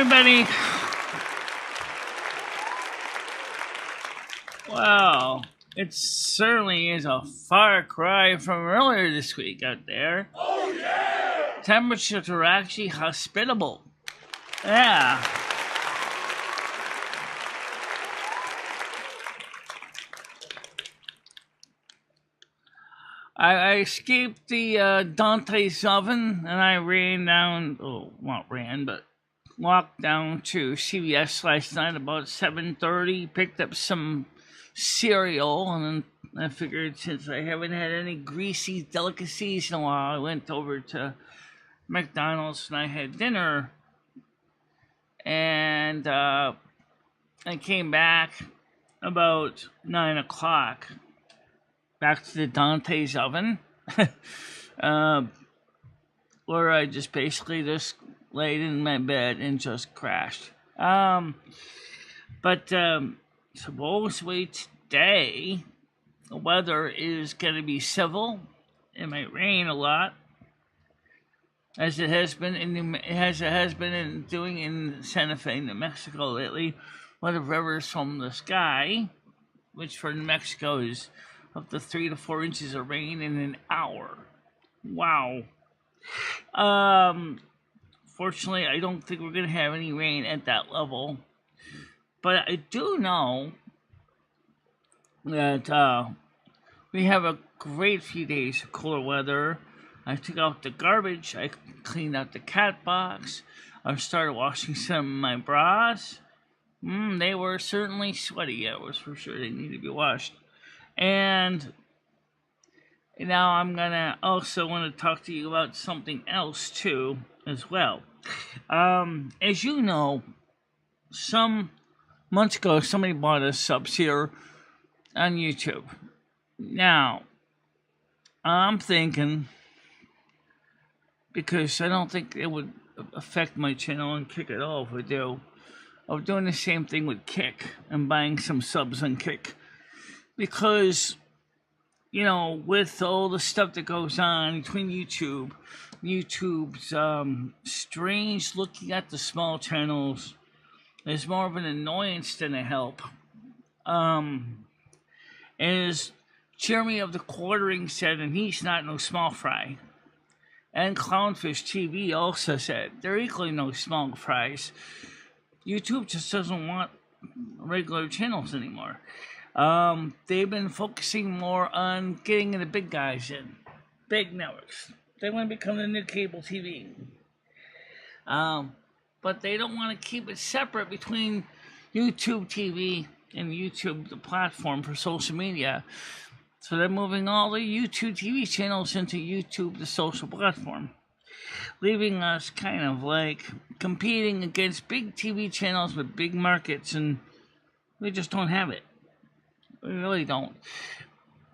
everybody. Wow, it certainly is a far cry from earlier this week out there. Oh yeah! Temperatures are actually hospitable. Yeah. I escaped the Dante's oven and I walked down to CVS last night about 7:30, picked up some cereal, and then I figured since I haven't had any greasy delicacies in a while, I went over to McDonald's and I had dinner, and I came back about 9 o'clock, back to the Dante's oven, where I just basically just laid in my bed and just crashed. But supposedly today, the weather is going to be civil. It might rain a lot, as it has been doing in Santa Fe, New Mexico lately, where the rivers from the sky, which for New Mexico is up to 3 to 4 inches of rain in an hour. Wow. Fortunately, I don't think we're going to have any rain at that level. But I do know that we have a great few days of cooler weather. I took out the garbage. I cleaned out the cat box. I started washing some of my bras. They were certainly sweaty. That was for sure. They need to be washed. And now I'm gonna also want to talk to you about something else too, as well. As you know, some months ago, somebody bought us subs here on YouTube. Now, I'm thinking, because I don't think it would affect my channel and Kick at all if I do, of doing the same thing with Kick and buying some subs on Kick. Because, you know, with all the stuff that goes on between YouTube's strange looking at the small channels is more of an annoyance than a help. As Jeremy of the Quartering said, and he's not no small fry. And Clownfish TV also said, they're equally no small fries. YouTube just doesn't want regular channels anymore. They've been focusing more on getting the big guys in, big networks. They want to become the new cable TV. But they don't want to keep it separate between YouTube TV and YouTube, the platform for social media. So they're moving all the YouTube TV channels into YouTube, the social platform, leaving us kind of like competing against big TV channels with big markets, and we just don't have it. We really don't.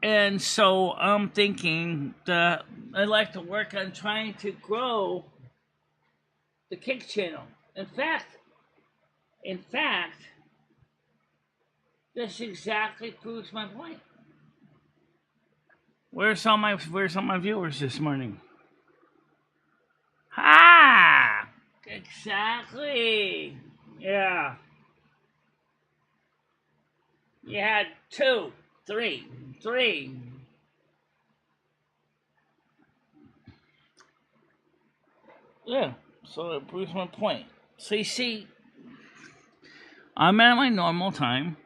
And so I'm thinking that I'd like to work on trying to grow the Kick channel. In fact, this exactly proves my point. Where's all my viewers this morning? Ha! Exactly. Yeah. You had 2, 3. Yeah, so it proves my point. So you see, I'm at my normal time.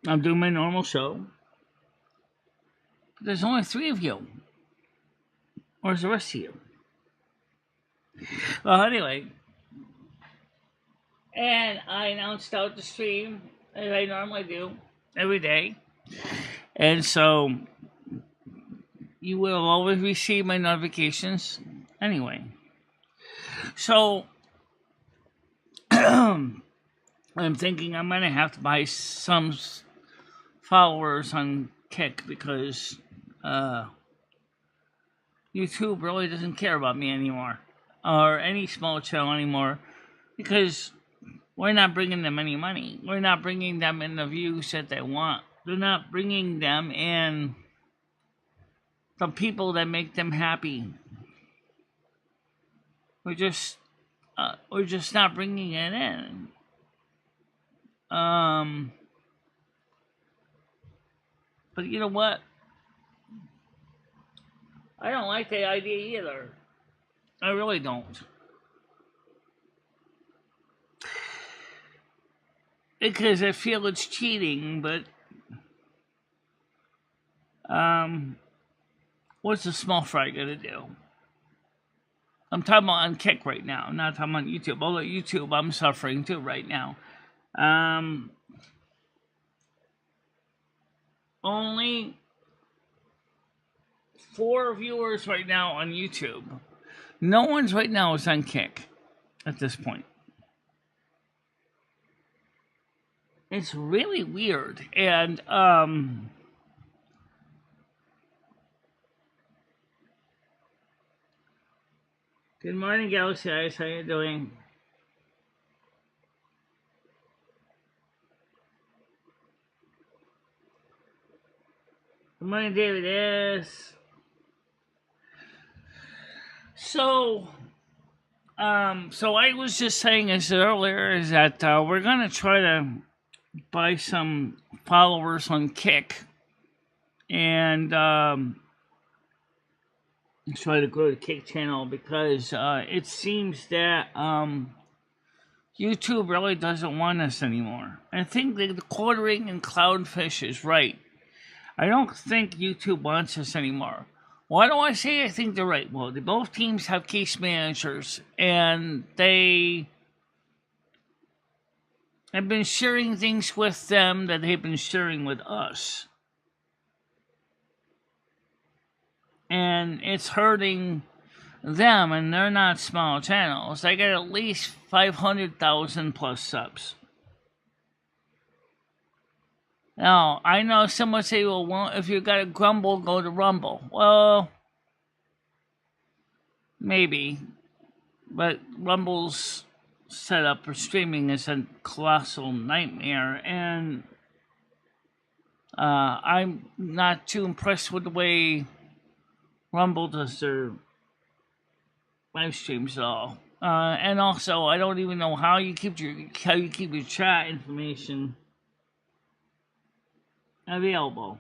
I'm doing my normal show. But there's only 3 of you. Where's the rest of you? Well, anyway. And I announced out the stream, as I normally do, every day. And so you will always receive my notifications anyway. So I'm thinking I'm going to have to buy some followers on Kick, because YouTube really doesn't care about me anymore, or any small channel anymore, because we're not bringing them any money. We're not bringing them in the views that they want. They're not bringing them in the people that make them happy. We're just we're just not bringing it in. But you know what? I don't like the idea either. I really don't. Because I feel it's cheating, but what's a small fry gonna do? I'm talking about on Kick right now. I'm not talking about YouTube. Although YouTube, I'm suffering too right now. Only 4 viewers right now on YouTube. No one's right now is on Kick at this point. It's really weird. And good morning, Galaxy Eyes. How you doing? Good morning, David S. So I was just saying this earlier is that we're gonna try to buy some followers on Kick and try to grow the Kick channel because it seems that YouTube really doesn't want us anymore. I think the quartering and Cloudfish is right. I don't think YouTube wants us anymore. Why do I say I think they're right? Well, both teams have case managers, and they have been sharing things with them that they've been sharing with us. And it's hurting them, and they're not small channels. They got at least 500,000 plus subs. Now, I know someone say, well, if you got a Grumble, go to Rumble. Well, maybe. But Rumble's setup for streaming is a colossal nightmare, and I'm not too impressed with the way Rumble does their live streams at all. And also, I don't even know how you keep your chat information available.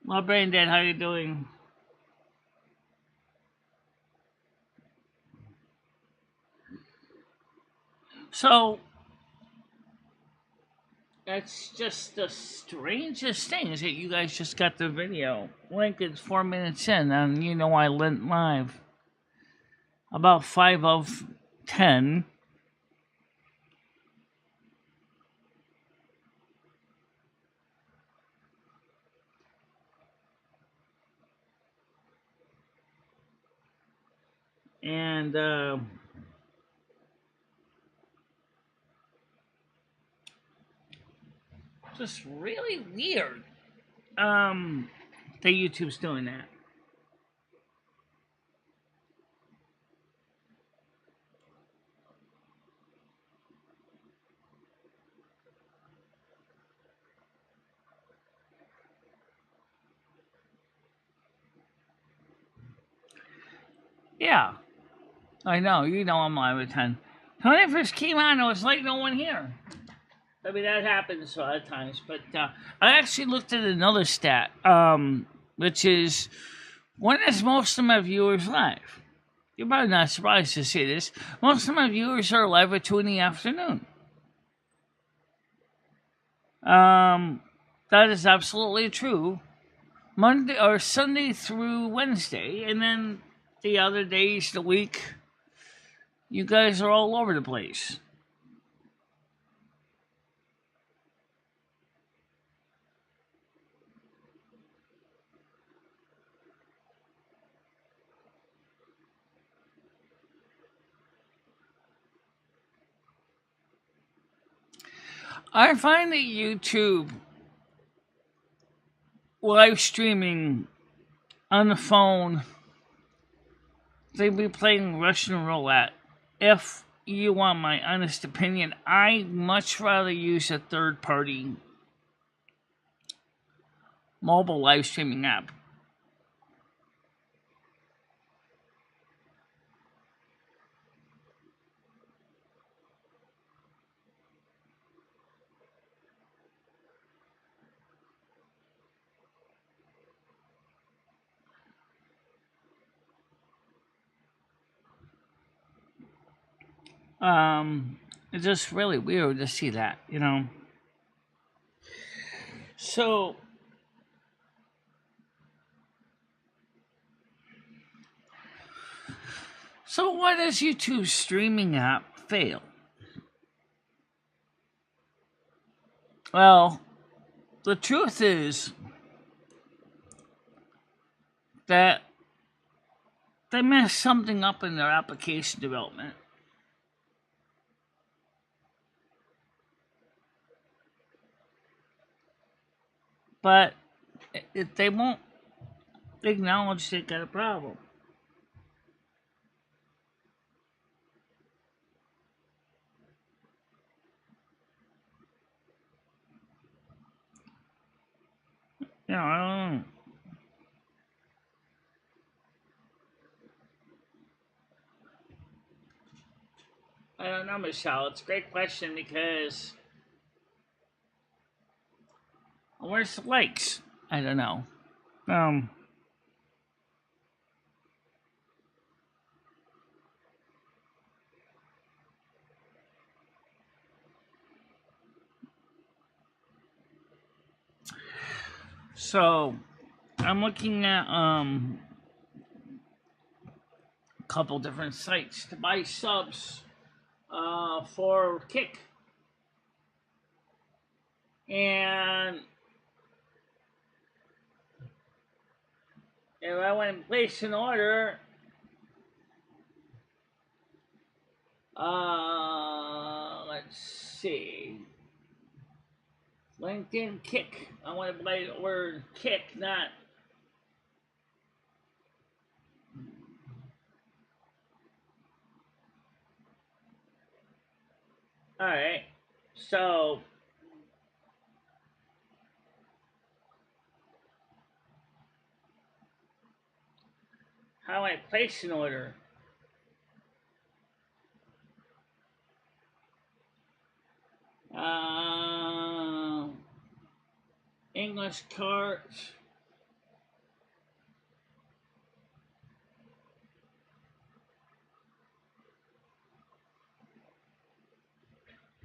Well, Brain Dead, how you doing? So that's just the strangest thing is that you guys just got the video. Link is 4 minutes in, and you know I went live about 5 of 10. And just really weird that YouTube's doing that. Yeah, I know. You know I'm live at 10. When I first came on, it was like no one here. I mean, that happens a lot of times. But I actually looked at another stat, which is, when is most of my viewers live? You're probably not surprised to see this. Most of my viewers are live at 2 in the afternoon. That is absolutely true. Monday or Sunday through Wednesday, and then the other days of the week, you guys are all over the place. I find that YouTube live streaming on the phone, they'd be playing Russian roulette. If you want my honest opinion, I much rather use a third-party mobile live streaming app. It's just really weird to see that, you know. So why does YouTube's streaming app fail? Well, the truth is that they messed something up in their application development. But they won't acknowledge they got a problem. You know, I don't know. I don't know, Michelle. It's a great question because where's the likes? I don't know. Um, so I'm looking at a couple different sites to buy subs for Kick, and if I want to place an order, let's see. LinkedIn Kick. I want to buy the word Kick, not. Alright. So how do I place an order? English cards.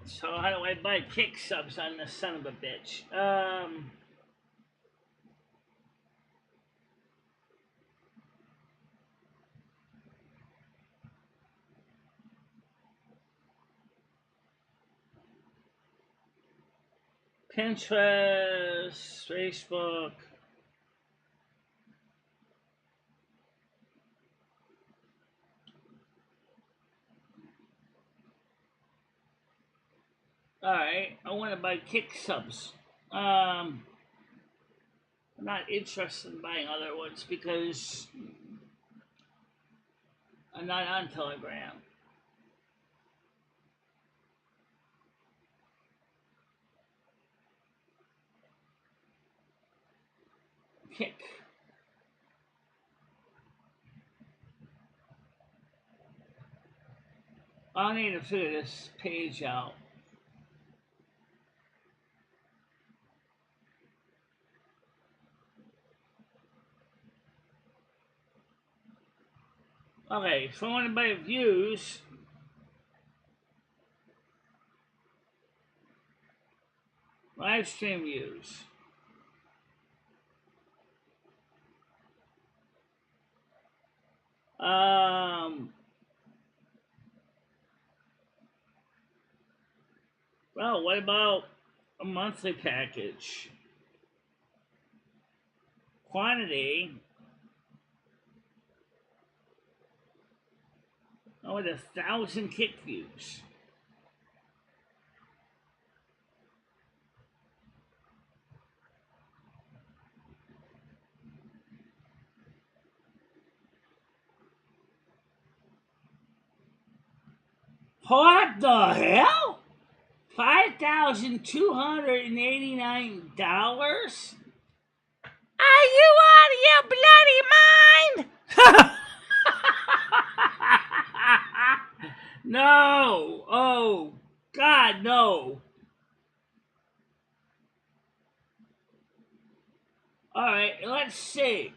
So how do I buy Kick subs on this son of a bitch? Pinterest, Facebook. Alright, I want to buy Kick subs. I'm not interested in buying other ones because I'm not on Telegram. Kick. I need to figure this page out. Okay, so I want to buy views. Live stream views. Well, what about a monthly package? Quantity. I want 1,000 Kick views. What the hell? $5,289? Are you out of your bloody mind? No. Oh, God, no. All right, let's see.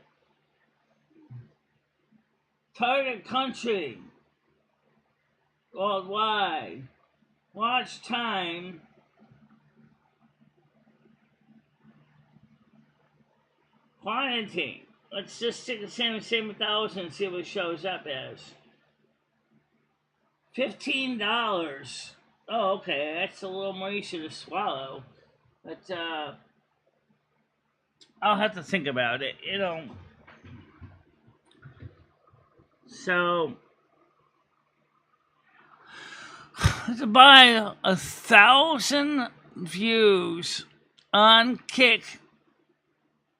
Target country. worldwide. Watch time, quantity. Let's just stick the same 1,000 and see what it shows up as. $15. Oh, okay, that's a little more easy to swallow. But I'll have to think about it. So to buy 1,000 views on Kick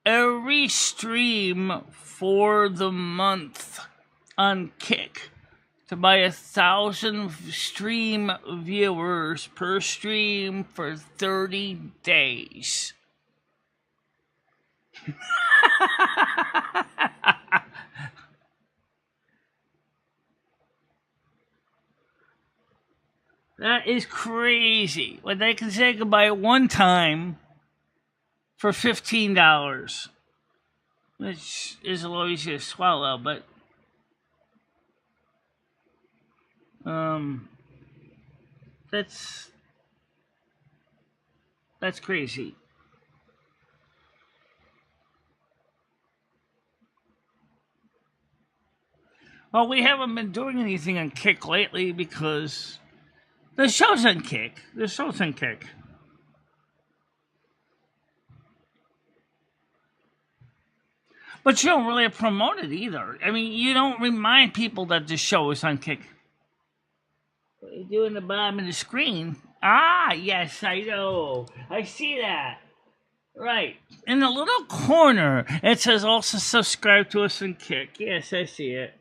every stream for the month on Kick. To buy 1,000 stream viewers per stream for 30 days. That is crazy. What they can say goodbye one time for $15, which is a little easy to swallow, but that's crazy. Well, we haven't been doing anything on Kick lately because the show's on Kick. But you don't really promote it either. I mean, you don't remind people that the show is on Kick. What you do in the bottom of the screen? Ah, yes, I know. I see that. Right. In the little corner, it says also subscribe to us on Kick. Yes, I see it.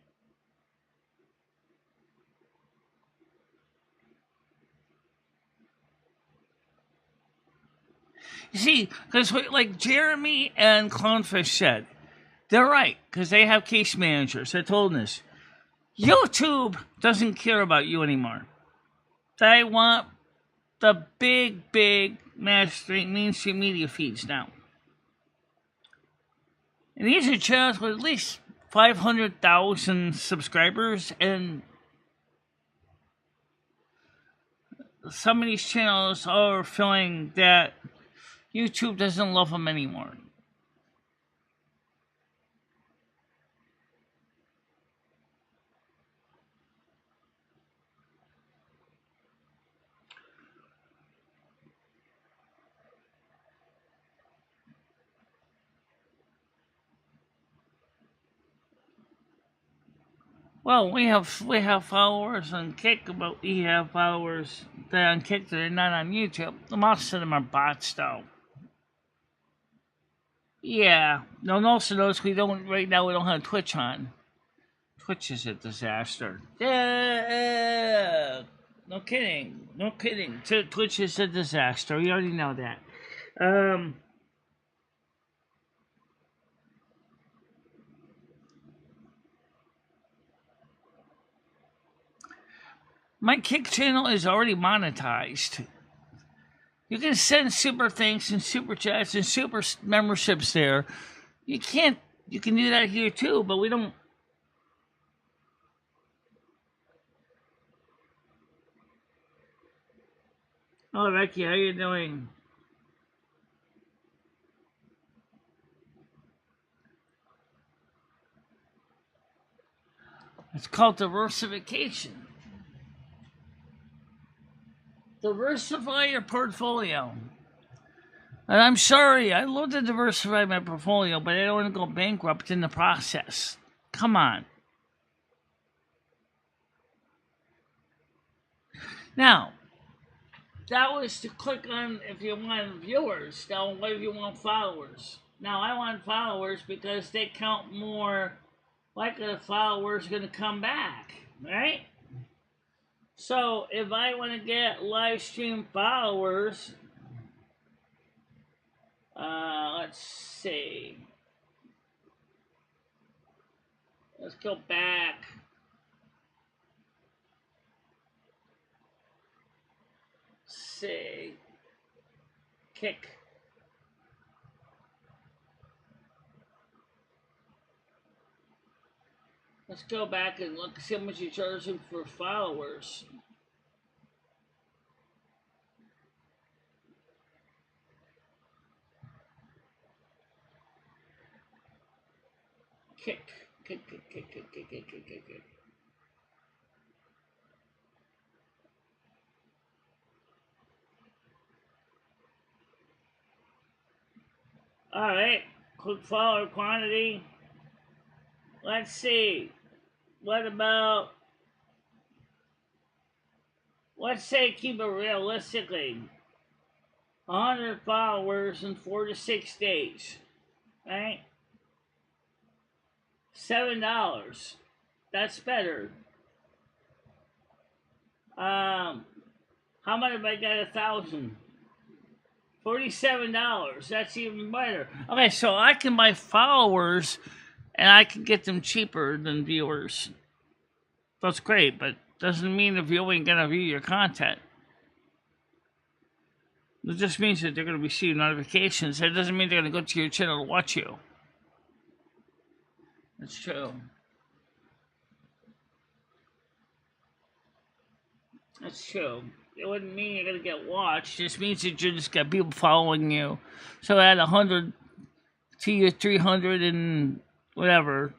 You see, because like Jeremy and Clownfish said, they're right, because they have case managers. They told us, YouTube doesn't care about you anymore. They want the big mainstream media feeds now. And these are channels with at least 500,000 subscribers, and some of these channels are feeling that YouTube doesn't love them anymore. Well, we have followers on Kick, but we have followers that are on Kick that are not on YouTube. Most of them are bots, though. Yeah. No, also notice right now we don't have Twitch on. Twitch is a disaster. Yeah. No kidding. Twitch is a disaster. We already know that. My Kick channel is already monetized. You can send super thanks and super chats and super memberships there. You can do that here too, but we don't. Oh, Becky, how you doing? It's called diversification. Diversify your portfolio. And I'm sorry, I love to diversify my portfolio, but I don't want to go bankrupt in the process. Come on. Now, that was to click on if you want viewers. Now, what if you want followers? Now, I want followers because they count more like the followers going to come back, right? So, if I want to get live stream followers, let's see. Let's go back. See. Kick. Let's go back and look see how much you're charging for followers. Kick. Alright, quick follower quantity. Let's see. What about, let's say keep it realistically. 100 followers in 4 to 6 days. Right? $7. That's better. How much if I got 1,000? $47. That's even better. Okay, so I can buy followers and I can get them cheaper than viewers. That's great, but doesn't mean the viewer ain't gonna view your content. It just means that they're gonna receive notifications. That doesn't mean they're gonna go to your channel to watch you. That's true. That's true. It wouldn't mean you're gonna get watched. It just means that you just got people following you. So add 100 to your 300 and whatever,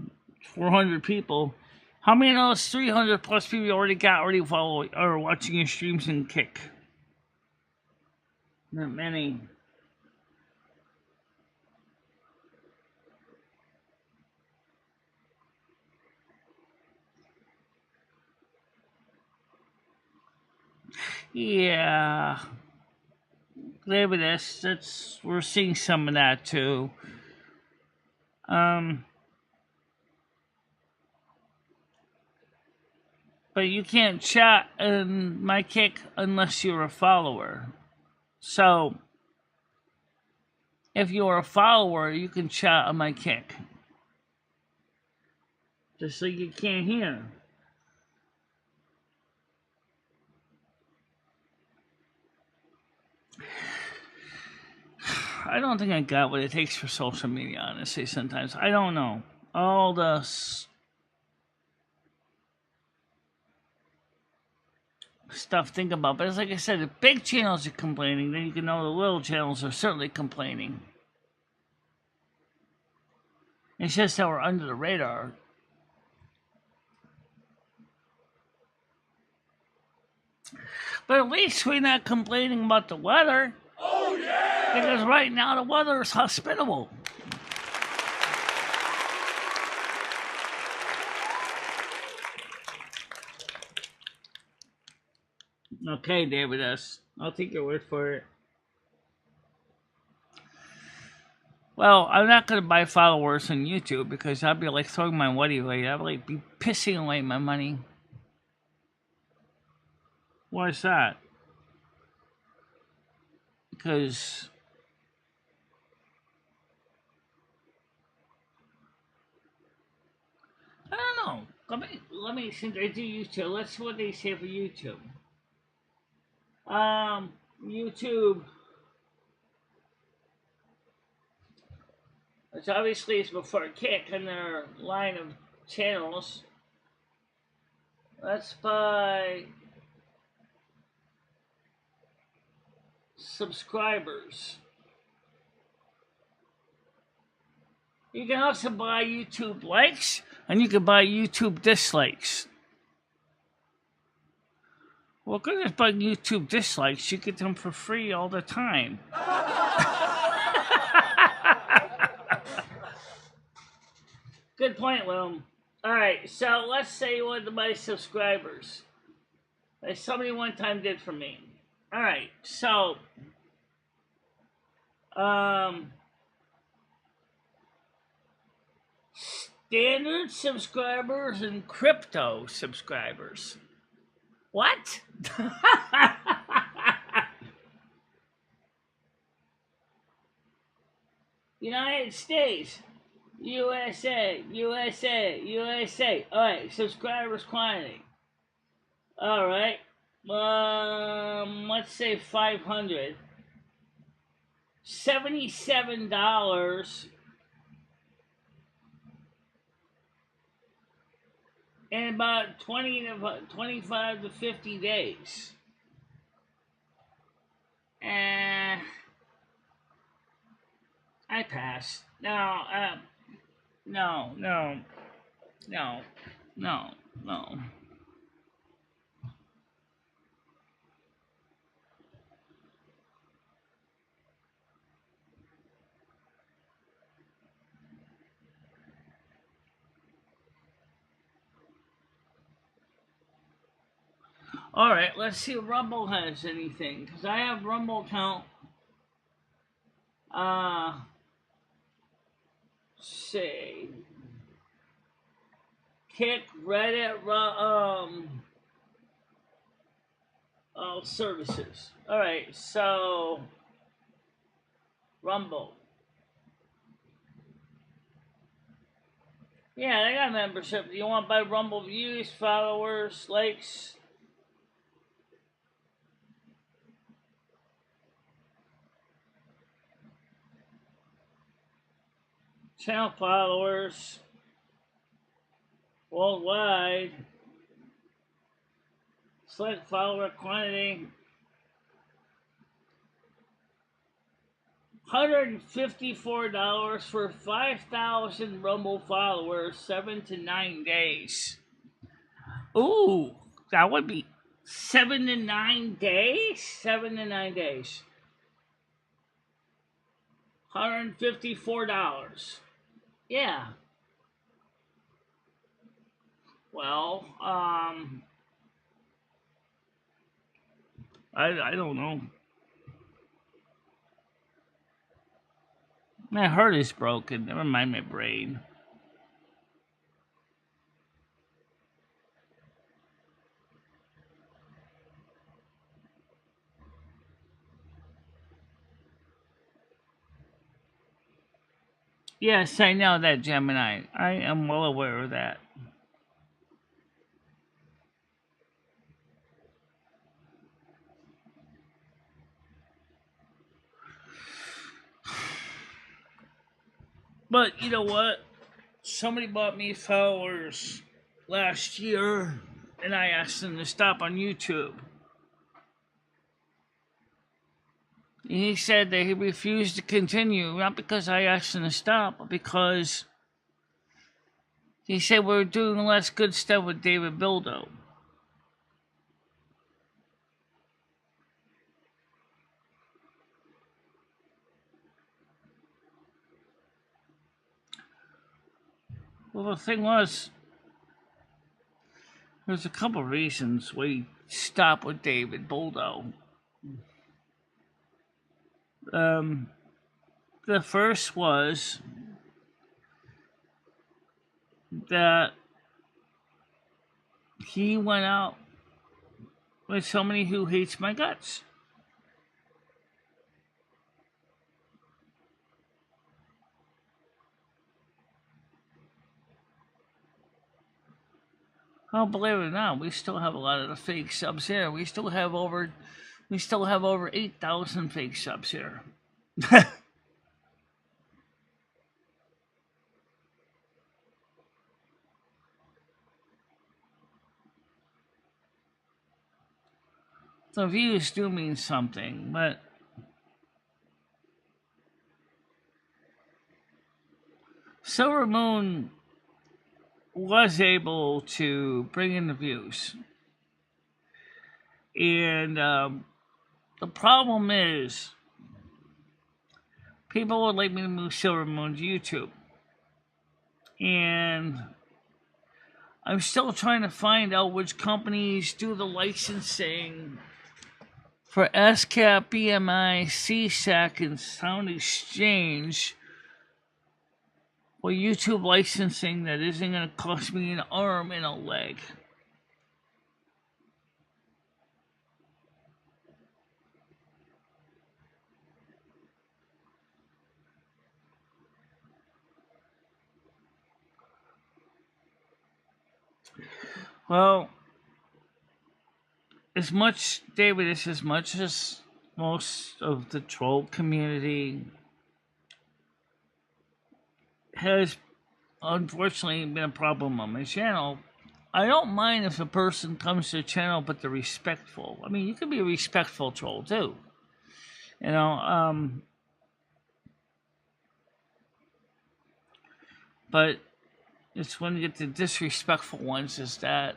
400 people. How many of those 300 plus people you already follow or watching your streams and Kick? Not many. Yeah. Maybe we're seeing some of that too. But you can't chat in my Kick unless you're a follower. So, if you're a follower, you can chat on my Kick. Just like you can't hear. I don't think I got what it takes for social media, honestly, sometimes. I don't know. All the stuff think about. But it's like I said, if big channels are complaining, then you can know the little channels are certainly complaining. It's just that we're under the radar. But at least we're not complaining about the weather. Oh, yeah! Because right now the weather is hospitable. Okay, David S. I'll take your word for it. Well, I'm not going to buy followers on YouTube because I'd be like throwing my money away. I'd like be pissing away my money. Why is that? Because I don't know. Let me since I do YouTube. Let's see what they say for YouTube. YouTube. Which obviously is before Kick in their line of channels. Let's buy subscribers. You can also buy YouTube likes, and you can buy YouTube dislikes. Well, good at buying YouTube dislikes, you get them for free all the time. Good point, Will. Alright, so let's say you want to buy subscribers. Like somebody one time did for me. Alright, so standard subscribers and crypto subscribers. What? United States. USA. Alright, subscribers quantity. Alright. Let's say 500. $77 in about 25 to 50 days. And I passed. No, no, no, no, no. All right, let's see if Rumble has anything, because I have Rumble account. Say, Kick, Reddit, services. All right, so Rumble. Yeah, they got membership. Do you want to buy Rumble views, followers, likes? Channel followers worldwide. Select follower quantity. $154 for 5,000 Rumble followers, 7 to 9 days. Ooh, that would be 7 to 9 days? 7 to 9 days. $154. Yeah. Well, I don't know. My heart is broken. Never mind my brain. Yes, I know that, Gemini. I am well aware of that. But you know what? Somebody bought me followers last year, and I asked them to stop on YouTube. And he said that he refused to continue, not because I asked him to stop, but because he said we're doing less good stuff with David Bildo. Well, the thing was, there's a couple of reasons we stopped with David Bildo. The first was that he went out with somebody who hates my guts. Oh, believe it or not, we still have a lot of the fake subs here. We still have over 8,000 fake subs here. The views do mean something, but Silver Moon was able to bring in the views. And the problem is, people would like me to move Silver Moon to YouTube. And I'm still trying to find out which companies do the licensing for SCAP, BMI, CSAC, and Sound Exchange. Well, YouTube licensing that isn't going to cost me an arm and a leg. Well, as much as most of the troll community has unfortunately been a problem on my channel, I don't mind if a person comes to the channel, but they're respectful. I mean, you can be a respectful troll too. You know, but it's when you get the disrespectful ones is that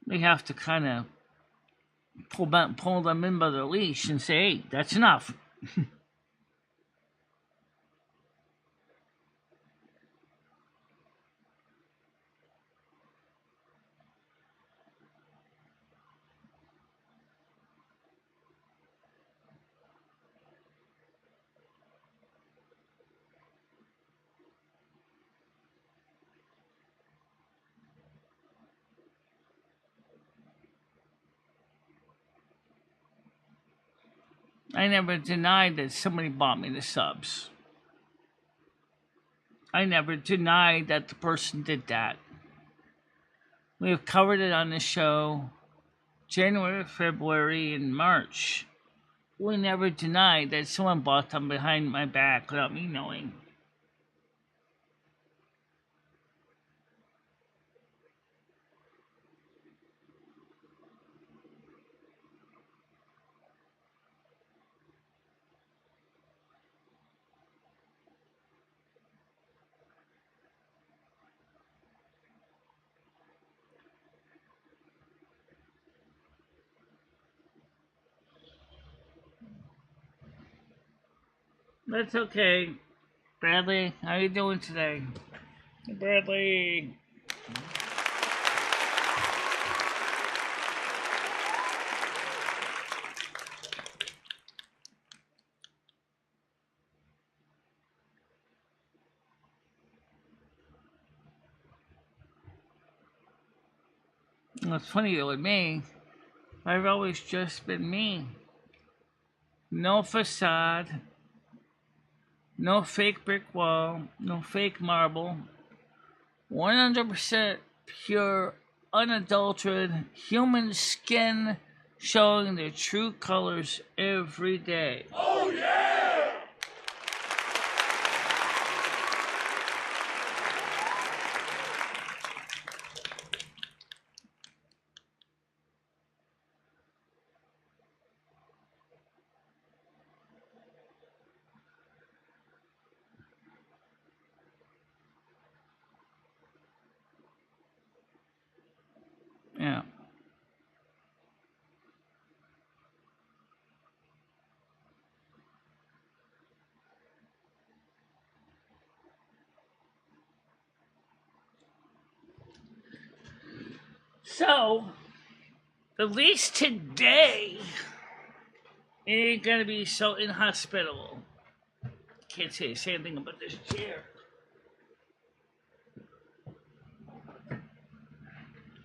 we have to kind of pull them in by their leash and say, hey, that's enough. I never denied that somebody bought me the subs. I never denied that the person did that. We have covered it on the show January, February, and March. We never denied that someone bought them behind my back without me knowing. That's okay. Bradley, how you doing today? Bradley. What's funny with me, I've always just been me. No facade, no fake brick wall, no fake marble. 100% pure, unadulterated human skin showing their true colors every day. Oh yeah! Yeah. So, at least today, it ain't gonna be so inhospitable. Can't say the same thing about this chair.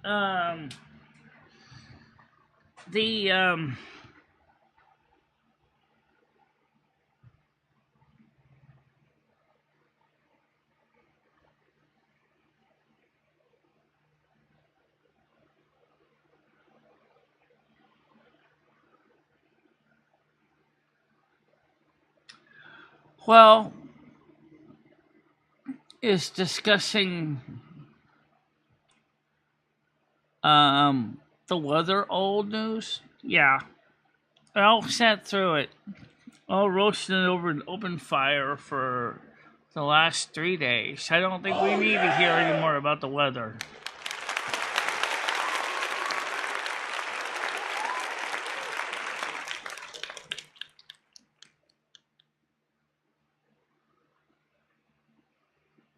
Um, the well, is discussing the weather old news. Yeah, I all sat through it. All roasting it over an open fire for the last 3 days. I don't think we need to hear any more about the weather.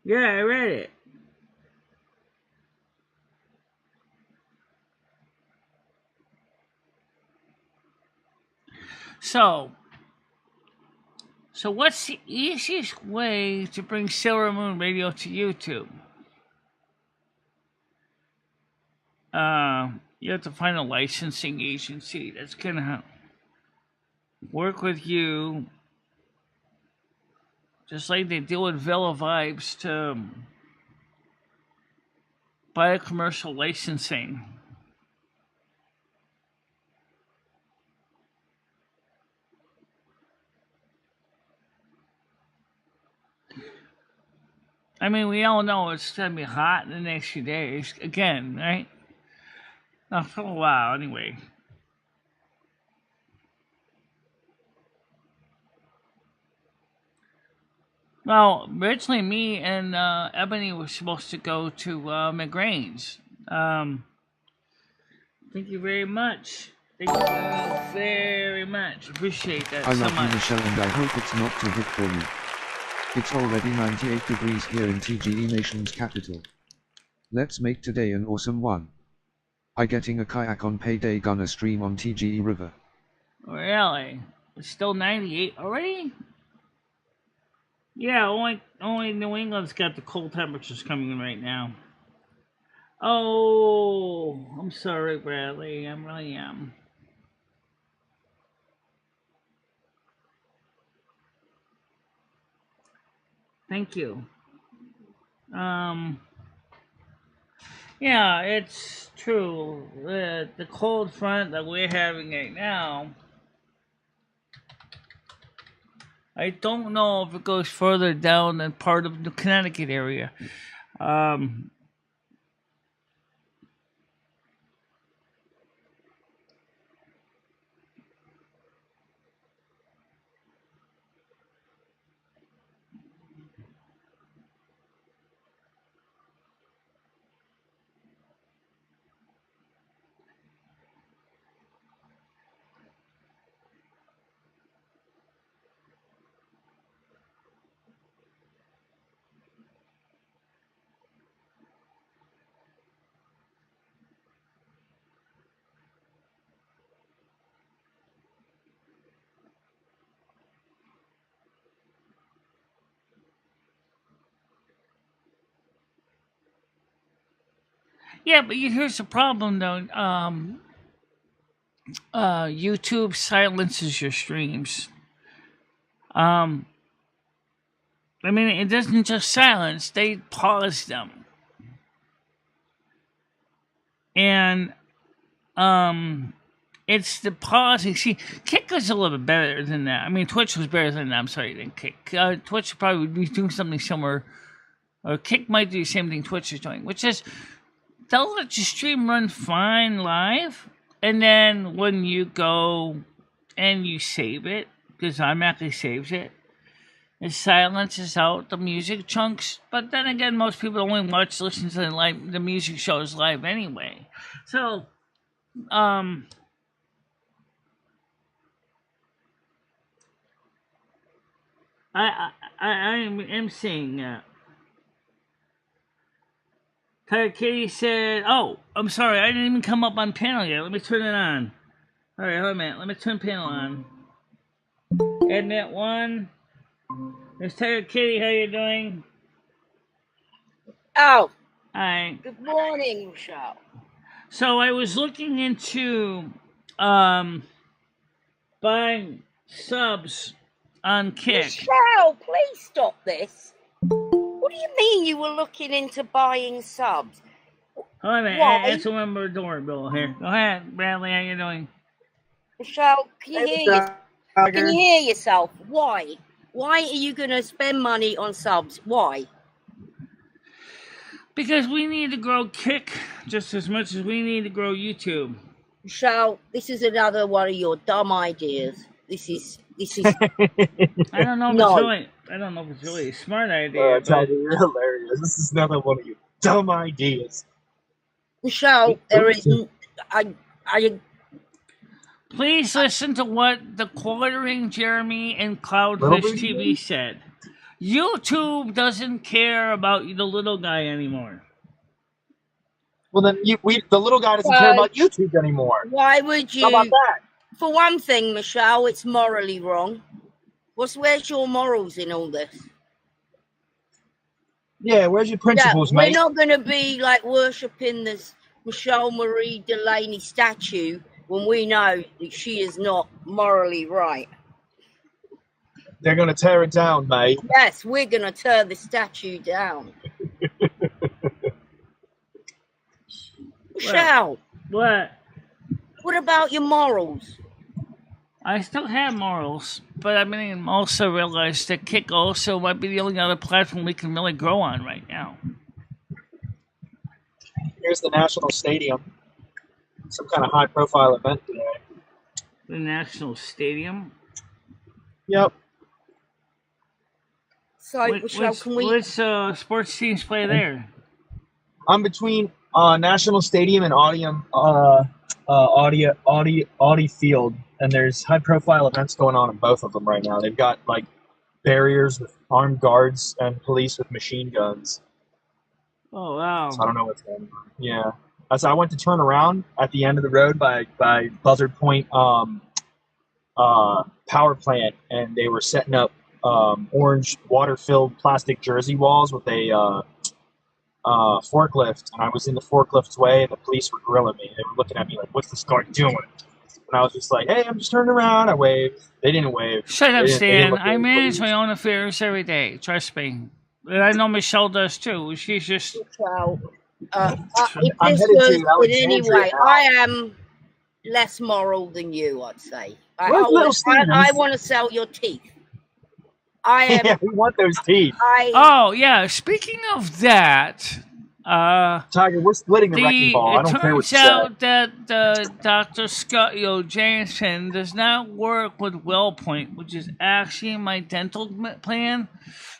Yeah, I read it. So what's the easiest way to bring Silver Moon Radio to YouTube? You have to find a licensing agency that's gonna work with you, just like they deal with Villa Vibes, to buy a commercial licensing. I mean, we all know it's going to be hot in the next few days. Again, right? Not for a while, anyway. Well, originally me and Ebony were supposed to go to McGrain's. Thank you very much. Thank you very much. Appreciate that I so love you, much. Michelle, and I hope it's not too hot for you. It's already 98 degrees here in TGE Nation's capital. Let's make today an awesome one. I getting a kayak on payday gonna stream on TGE River. Really? It's still 98 already? Yeah, only New England's got the cold temperatures coming in right now. Oh, I'm sorry, Bradley. I really am. Thank you. Yeah, it's true. The cold front that we're having right now, I don't know if it goes further down than part of the Connecticut area. Yeah, but here's the problem, though. YouTube silences your streams. I mean, it doesn't just silence; they pause them, and it's the pausing. See, Kick was a little bit better than that. I mean, Twitch was better than that. I'm sorry, than Kick. Twitch probably would be doing something similar, or Kick might do the same thing Twitch is doing, which is they'll let your stream run fine live, and then when you go and you save it, because automatically saves it, it silences out the music chunks. But then again, most people only listen to the music shows live anyway. So, I am saying that. Tiger Kitty said, "Oh, I'm sorry, I didn't even come up on panel yet. Let me turn it on. All right, hold on a minute. Let me turn panel on. Admit one. There's Tiger Kitty. How you doing? Oh, Hi. good morning, Michelle. So I was looking into buying subs on Kick. Michelle, please stop this. What do you mean you were looking into buying subs? Hold on a minute. Why? It's a member doorbell here. Go ahead, Bradley. How you doing? Michelle, can you hear yourself? Why? Why are you going to spend money on subs? Why? Because we need to grow Kick just as much as we need to grow YouTube. Michelle, this is another one of your dumb ideas. This is. I don't know if it's really a smart idea. Tiger, you're hilarious. This is another one of your dumb ideas. Michelle, there is. Please listen to what the Quartering Jeremy and Cloudfish TV said. YouTube doesn't care about the little guy anymore. Well, then the little guy doesn't care about YouTube anymore. Why would you? How about that? For one thing, Michelle, it's morally wrong. Where's your morals in all this? Yeah, where's your principles, mate? We're not going to be like worshipping this MicheleMarieDalene statue when we know that she is not morally right. They're going to tear it down, mate. Yes, we're going to tear the statue down. Michelle. What? What about your morals? I still have morals, but I mean, also realize that Kick also might be the only other platform we can really grow on right now. Here's the National Stadium. Some kind of high-profile event today. The National Stadium. Yep. So, Michelle, can we? Which sports teams play there? I'm between National Stadium and Audi Field, and there's high-profile events going on in both of them right now. They've got like barriers with armed guards and police with machine guns. Oh wow! So I don't know what's going on. Yeah, so I went to turn around at the end of the road by Buzzard Point power plant, and they were setting up orange water-filled plastic jersey walls with a forklift, and I was in the forklift's way, and the police were grilling me. They were looking at me like, "What's this guy doing?" And I was just like, "Hey, I'm just turning around." I waved. They didn't wave. Shut up, Stan. look I really manage pleased. my own affairs every day. Trust me. And I know Michelle does too. She's just. Michelle, if I'm this headed was to in Alexandria any way, now. I am less moral than you, I'd say. Where's Little Stevens? I want to sell your teeth. I am. Yeah, we want those teeth. Oh yeah. Speaking of that, Tiger, we're splitting the wrecking ball. I it don't care what turns you say. out that Dr. Scott Jameson does not work with WellPoint, which is actually my dental plan.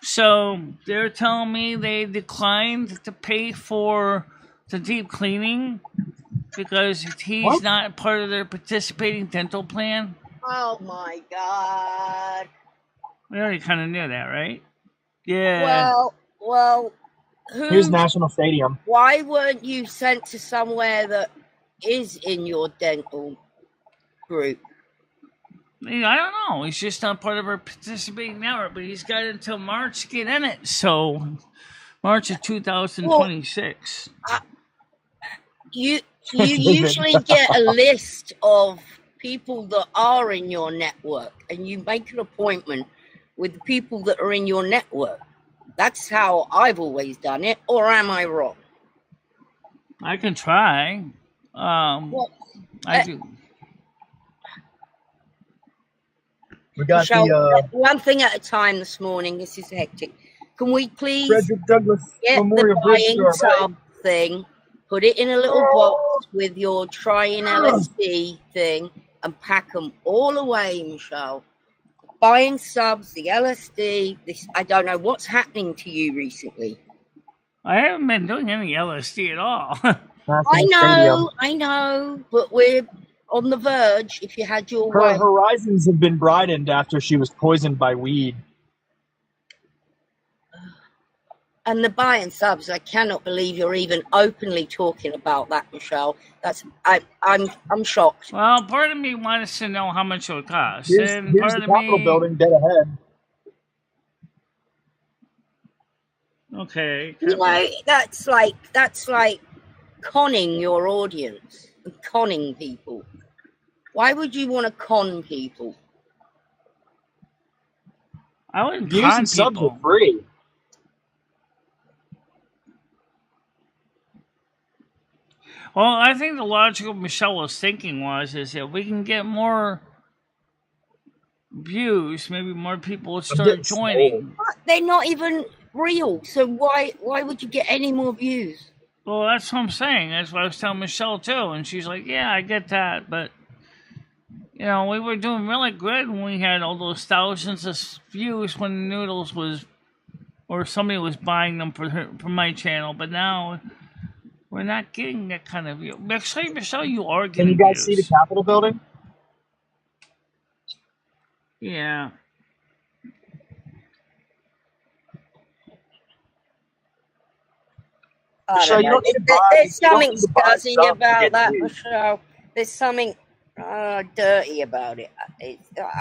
So they're telling me they declined to pay for the deep cleaning because he's What? not part of their participating dental plan. Oh my God. We already kind of knew that, right? Yeah. Well. Here's National Stadium. Why weren't you sent to somewhere that is in your dental group? I don't know. He's just not part of our participating network, but he's got until March to get in it. So, March of 2026. You usually get a list of people that are in your network, and you make an appointment with the people that are in your network. That's how I've always done it, or am I wrong? I can try. I do. We got Michelle, one thing at a time this morning. This is hectic. Can we please Frederick Douglass get Memorial the Bridge buying to our sub thing, put it in a little box with your trying LSD thing, and pack them all away, Michelle? Buying subs, the LSD, this, I don't know what's happening to you recently. I haven't been doing any LSD at all. I know, but we're on the verge. If you had your Her way. horizons have been brightened after she was poisoned by weed. And the buying subs, I cannot believe you're even openly talking about that, Michelle. I'm shocked. Well, part of me wants to know how much it would cost. Here's And the part of Capitol me, building dead ahead. okay. You know, that's like conning your audience and conning people. Why would you want to con people? I wouldn't Views con and subs people. are free. Well, I think the logical Michelle was thinking is if we can get more views, maybe more people would start joining. They're not even real, so why would you get any more views? Well, that's what I'm saying. That's what I was telling Michelle too, and she's like, "Yeah, I get that, but we were doing really good when we had all those thousands of views when Noodles was, or somebody was buying them for my channel, but now." We're not getting that kind of view. Actually, Michelle, you are getting Can you guys views. see the Capitol building? Yeah. Michelle, you don't need to buy. There's something you don't need to buy scuzzy stuff to about get that, views. Michelle. There's something dirty about it.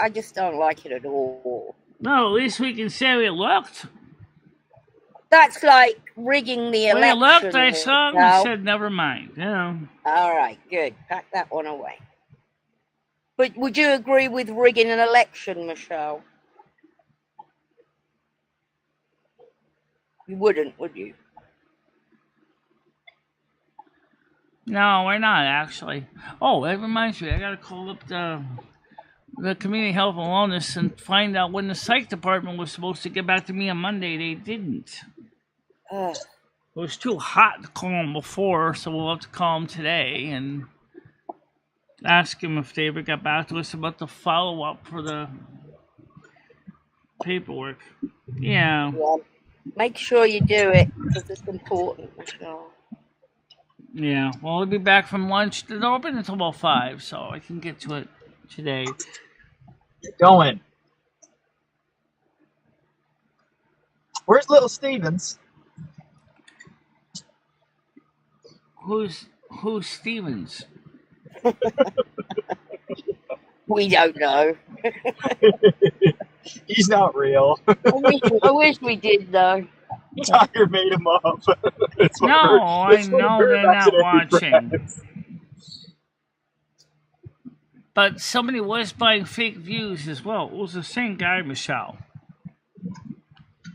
I just don't like it at all. No, at least we can say we looked. That's like rigging the election. When we looked, I saw him and Michelle. said, never mind. All right, good. Pack that one away. But would you agree with rigging an election, Michelle? You wouldn't, would you? No, we're not, actually. Oh, that reminds me. I got to call up the community health and wellness and find out when the psych department was supposed to get back to me on Monday. They didn't. Ugh. It was too hot to call them before, so we'll have to call them today and ask them if they ever got back to us about the follow-up for the paperwork. Yeah. Yeah. Make sure you do it because it's important. Michelle. Yeah. Well, we'll be back from lunch. They're open until about 5, so I can get to it today. Get going. Where's little Stevens? Who's Stevens? We don't know. He's not real. I wish we did know. Tiger made him up. No, I know they're not watching. But somebody was buying fake views as well. It was the same guy, Michelle.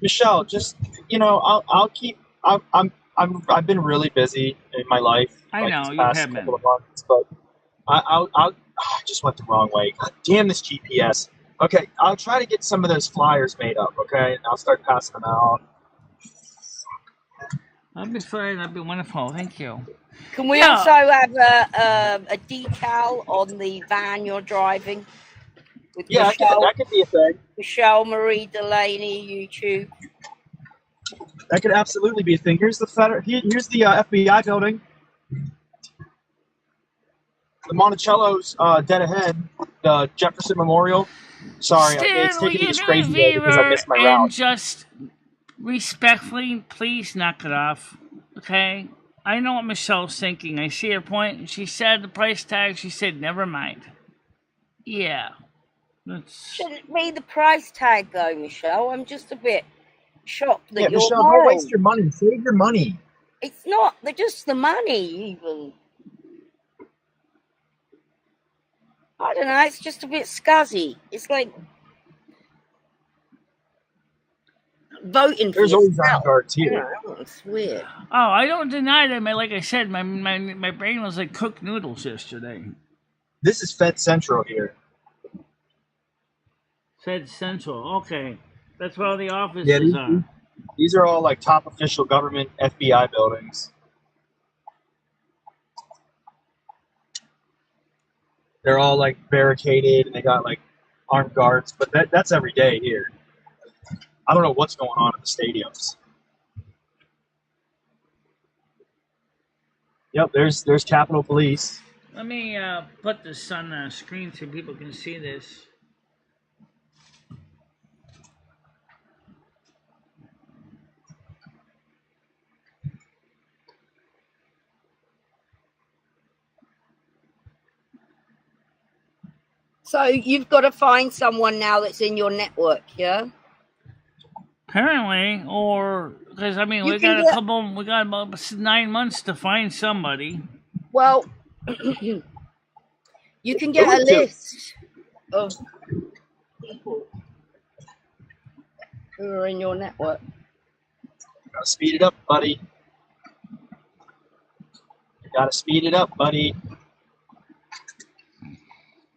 Michelle, just I'll keep. I've been really busy in my life. I know these you past have been. couple of months, but I just went the wrong way. God damn this GPS. Okay, I'll try to get some of those flyers made up. Okay, and I'll start passing them out. That'd be fine. That'd be wonderful. Thank you. Can we also have a decal on the van you're driving? With Yeah, that could be a thing. MicheleMarieDalene YouTube. That could absolutely be a thing. Here's the FBI building. The Monticello's dead ahead. The Jefferson Memorial. Sorry, it's taking me this crazy day because I missed my route. And just respectfully, please knock it off, okay? I know what Michelle's thinking. I see her point. She said the price tag. She said, never mind. Yeah. Shouldn't be the price tag, though, Michelle. I'm just a bit shocked that you're Michelle, don't waste your money. Save your money. It's not just the money, even. I don't know. It's just a bit scuzzy. It's like voting for There's always yourself. guards here. Yeah, it's weird. Oh, I don't deny that. Like I said, my brain was like cooked noodles yesterday. This is Fed Central here. Fed Central. Okay. That's where all the offices are. These are all like top official government FBI buildings. They're all like barricaded and they got like armed guards, but that's every day here. I don't know what's going on at the stadiums. Yep, there's Capitol Police. Let me put this on the screen so people can see this. So you've got to find someone now that's in your network, yeah? Apparently, or because I mean, we got about 9 months to find somebody. Well, you can get a list of people who are in your network. Gotta speed it up, buddy. You gotta speed it up, buddy.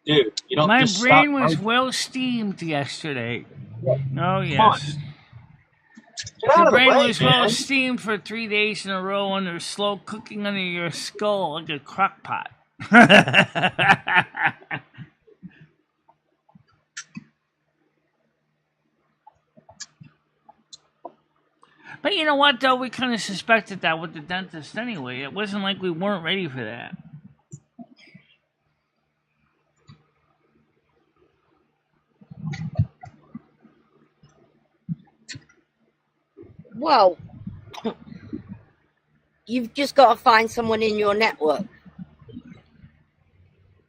Dude, you don't. My just brain stop was well steamed yesterday. Oh yes. Come on. Get out My of the brain way, was man. well steamed for 3 days in a row under slow cooking under your skull like a crock pot. But you know what, though? We kind of suspected that with the dentist anyway. It wasn't like we weren't ready for that. Well, you've just got to find someone in your network.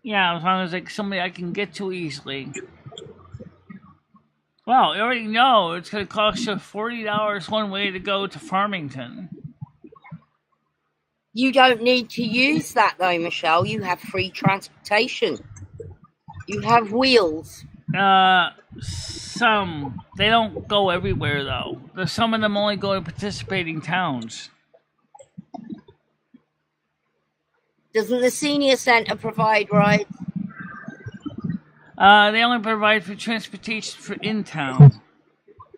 Yeah, as long as like somebody I can get to easily. Well, you already know it's going to cost you $40 one way to go to Farmington. You don't need to use that, though, Michelle. You have free transportation. You have wheels. Some. They don't go everywhere, though. Some of them only go to participating towns. Doesn't the senior centre provide rides? They only provide for transportation for in town.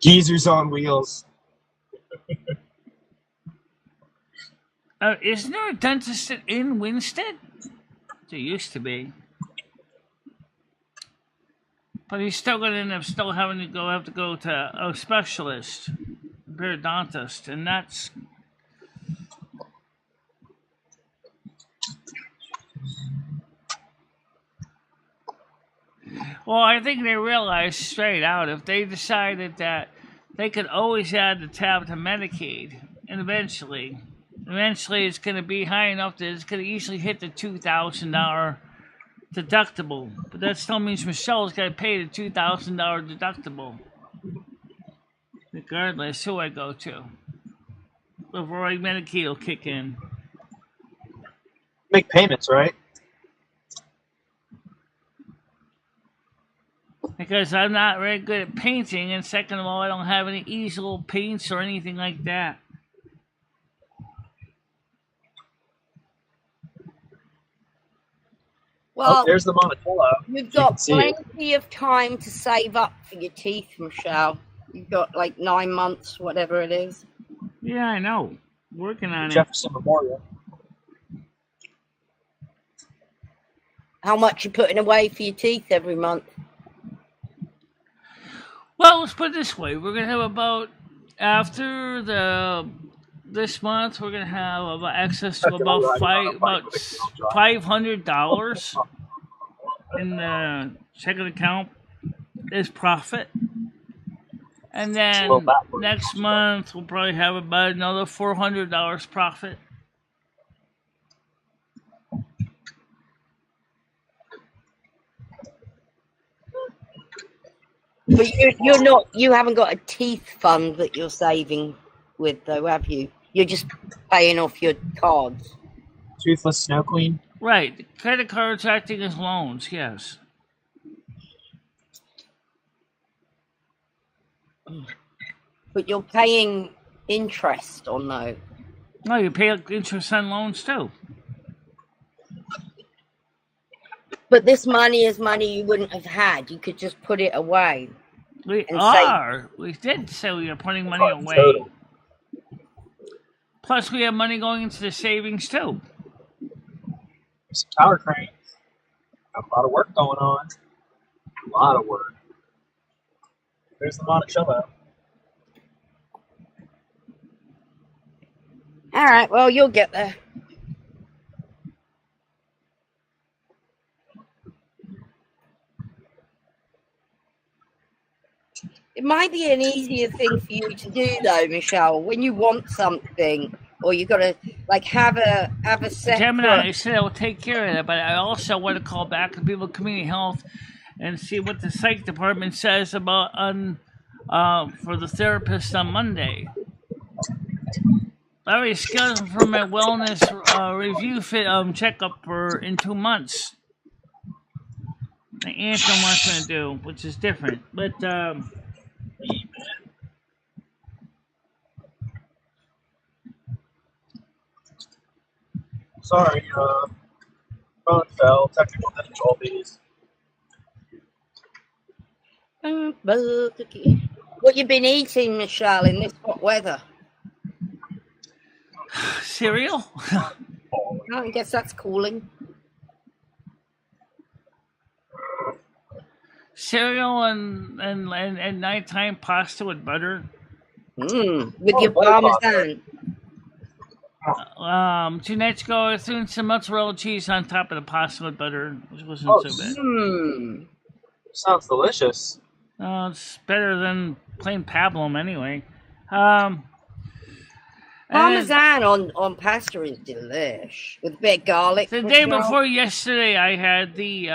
Geezers on wheels. Isn't there a dentist in Winstead? There used to be. But he's still going to end up still having to have to go to a specialist, a periodontist, and that's... Well, I think they realized straight out if they decided that they could always add the tab to Medicaid, and eventually it's going to be high enough that it's going to easily hit the $2,000 deductible. But that still means Michelle's got to pay the $2,000 deductible, regardless who I go to. Before Medicaid will kick in. Make payments, right? Because I'm not very good at painting, and second of all, I don't have any easel paints or anything like that. Well, there's the Monticello. You've got plenty of time to save up for your teeth, Michelle. You've got like 9 months, whatever it is. Yeah, I know. Working on Jefferson Memorial. How much you putting away for your teeth every month? Well, let's put it this way. We're going to have about, after this month, we're going to have about access to about $500 in the checking account as profit. And then next month, we'll probably have about another $400 profit. But you haven't got a teeth fund that you're saving with, though, have you? You're just paying off your cards. Toothless Snow Queen? Right. The credit cards acting as loans, yes. But you're paying interest on those. No, you pay interest on loans, too. But this money is money you wouldn't have had. You could just put it away. We did say we are putting money away. Total. Plus, we have money going into the savings, too. Some tower cranes. Got a lot of work going on. A lot of work. There's the Monticello. All right, well, you'll get there. It might be an easier thing for you to do, though, Michelle, when you want something, or you got to like have a separate. Gemini, I said I will take care of that, but I also want to call back to people with community health and see what the psych department says about for the therapist on Monday. I already scheduled for my wellness review checkup in 2 months. My Anthem wants to do, which is different, but. Sorry, phone fell. Technical difficulties. What you been eating, Michelle, in this hot weather? Cereal? I guess that's cooling. Cereal and nighttime pasta with butter. With your parmesan. 2 nights ago, I threw in some mozzarella cheese on top of the pasta with butter, which wasn't so bad. Sounds delicious. It's better than plain pablum anyway. Parmesan on pasta is delish with a bit of garlic. The day before yesterday, I had the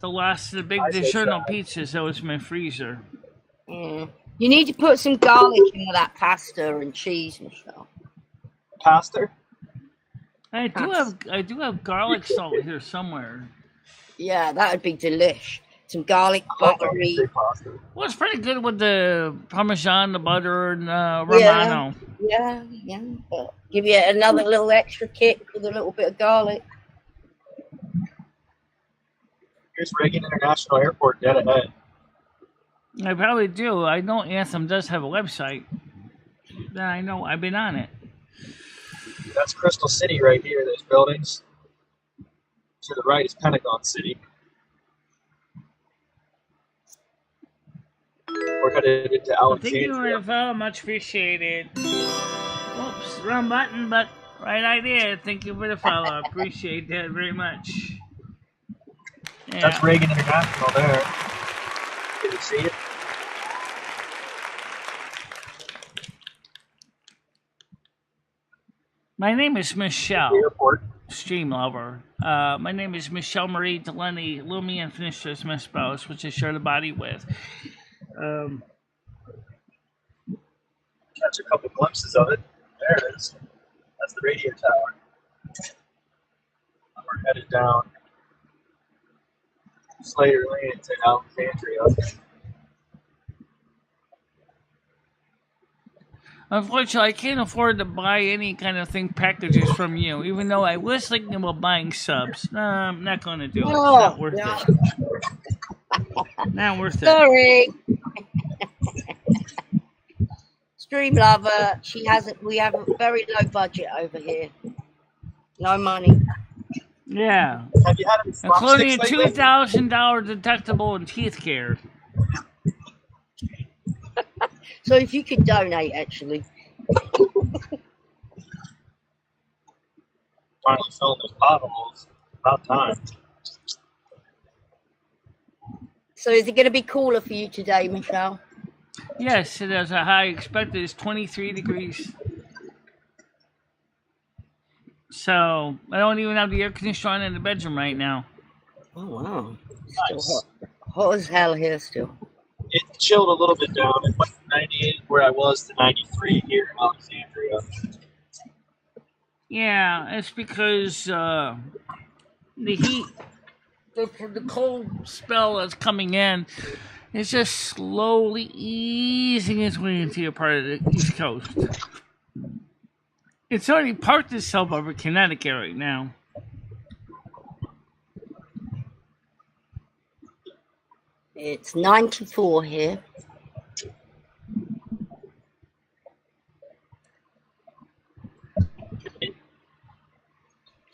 last of the big DiGiorno pizzas that was in my freezer. Yeah. You need to put some garlic into that pasta and cheese, Michelle. Pasta? I do have garlic salt here somewhere. Yeah, that would be delish. Some garlic buttery. Well, it's pretty good with the Parmesan, the butter, and Romano. Yeah. But give you another little extra kick with a little bit of garlic. Here's Reagan International Airport dead ahead. I probably do. I know Anthem does have a website. Then I know I've been on it. That's Crystal City right here, those buildings. To the right is Pentagon City. We're headed into Thank you for Alexandria. the follow. Much appreciated. Whoops, wrong button, but right idea. Thank you for the follow. Appreciate that very much. Yeah. That's Reagan International there. Can you see it? My name is Michelle. Airport. Stream lover. My name is MicheleMarieDalene, Lumi and finished as my spouse, which I share the body with. Catch a couple glimpses of it. There it is. That's the radio tower. We're headed down Slater Lane to Alexandria. Unfortunately, I can't afford to buy any kind of thing packages from you, even though I was thinking about buying subs. No, I'm not going to do it. It's not worth it. Not worth it. Sorry. Stream lover, we have a very low budget over here. No money. Yeah. Have you had any Including a lately? $2,000 deductible in teeth care. So if you could donate, actually. Finally filling those potholes. About time. So is it going to be cooler for you today, Michelle? Yes, it is. A high expected is 23 degrees. So I don't even have the air conditioner on in the bedroom right now. Oh, wow. Nice. Still hot as hell here still. It chilled a little bit down. It went from 98 where I was to 93 here in Alexandria. Yeah, it's because the heat, the cold spell that's coming in is just slowly easing its way into a part of the East Coast. It's already parked itself over Connecticut right now. It's 94 here.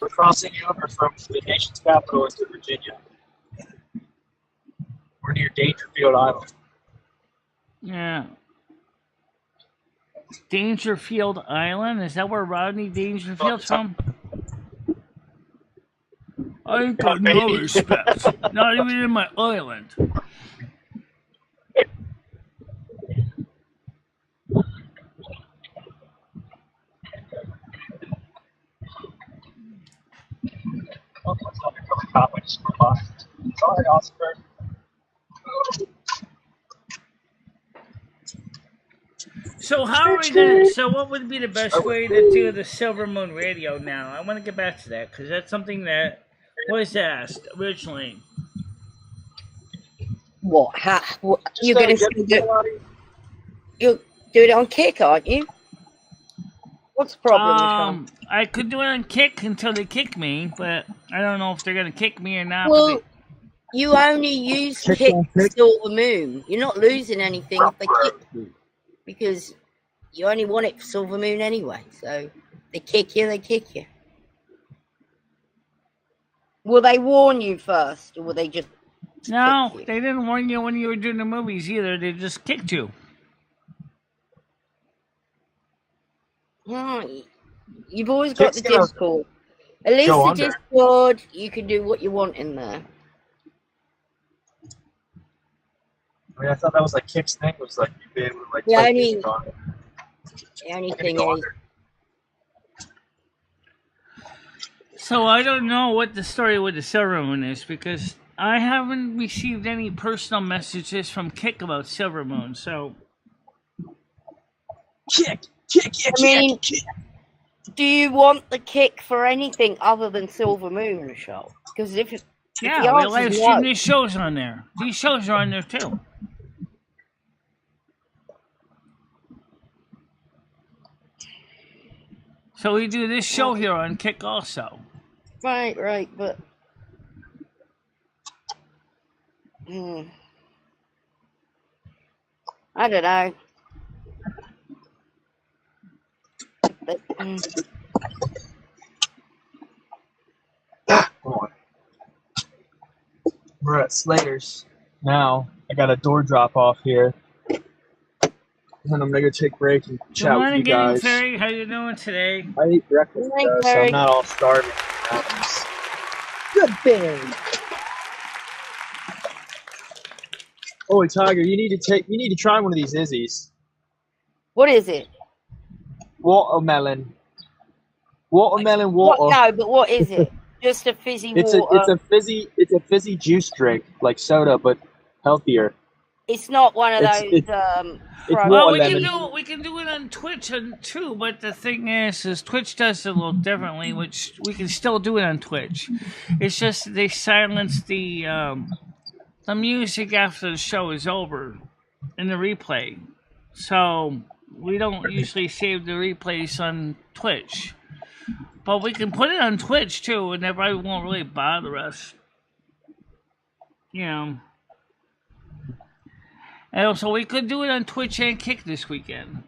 We're crossing over from the nation's capital into Virginia. We're near Dangerfield Island. Yeah. Dangerfield Island? Is that where Rodney Dangerfield's from? I ain't got no respect. Not even in my island. Oh, that's an undercover cop. I just went by. Sorry, Oscar. So how are we gonna? So what would be the best way to do the Silver Moon Radio now? I want to get back to that because that's something that was asked originally. What? You're going to you'll do it on Kick, aren't you? What's the problem, Michelle? I could do it on Kick until they kick me, but I don't know if they're gonna kick me or not. Well, you only use Kick for Silver Moon. You're not losing anything if they kick you. Because you only want it for Silver Moon anyway. So they kick you, they kick you. Will they warn you first, or will they just No, kick you? they didn't warn you when you were doing the movies either. They just kicked you. No, you've always got the Kick's gonna Discord. At least go the under. Discord, you can do what you want in there. I mean, I thought that was like Kick's thing. Was like you'd be able to like Yeah, play I mean, music on it. The only It's gonna thing go is, under. So I don't know what the story with the Silver Moon is because I haven't received any personal messages from Kick about Silver Moon. So Kick. I mean, do you want the Kick for anything other than Silver Moon, Michelle? Because if the yeah, we answer's live no, stream these shows on there. These shows are on there too. So we do this show here on Kick also. right, but I don't know. But, Come on. We're at Slater's now. I got a door drop off here. And I'm gonna go take a break and Good chat with morning, you Game guys. Fairy. How you doing today? I ate breakfast Good morning, though, so Fairy. I'm not all starving. Good thing. Holy Tiger, you need to try one of these Izzy's. what is it? Watermelon. Watermelon water. No, but what is it? Just a fizzy It's water. a fizzy juice drink, like soda, but healthier. It's not one of It's- those. it's- frozen- Well, lemon. we can do it on Twitch too, but the thing is Twitch does it a little differently, which we can still do it on Twitch. It's just they silence the music after the show is over in the replay, so we don't usually save the replays on Twitch. But we can put it on Twitch too, and everybody won't really bother us. You know. And also, we could do it on Twitch and Kick this weekend.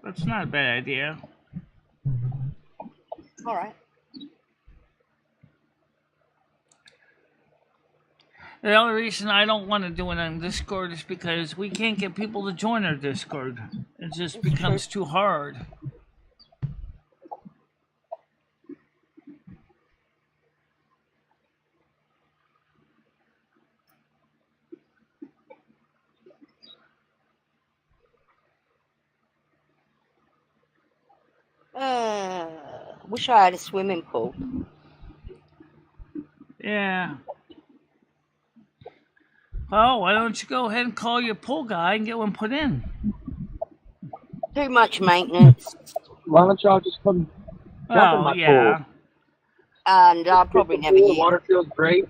That's not a bad idea. All right. The only reason I don't want to do it on Discord is because we can't get people to join our Discord. It just becomes too hard. Wish I had a swimming pool. Yeah. Well, why don't you go ahead and call your pool guy and get one put in? Too much maintenance, Why don't y'all just come jump in Oh, my yeah. pool? and I'll probably never The use. water feels great.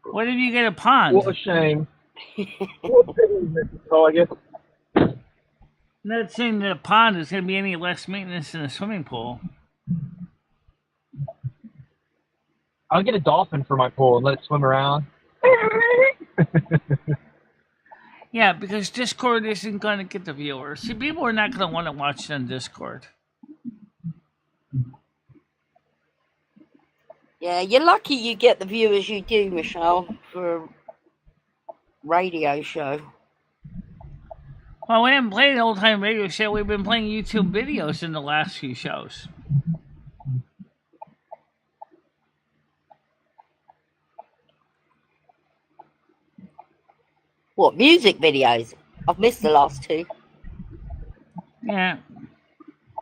What if you get a pond? What a shame. What a pity, Mrs. I guess. Not saying that a pond is going to be any less maintenance than a swimming pool. I'll get a dolphin for my pool and let it swim around. Yeah, because Discord isn't going to get the viewers. See, people are not going to want to watch it on Discord. Yeah, you're lucky you get the viewers you do, Michelle, for a radio show. Well, we haven't played an old-time radio show. We've been playing YouTube videos in the last few shows. What, music videos? I've missed the last two. Yeah.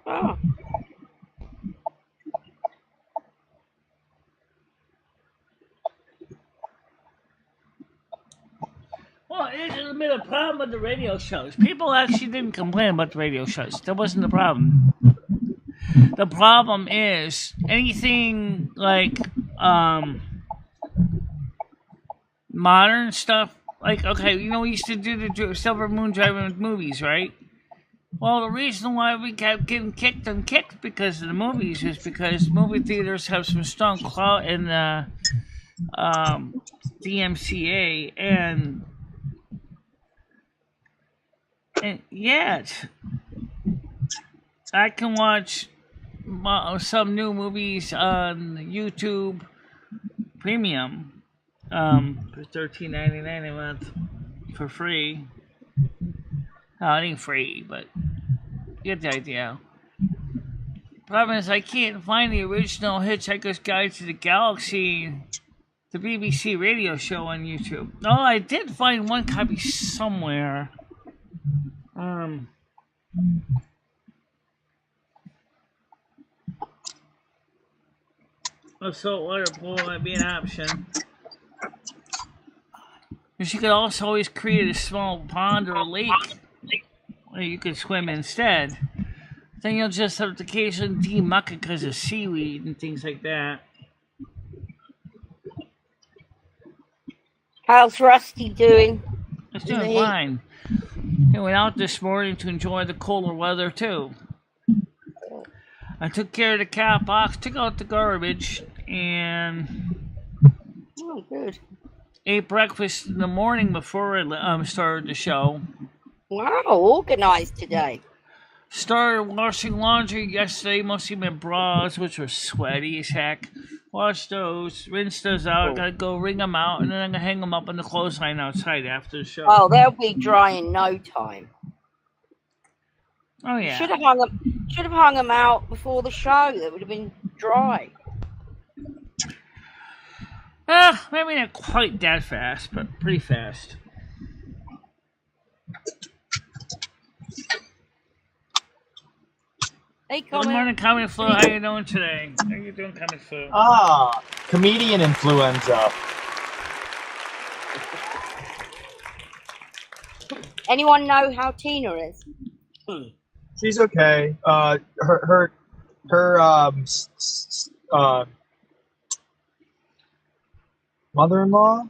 Oh. Well, it hasn't been a problem with the radio shows. People actually didn't complain about the radio shows. That wasn't the problem. The problem is anything like modern stuff. Like, okay, you know, we used to do the Silver Moon driving movies, right? Well, the reason why we kept getting kicked because of the movies is because movie theaters have some strong clout in the DMCA, and yet I can watch some new movies on YouTube Premium for $13.99 a month for free. No, it ain't free, but you get the idea. Problem is, I can't find the original Hitchhiker's Guide to the Galaxy, the BBC radio show on YouTube. Oh, I did find one copy somewhere. A saltwater pool might be an option. Because you could also always create a small pond or a lake where you could swim instead. Then you'll just have to occasionally demuck it because of seaweed and things like that. How's Rusty doing? It's doing fine. He went out this morning to enjoy the colder weather too. I took care of the cat box, took out the garbage, and Oh, good. ate breakfast in the morning before I started the show. Wow, organized today. Started washing laundry yesterday, mostly my bras, which were sweaty as heck. Wash those, rinse those out. Gotta go wring them out, and then I'm gonna hang them up on the clothesline outside after the show. Oh, they'll be dry in no time. Oh yeah. Should have hung them out before the show. They would have been dry. Maybe not quite that fast, but pretty fast. Hey, Good morning, Comic Flu. How you doing today? How you doing, Comic Flu? Comedian influenza. Anyone know how Tina is? She's okay. Her mother-in-law?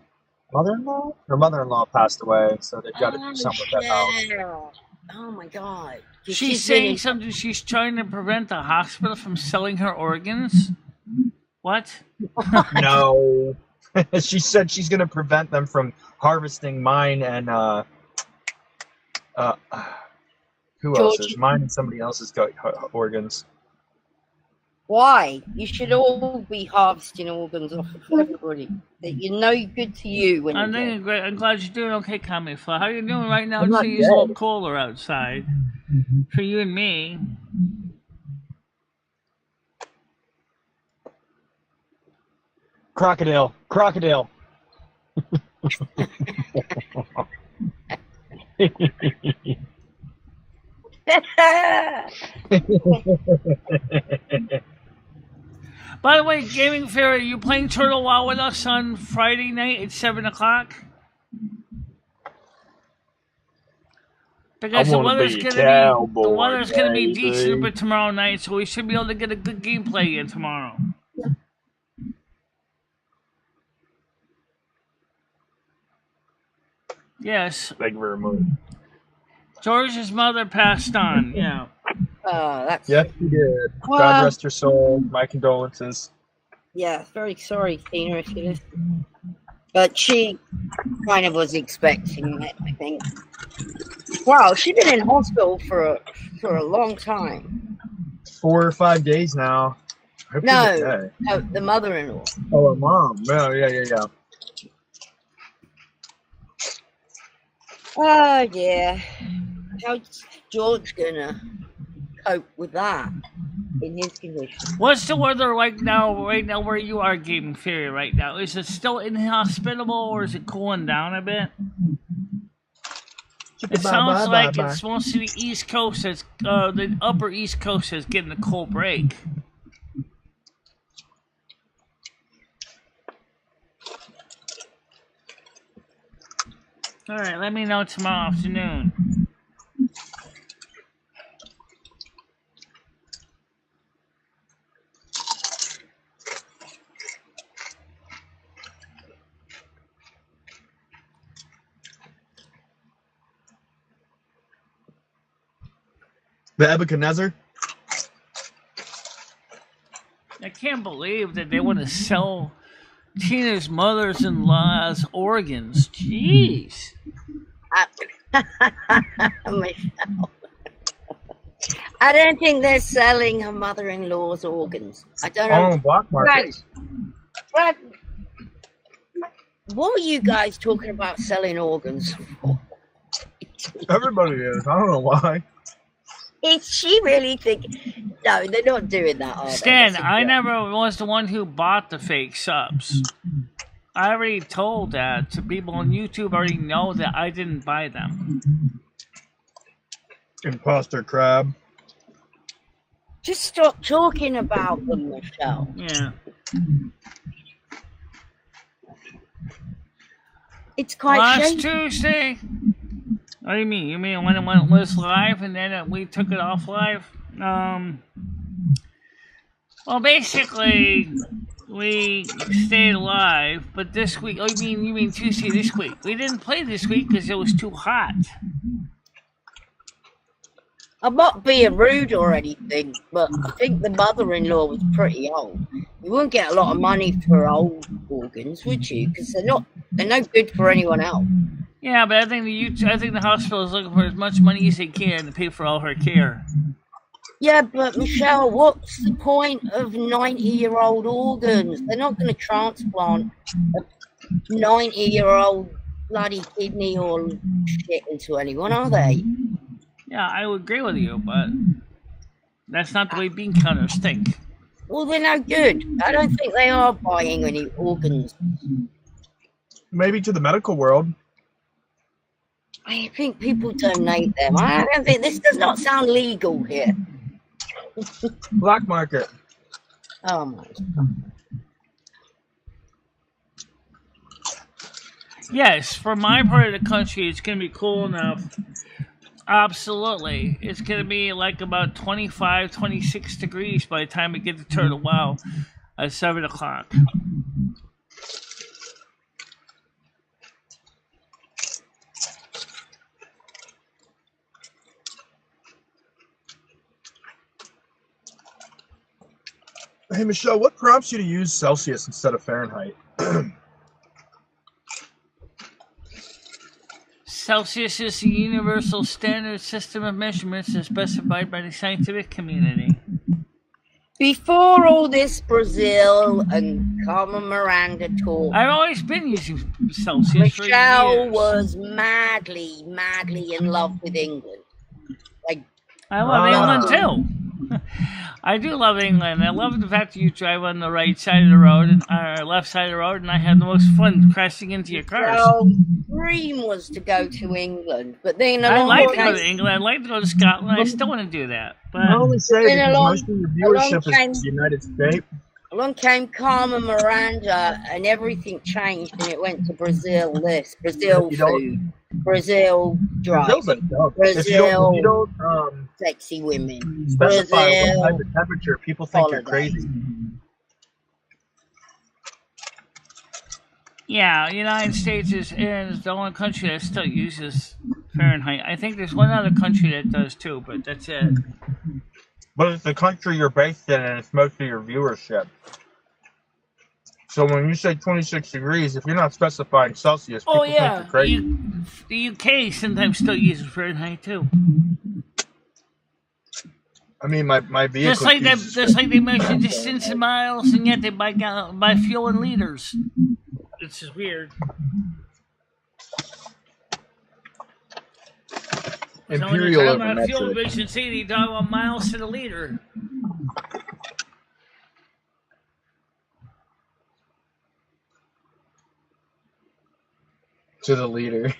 Her mother-in-law passed away, so they've got to do something with that house. Oh my God. She's saying something. She's trying to prevent the hospital from selling her organs. What? No. She said she's going to prevent them from harvesting mine and who else's? Mine and somebody else's organs. Why? You should all be harvesting organs off of everybody. You know, good to you when I'm you're doing great. I'm glad you're doing okay, Comic Flu. How you doing right now? I'm not It's a little dead. cooler outside for you and me. Crocodile. By the way, Gaming Fairy, are you playing Turtle Wow with us on Friday night at 7 o'clock? Because the weather's gonna be decent but tomorrow night, so we should be able to get a good gameplay in tomorrow. Yes. Thank you very much. George's mother passed on, yeah. That's Yes, she did. God rest her soul. My condolences. yeah, very sorry, Tina, if you listen. But she kind of was expecting it, I think. Wow, she's been in hospital for a long time. 4 or 5 days now. I hope she's okay. No, the mother-in-law. Oh, her mom. Oh, yeah. Oh, yeah. How's George gonna cope with that in his condition? What's the weather like now, right now where you are, Gaming Fairy, right now? Is it still inhospitable or is it cooling down a bit? It sounds like it's mostly the East Coast that's, the upper East Coast is getting a cold break. Alright, let me know tomorrow afternoon. The Nebuchadnezzar? I can't believe that they want to sell Tina's mother-in-law's organs. Jeez. Michelle. I don't think they're selling her mother-in-law's organs. I don't know. Oh, black market. Brad, what were you guys talking about selling organs for? Everybody is. I don't know why. Is she really thinking? No, they're not doing that, are they? Stan, I never was the one who bought the fake subs. I already told that to people on YouTube. Already know that I didn't buy them. Imposter crab. Just stop talking about them, Michelle. Yeah. It's quite Last shameful. Tuesday. What do you mean? You mean when it was live and then we took it off live? Well, basically, we stayed live, but this week. Oh, you mean Tuesday this week? We didn't play this week because it was too hot. I'm not being rude or anything, but I think the mother-in-law was pretty old. You wouldn't get a lot of money for old organs, would you? Because they're no good for anyone else. Yeah, but I think the hospital is looking for as much money as they can to pay for all her care. Yeah, but Michelle, what's the point of 90-year-old organs? They're not going to transplant a 90-year-old bloody kidney or shit into anyone, are they? Yeah, I would agree with you, but that's not the way bean counters think. Well, they're no good. I don't think they are buying any organs. Maybe to the medical world. I think people donate them. I don't think this does not sound legal here. Black market. Oh my God. Yes, for my part of the country, it's going to be cool enough. Absolutely. It's going to be like about 25, 26 degrees by the time we get to Turtle Wow at 7 o'clock. Hey, Michelle, what prompts you to use Celsius instead of Fahrenheit? Celsius is the universal standard system of measurements as specified by the scientific community. Before all this Brazil and Carmen Miranda talk, I've always been using Celsius for Michelle years. was madly in love with England. Like, I love England too. I do love England. I love the fact that you drive on the right side of the road and left side of the road, and I have the most fun crashing into your cars. Michelle's dream was to go to England, but then I like to go to England. I'd like to go to Scotland. I still want to do that. But I only say Been because along- most of your viewership along is the United States. along came Carmen Miranda, and everything changed, and it went to Brazil. Brazil You don't- food, Brazil Brazil's a driving, joke. Brazil. If you don't sexy women, specify Brazil what type of temperature, people think you're holidays. crazy. yeah, the United States is the only country that still uses Fahrenheit. I think there's one other country that does too, but that's it. But it's the country you're based in, and it's most of your viewership. So when you say 26 degrees, if you're not specifying Celsius, people Oh think yeah, you're crazy. the UK sometimes still uses Fahrenheit too. I mean, my vehicle. Just like uses- they measure distance in miles, and yet they buy fuel in liters. It's just weird. Imperial so when over they're talking about fuel metric. efficiency, they talk about miles to the liter. To the leader.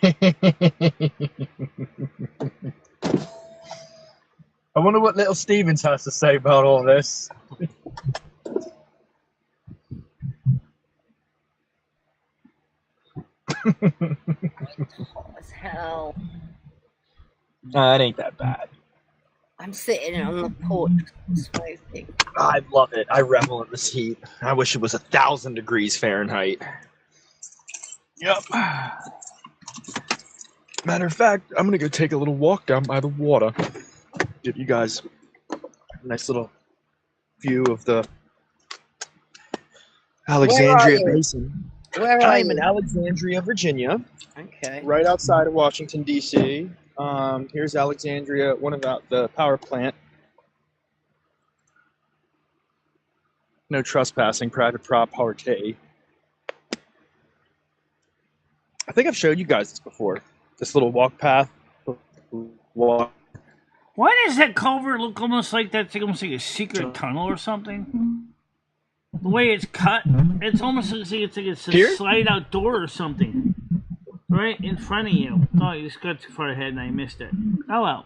I wonder what little Stevens has to say about all this. Hot as hell. Nah, it ain't that bad. I'm sitting on the porch smoking. I love it. I revel in this heat. I wish it was 1,000 degrees Fahrenheit. Yep. Matter of fact, I'm gonna go take a little walk down by the water. Give you guys a nice little view of the Alexandria Where are you? Basin. Where are I'm you? in Alexandria, Virginia, Okay. right outside of Washington, D.C. Here's Alexandria, one about the power plant. No trespassing, private property. I think I've showed you guys this before. This little walk path. Walk. Why does that culvert look almost like that's almost like a secret tunnel or something? The way it's cut, it's almost looks like it's a Here? slide out door or something. Right in front of you. Oh, you just got too far ahead and I missed it. Oh well.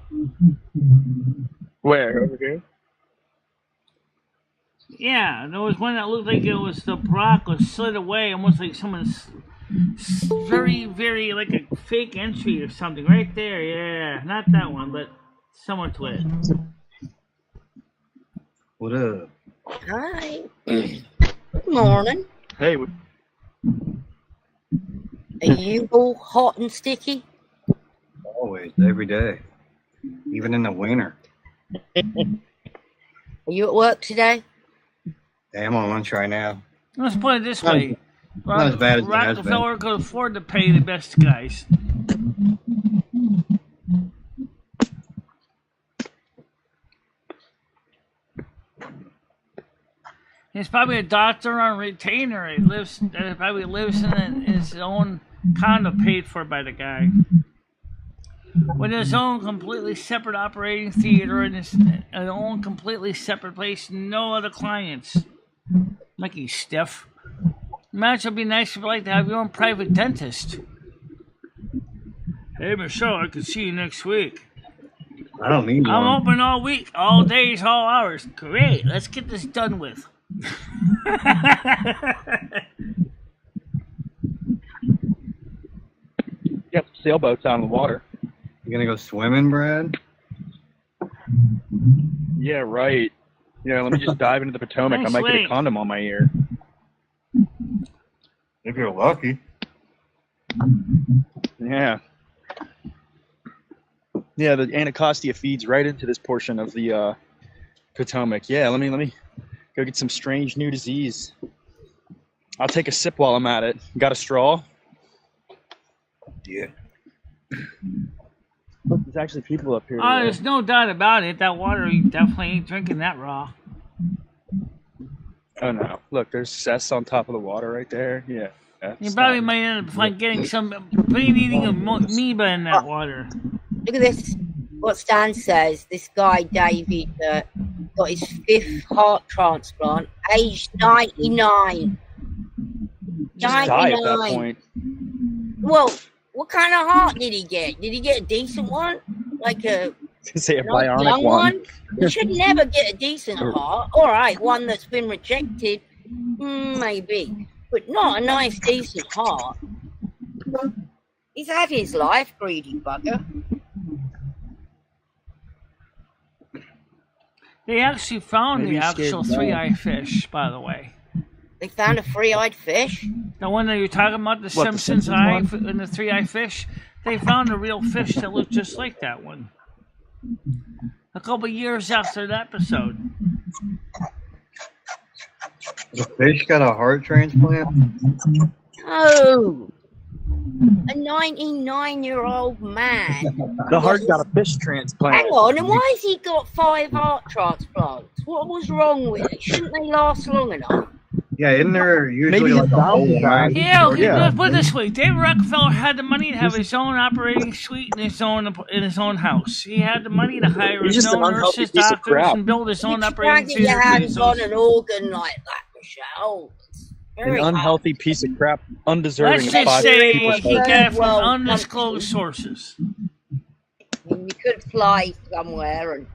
Where? Over here? Yeah, there was one that looked like it was the block was slid away, almost like someone's very, very like a fake entry or something. Right there, yeah. Not that one, but similar to it. What up? Hi. Good morning. Hey, Are you all hot and sticky? Always, every day, even in the winter. Are you at work today? Hey, I'm on lunch right now. Let's put it this Not- way. not as bad as it has been. Rockefeller could afford to pay the best guys. He's probably a doctor on retainer. He probably lives in his own condo paid for by the guy. With his own completely separate operating theater and his own completely separate place, no other clients. Lucky Steph. Imagine it'd be nice if you like to have your own private dentist. Hey Michelle, I can see you next week. I don't need one. I'm open all week, all days, all hours. Great, let's get this done with. Got some sailboats out on the water. You gonna go swimming, Brad? Yeah, right. Yeah, let me just dive into the Potomac. Nice I might get lake. a condom on my ear. If you're lucky. Yeah. Yeah, the Anacostia feeds right into this portion of the Potomac. Yeah, let me go get some strange new disease. I'll take a sip while I'm at it. Got a straw? Yeah. Look, there's actually people up here. There's no doubt about it. That water, you definitely ain't drinking that raw. Oh no! Look, there's cess on top of the water right there. Yeah. You probably might end up getting some eating amoeba in that water. Look at this. What Stan says. This guy, David, got his 5th heart transplant, aged 99. Just die at that point. Well, what kind of heart did he get? Did he get a decent one? Like a Say a young bionic one. You should never get a decent heart. All right, one that's been rejected, maybe. But not a nice, decent heart. He's had his life, greedy bugger. They actually found Maybe the he's scared actual to die. three-eyed fish, by the way. They found a 3-eyed fish. The one that you're talking about, the What, the Simpsons Simpsons eye and the three-eyed fish, they found a real fish that looked just like that one. A couple years after that episode. The fish got a heart transplant? Oh, a 99-year-old man. The heart got a fish transplant. Hang on, and why has he got 5 heart transplants? What was wrong with it? Shouldn't they last long enough? Yeah, isn't there usually Maybe like his a whole valves line? died. Yeah, okay, Yeah. let's put it this way. David Rockefeller had the money to have his own operating suite in his own house. He had the money to hire He's his just an own unhealthy nurses, piece of doctors, crap. and build his own You operating can't get your theater. hands on an organ like that, Michelle. It's An very hard. unhealthy piece of crap, undeserving Let's of just 5 say people's he hearts. got it from Well, undisclosed sources. I mean, you could fly somewhere and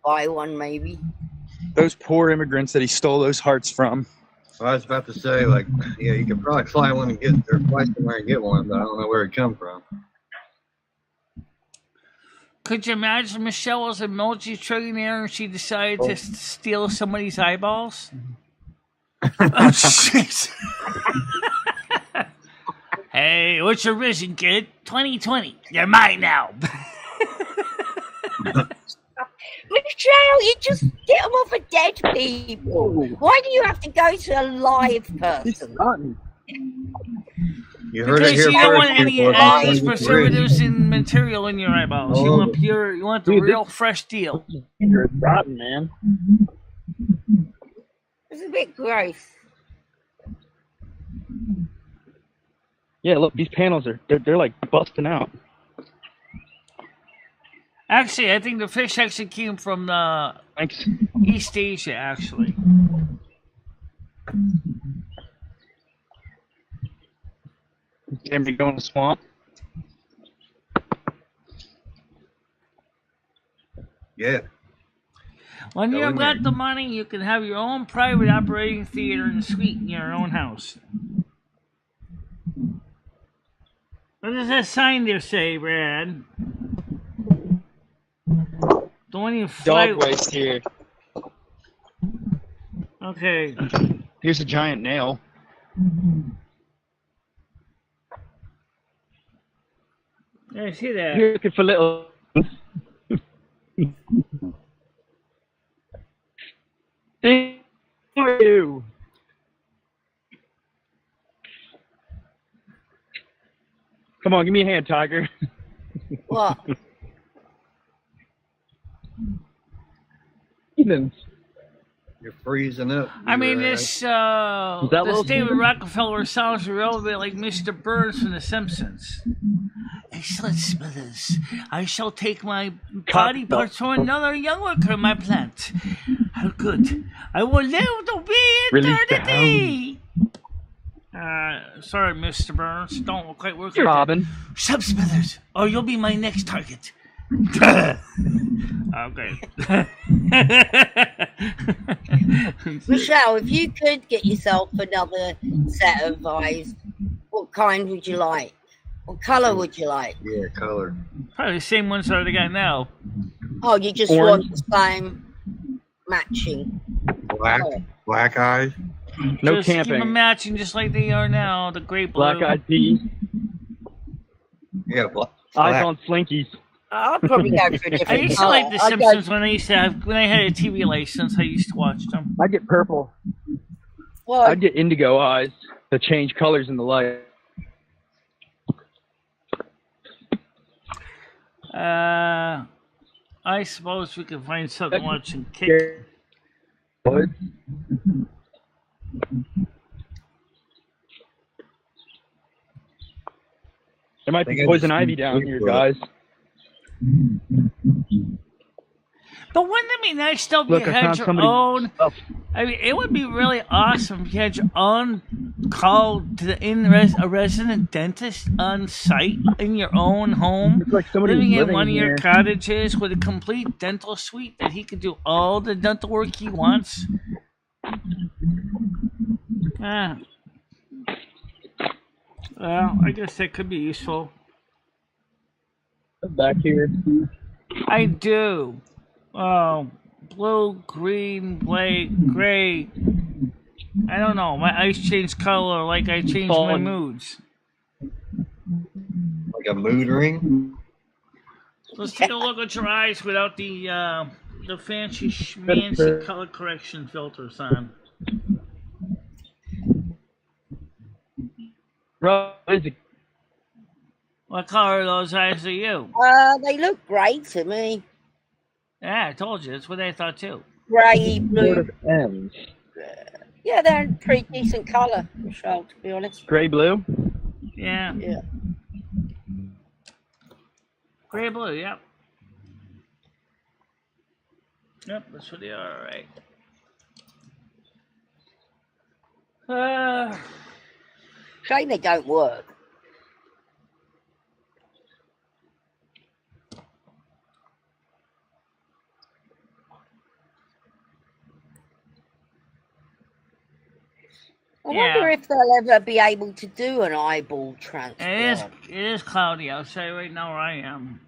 buy one, maybe. Those poor immigrants that he stole those hearts from. Well, I was about to say, like, yeah, you could probably fly one and get, or fly somewhere and get one, but I don't know where it come from. Could you imagine Michelle was a multi-trillionaire and she decided to steal somebody's eyeballs? Oh, shit. Hey, what's your vision, kid? 2020. You're mine now. Michelle, you just get them off of dead people. Why do you have to go to a live person? You heard it Because here you don't want first, any people. of these preservatives and material in your eyeballs. You want pure. You want the Dude, real fresh deal. You're rotten, man. It's a bit gross. Yeah, look, these panels they're like busting out. Actually, I think the fish actually came from Thanks. East Asia. Actually, Can we go in the swamp? Yeah. when Go you've in got there. the money, you can have your own private operating theater and suite in your own house. What does that sign there say, Brad? Don't even fly. Dog waste here. Okay. Here's a giant nail. I see that. You're looking for little. Thank you. Come on, give me a hand, Tiger. What? Heathens. You're freezing up. I mean, You're, this little David Steven? Rockefeller sounds a little bit like Mr. Burns from The Simpsons. Excellent, Smithers. I shall take my body parts from another young worker in my plant. How good. I will live to be Release the eternity. Sorry, Mr. Burns. Don't quite work like Robin. that. Shut up, Smithers, or you'll be my next target. Okay. Michelle, if you could get yourself another set of eyes, what kind would you like? What colour would you like? yeah, color. Probably the same ones that I got now. Oh, you just Orange. want the same matching. Black, Oh. black eyes. No Just keep them camping. matching just like they are now. The gray blue. Black-eyed peas. Yeah, black. Eyes on Slinkies. I'll probably go for a I different used to colour. like The I'd go- Simpsons when I had a TV license. I used to watch them. I get purple. Well, I'd get indigo eyes to change colors in the light. I suppose we could find something to watch and kick. What? There might I think be I poison just ivy need down to here, look for guys. But wouldn't it be nice though if Look, you I had found your somebody. own? Oh, I mean, it would be really awesome if you had your own call to the a resident dentist on site in your own home, looks like somebody was living in living one of your here. cottages with a complete dental suite that he could do all the dental work he wants. Ah. Well, I guess that could be useful. Back here. I do. Oh, blue, green, black, gray. I don't know. My eyes change color like I change my Fallen. moods. Like a mood ring. Let's take a look at your eyes without the fancy schmancy color correction filters on. What color are those eyes to you? they look great to me. Yeah, I told you. That's what I thought too. Grey, Sort blue. of ends. Yeah, they're a pretty decent colour, Michelle, to be honest. Gray blue. Yeah. Yeah. Gray blue, yep. Yep, that's what they are, alright. Shame they don't work. I wonder if they'll ever be able to do an eyeball transplant. It is cloudy outside right now where I am.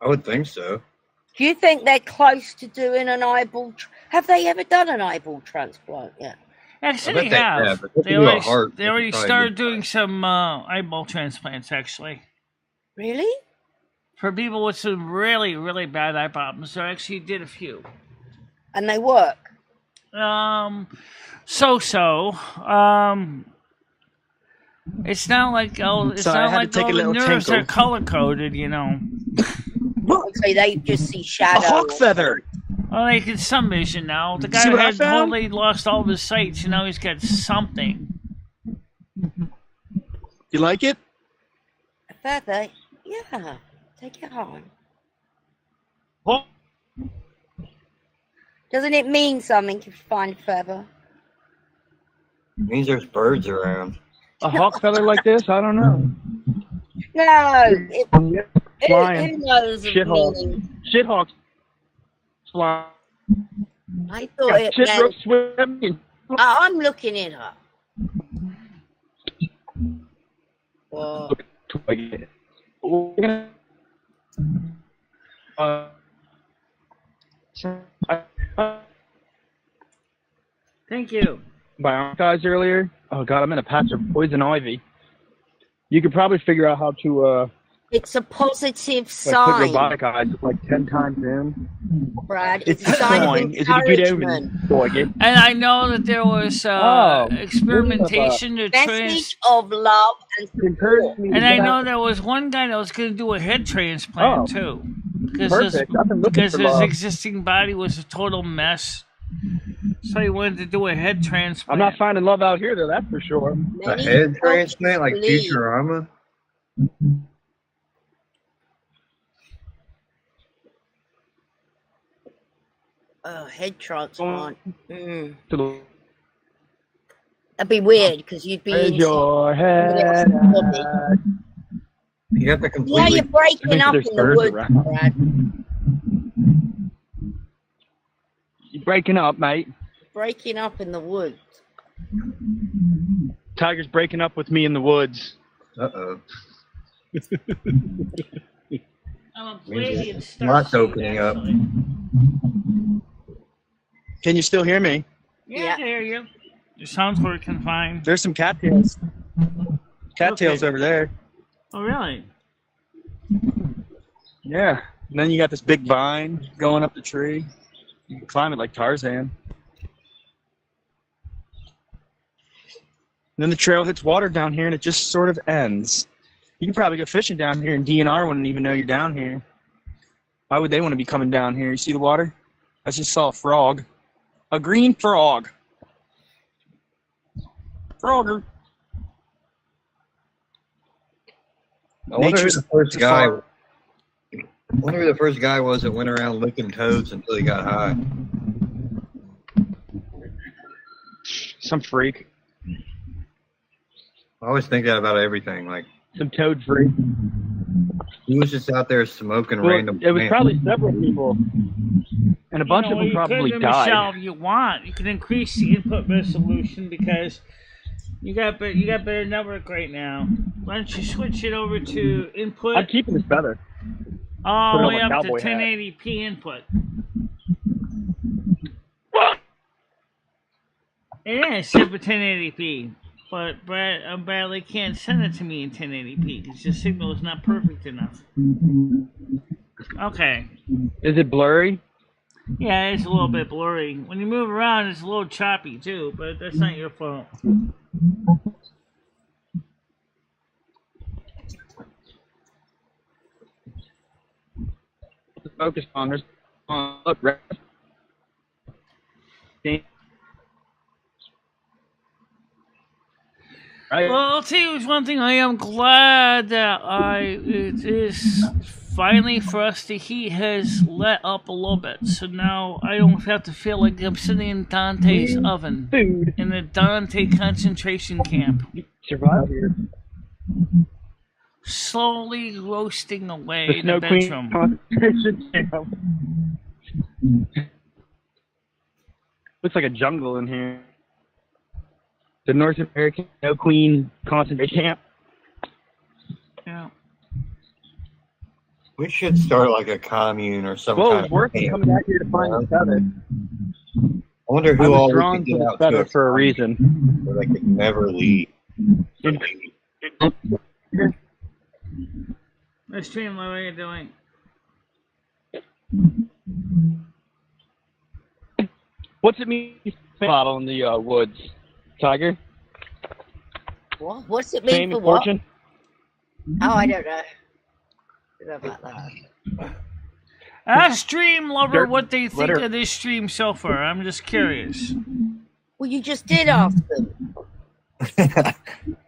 I would think so. Do you think they're close to doing an eyeball? Have they ever done an eyeball transplant yet? Actually, I they bet have. have, but if They you do a already, heart, they they already could probably started do doing that. some eyeball transplants, actually. Really? For people with some really, really bad eye problems, they actually did a few. And they work? So. It's not like all. Sorry, I had to take a all the little nerves tinkle. are color coded, you know. So they just see A shadow. hawk feather. Well, they get some vision now. The guy See what I had found? totally lost all of his sights, and now he's got something. You like it? A feather? Yeah. Take it home. Oh. Doesn't it mean something if you find a feather? Means there's birds around. A hawk feather like this? I don't know. No. Flying. Who knows the Shithawks. meaning? Shithawks flying. I thought it Shit rope meant... swimming. I'm looking it up. Thank you. By guys earlier. Oh god, I'm in a patch of poison ivy. You could probably figure out how to It's a positive Like put sign, robotic eyes like 10 times in. Brad. It's It's a sign of fine. Is it a good omen? encouragement. Doggy. And I know that there was Oh, experimentation to Message of love and support. and I know there was one guy that was going to do a head transplant too, because Perfect. I've been looking because for his love. existing body was a total mess. So he wanted to do a head transplant. I'm not finding love out here, though. That's for sure. A Many head folks transplant like believe- Futurama? Oh, head transplant. To the- That'd be weird because you'd be Raise in your head. body. You have to Why are completely. you breaking up There's in the birds woods, around. Brad? You breaking up, mate? Breaking up in the woods. Tiger's breaking up with me in the woods. Uh-oh. I'm a Palladian star Lots seed, opening up. actually. Can you still hear me? Yeah, I can hear you. Your sound's working fine. There's some cattails. Cattails Okay. over there. Oh, really? Yeah. And then you got this big vine going up the tree. You can climb it like Tarzan. And then the trail hits water down here and it just sort of ends. You can probably go fishing down here and DNR wouldn't even know you're down here. Why would they want to be coming down here? You see the water? I just saw a frog. A green frog. Frogger. I wonder who Nature's the first guy. far. I wonder who the first guy was that went around licking toads until he got high. Some freak. I always think that about everything. Like Some toad freak. he was just out there smoking Well, random. it was plants. probably several people. And a bunch of them probably you died. Michelle, if you want, you can increase the input resolution because you got better network right now. Why don't you switch it over to input I'm keeping this feather. all the put way on my up to cowboy hat. 1080p input? Yeah, it's set for 1080p, but Bradley can't send it to me in 1080p because your signal is not perfect enough. Okay. Is it blurry? Yeah, it's a little bit blurry. When you move around, it's a little choppy too, but that's not your fault. Focus on this. Look, right. Right. Well, I'll tell you one thing. I am glad that it is finally for us the heat has let up a little bit. So now I don't have to feel like I'm sitting in Dante's oven Food. in the Dante concentration camp, Survive here. slowly roasting away The the Snow Queen bedroom. concentration camp. Looks like a jungle in here. The North American Snow Queen concentration camp. Yeah. We should start like a commune or some Well, kind it's of worth it camp. coming out here to find the feather. I wonder I who was all we drawn could to get the out feather to for a reason. where they could never leave. Let's stream what are you doing? What's it mean? Bottle in the woods, Tiger. What? What's it mean Fame for and what? fortune. Oh, I don't know. I don't know about that. Ask stream lover Dirt what they think letter. of this stream so far. I'm just curious. Well, you just did ask them.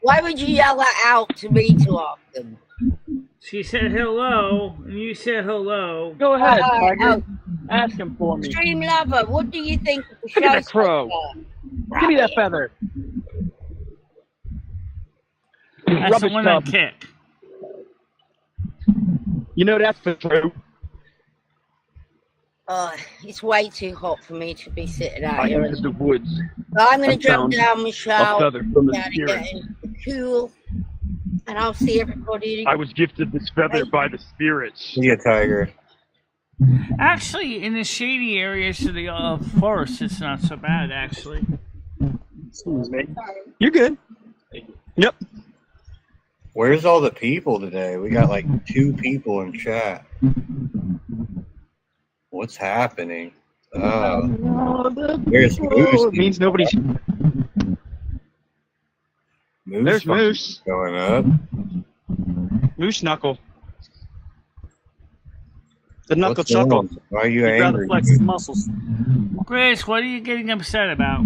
Why would you yell that out to me to ask them? She said hello, and you said hello. Go ahead, Uh, Tiger. Ask him for me. Stream lover, what do you think of the show? Look at that crow. so far? Give me that feather. That's Rubbish the one I tub. kick. You know that's the truth. It's way too hot for me to be sitting out I here. entered the woods. I'm going I to jump found down, A Michelle, feather from the down and get spirit. in the cool, and I'll see everybody. I was gifted this feather by the spirits. See a tiger. Actually, in the shady areas of the forest, it's not so bad, actually. Excuse me. You're good. Yep. Where's all the people today? We got like 2 people in chat. What's happening? There's Moose. It means nobody's. There's Moose going up. Moose knuckle. The knuckle What's going chuckle. on? Why are you He'd rather angry? flex his muscles. Grace, what are you getting upset about?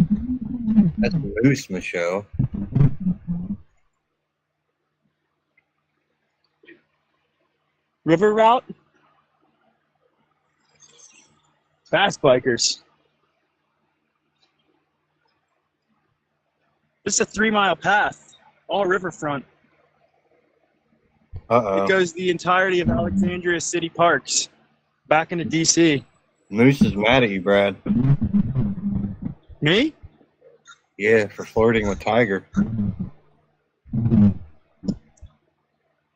That's Moose, Michelle. River route. Fast bikers. This is a 3-mile path, all riverfront. Uh-oh. It goes the entirety of Alexandria City Parks, back into DC. Moose is mad at you, Brad. Me? Yeah, for flirting with Tiger.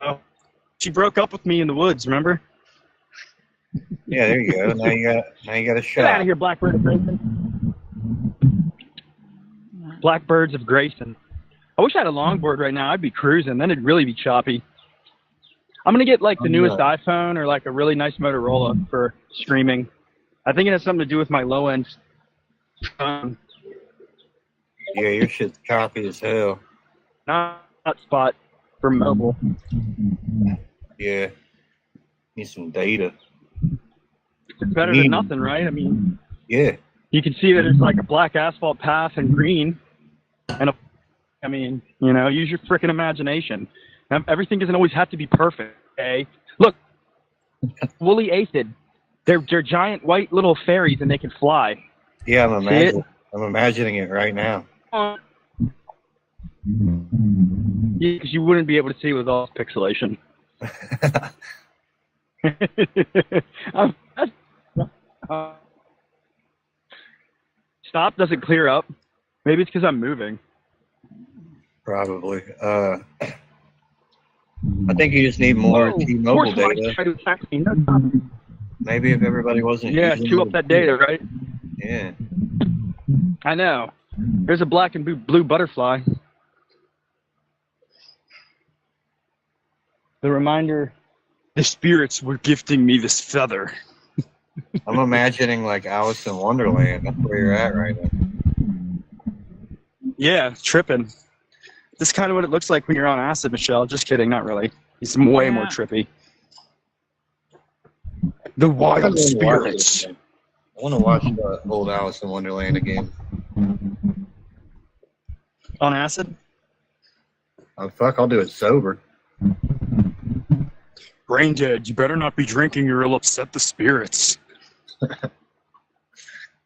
Oh, she broke up with me in the woods. Remember? Yeah, there you go. Now you got a Get out shot. of here, Blackbird of Grayson. Blackbirds of Grayson. I wish I had a longboard right now. I'd be cruising. Then it'd really be choppy. I'm gonna get like the newest iPhone or like a really nice Motorola for streaming. I think it has something to do with my low end phone. Yeah, your shit's choppy as hell. Not spot for mobile. Yeah. Need some data. It's better than nothing, right? I mean, Yeah. you can see that it's like a black asphalt path and green. And I mean, you know, use your freaking imagination. Everything doesn't always have to be perfect, okay? Look, woolly aphid. They're giant white little fairies and they can fly. Yeah, I'm imagining it right now. Because you wouldn't be able to see with all this pixelation. Stop doesn't clear up. Maybe it's because I'm moving. Probably. I think you just need more T-Mobile data. Maybe if everybody wasn't using chew up that data, right? Yeah. I know. There's a black and blue butterfly. The reminder, the spirits were gifting me this feather. I'm imagining like Alice in Wonderland. That's where you're at right now. Yeah, tripping. This is kind of what it looks like when you're on acid, Michelle. Just kidding, not really. It's way more trippy. The wild spirits. I want to watch the old Alice in Wonderland again. On acid? Oh, fuck, I'll do it sober. Brain dead, you better not be drinking or it'll upset the spirits.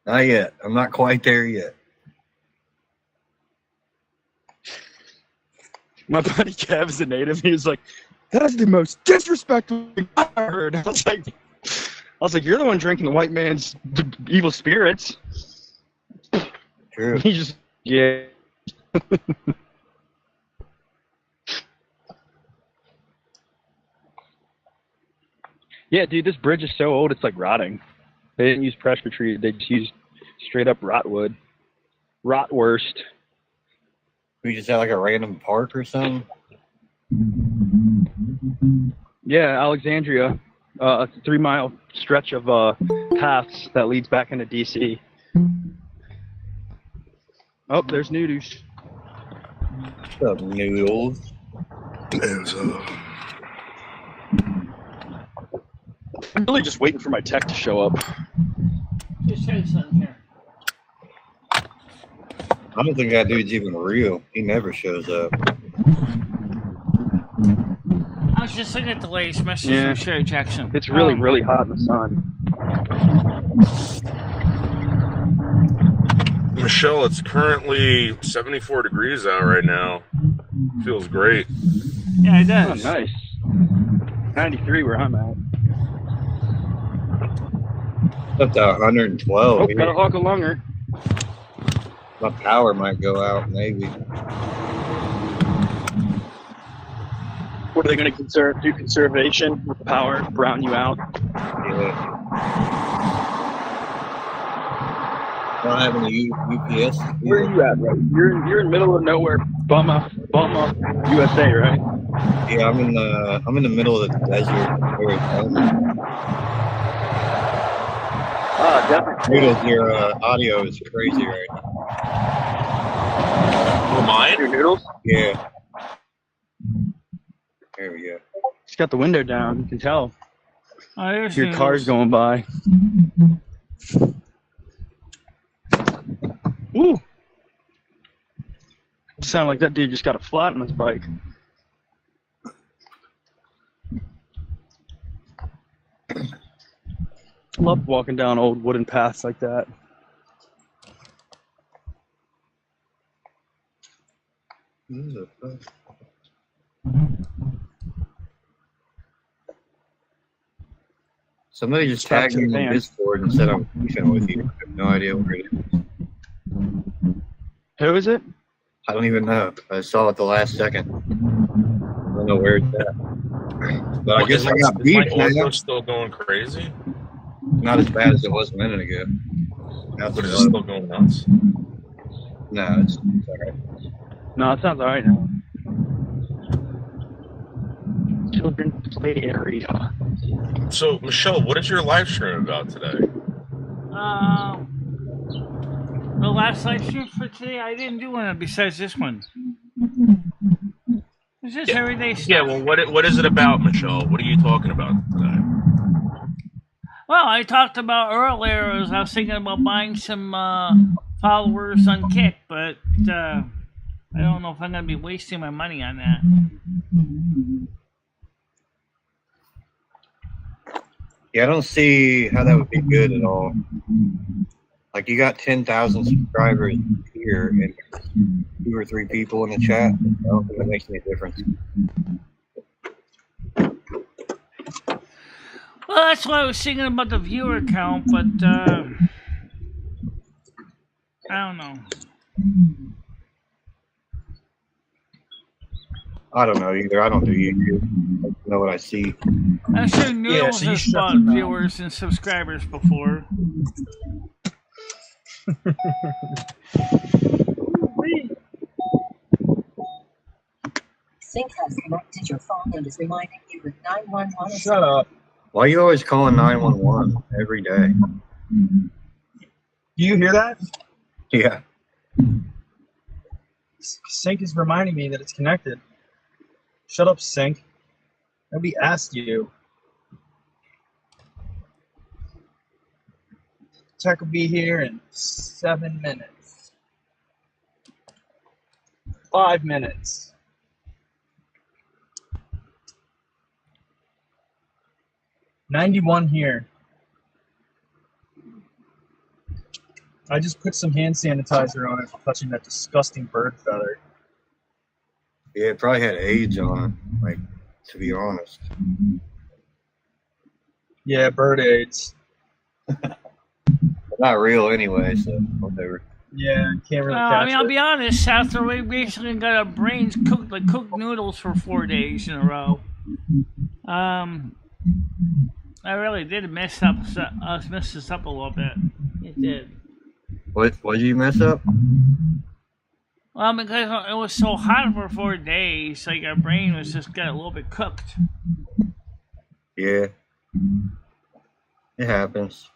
Not yet. I'm not quite there yet. My buddy Kev is a native. He was like, "That is the most disrespectful thing I heard." I was like, "You're the one drinking the white man's evil spirits." True. He just, yeah. Yeah, dude, this bridge is so old, it's like rotting. They didn't use pressure treated. They just used straight up rotwood. Rotwurst. We just had like a random park or something? Yeah, Alexandria. It's a 3-mile stretch of paths that leads back into DC. Oh, there's Noodles. What's up, Noodles? I'm really just waiting for my tech to show up. Just say something here. I don't think that dude's even real. He never shows up. I was just looking at the latest message from Sherry Jackson. It's really, really hot in the sun. Michelle, it's currently 74 degrees out right now. Feels great. Yeah, it does. Oh, nice. 93 where I'm at. Up to 112. Oh, got a hawk a lunger. My power might go out, maybe. What are they going to do conservation with power, brown you out? Yeah. Don't have any UPS. Where are you at, right? You're in the middle of nowhere, Bumma, USA, right? Yeah, I'm in the middle of the desert in Arizona. Oh, definitely. Noodles, your audio is crazy right now. Oh, mine? Your noodles? Yeah. There we go. Just got the window down. You can tell. Oh, there's Your car's noodles. going by. Ooh. Sound like that dude just got a flat on his bike. Love walking down old wooden paths like that. Somebody just Back tagged to the me on van. Discord and said I'm beefing with you. I have no idea where it is. Who is it? I don't even know. I saw it the last second. I don't know where it's at. But I guess I got is beef my audio now. still going crazy? Not as bad as it was a minute ago. But is it still going nuts? No, it's all right. No, it sounds alright now. Children's play area. So, Michelle, what is your live stream about today? The last live stream for today, I didn't do one besides this one. It's just everyday stuff. Yeah, well, what is it about, Michelle? What are you talking about today? Well, I talked about earlier as I was thinking about buying some followers on Kick, but I don't know if I'm going to be wasting my money on that. Yeah, I don't see how that would be good at all. Like, you got 10,000 subscribers here and 2 or 3 people in the chat. I don't think that makes any difference. Well, that's why I was thinking about the viewer count, but I don't know. I don't know either. I don't do YouTube. I just know what I see. I'm sure Noodles so you has shut bought them out. viewers and subscribers before. Sync has connected your phone and is reminding you with 911. Shut up. Why are you always calling 911 every day? Do you hear that? Yeah. Sync is reminding me that it's connected. Shut up, Sync. Nobody asked you. Tech will be here in 7 minutes. 5 minutes. $91 here. I just put some hand sanitizer on it for touching that disgusting bird feather. Yeah, it probably had AIDS on it, like, to be honest. Yeah, bird AIDS. Not real anyway, so whatever. Yeah, can't really I catch mean, I'll it. be honest, after we basically got our brains cooked like cooked noodles for 4 days in a row, I really did mess this up a little bit. It did. What did you mess up? Well, because it was so hot for 4 days, like our brain was just got a little bit cooked. Yeah. It happens.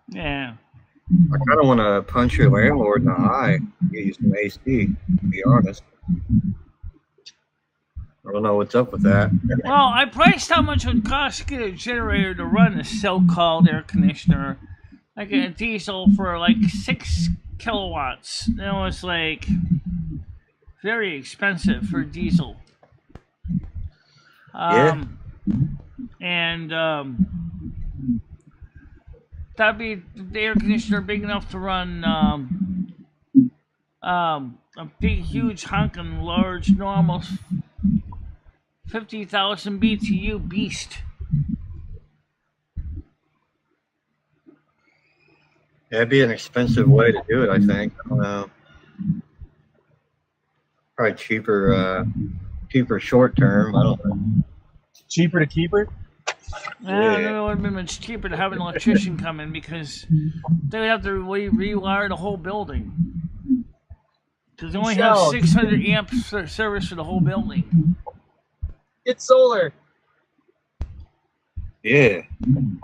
Yeah. I kind of want to punch your landlord in the eye and get you some AC, to be honest. I don't know what's up with that. Well, I priced how much it would cost to get a generator to run a so-called air conditioner, like a diesel for like 6 kilowatts. And it was like very expensive for diesel. Yeah. And that'd be the air conditioner big enough to run a big, huge, honking, large, normal 50,000 BTU beast. That'd be an expensive way to do it, I think. I don't know. Probably cheaper short term. I don't know. Cheaper to keep her? Yeah, it would have been much cheaper to have an electrician come in because they would have to rewire the whole building. Because they only have Michelle, 600 amps service for the whole building. Get solar. Yeah.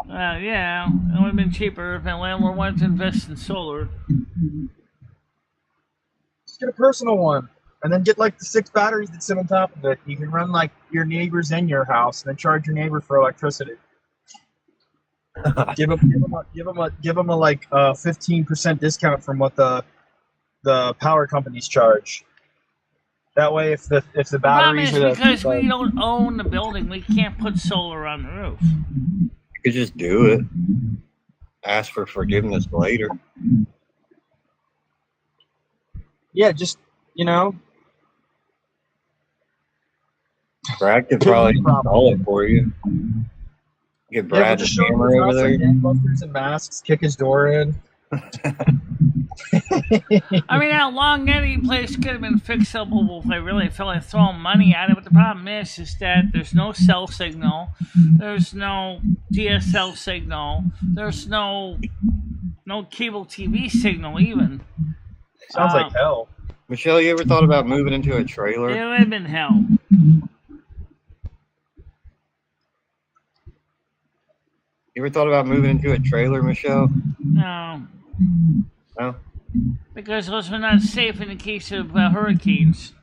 Yeah, it would have been cheaper if a landlord wanted to invest in solar. Just get a personal one. And then get like the 6 batteries that sit on top of it. You can run like your neighbors in your house and then charge your neighbor for electricity. give them a like 15% discount from what the power companies charge. That way, if the batteries Problem is, because we like, don't own the building, we can't put solar on the roof. You could just do it. Ask for forgiveness later. yeah, just you know, Brad could probably install it for you. Get Brad just the show him camera his over house, there. like, gangbusters and masks, kick his door in. I mean, that Long Eddy place could have been fixable if I really felt like throwing money at it. But the problem is that there's no cell signal, there's no DSL signal, there's no cable TV signal even. Sounds like hell. Michelle, you ever thought about moving into a trailer? It would have been hell. You ever thought about moving into a trailer, Michelle? No. No? Because those are not safe in the case of hurricanes.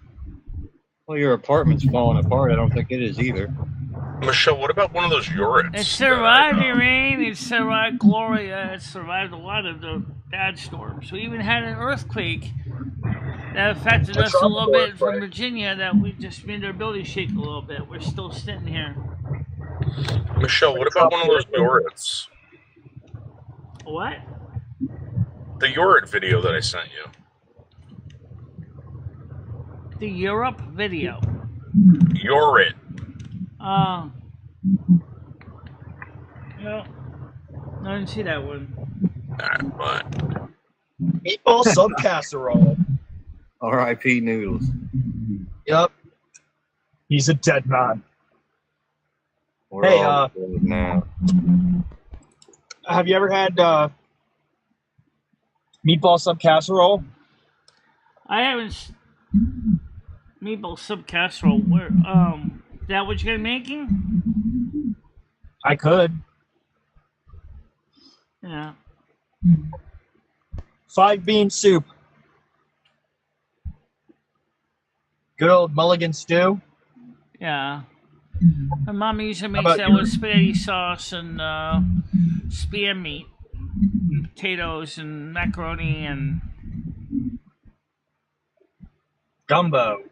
Well, your apartment's falling apart. I don't think it is either. Michelle, what about one of those Urits? It survived the rain, it survived Gloria, it survived a lot of the bad storms. We even had an earthquake that affected us a little bit from Virginia that we just made our building shake a little bit. We're still sitting here. Michelle, what about one of those Urits? What? The Urit video that I sent you. The Europe video. Urit. No, I didn't see that one. But Meatball sub casserole. R.I.P. Noodles. Yep. He's a dead man. We're Hey, all dead now. Have you ever had meatball sub casserole? I haven't. Meatball sub casserole. Where? Is that what you're making? I could. Yeah. 5-bean soup. Good old mulligan stew. Yeah. My mom usually How makes about that you? with spaghetti sauce and spam meat, and potatoes and macaroni and Gumbo.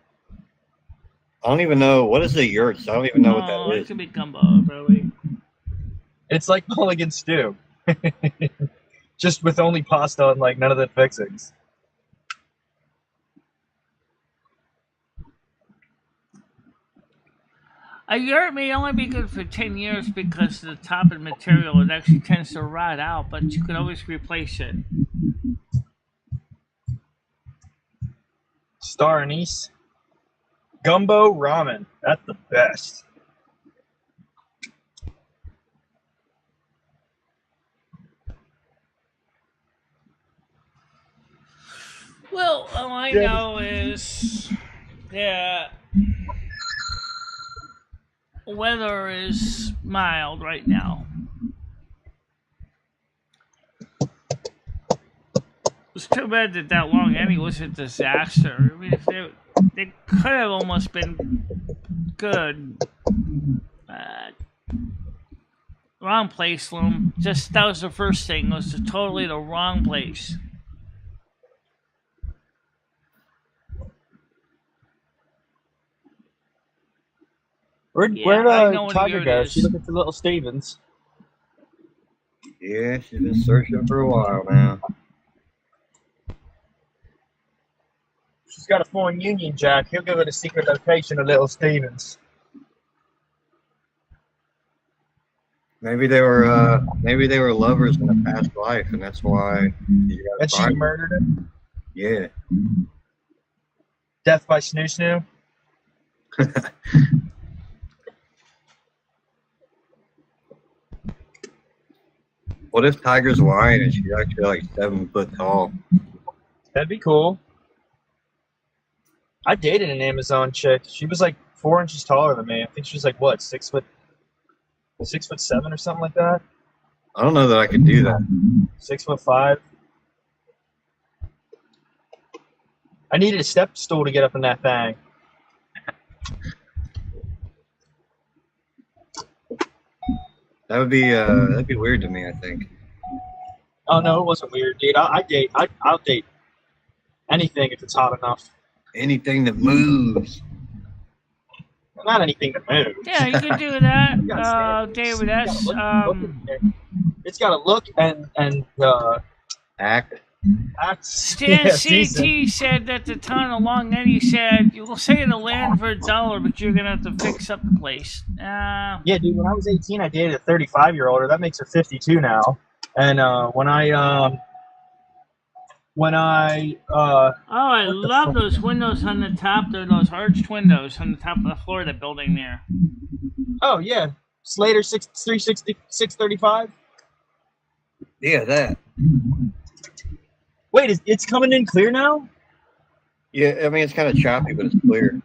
I don't even know. What is the yurts? I don't even know what that it is. could be gumbo, probably. It's like mulligan stew. Just with only pasta and like none of the fixings. A yurt may only be good for 10 years because the top of the material it actually tends to rot out, but you can always replace it. Star anise. Gumbo ramen. That's the best. Well, all I know is that weather is mild right now. It's too bad that Long Eddy was a disaster. I mean, if they could have almost been good. Wrong place, Loom. Just that was the first thing. It was totally the wrong place. Where'd I know what a Tiger yurt go? is. She looking for little Stevens. Yeah, she's been searching for a while now. She's got a foreign Union Jack. He'll give her the secret location of little Stevens. Maybe they were lovers in a past life, and that's why. And she murdered him. Yeah. Death by Snoo Snoo. What if Tiger's lying and she's actually like 7 foot tall? That'd be cool. I dated an Amazon chick. She was like 4 inches taller than me. I think she's like what, 6'7" or something like that. I don't know that I could do that. 6'5". I needed a step stool to get up in that thing. That'd be weird to me, I think. Oh no, it wasn't weird, dude. I'll date anything if it's hot enough. Anything that moves. Not anything that moves. Yeah, you can do that, You gotta stand David there. S. It's got to look and Act. Stan CT said that the town of Long Eddy said, you will sell the land for $1, but you're going to have to fix up the place. Yeah, dude, when I was 18, I dated a 35-year-old. That makes her 52 now. And when I I love those windows on the top. They're those arched windows on the top of the floor of the building there. Oh, yeah. Slater 360, 635. Yeah, that. Wait, it's coming in clear now? Yeah, I mean, it's kind of choppy, but it's clear.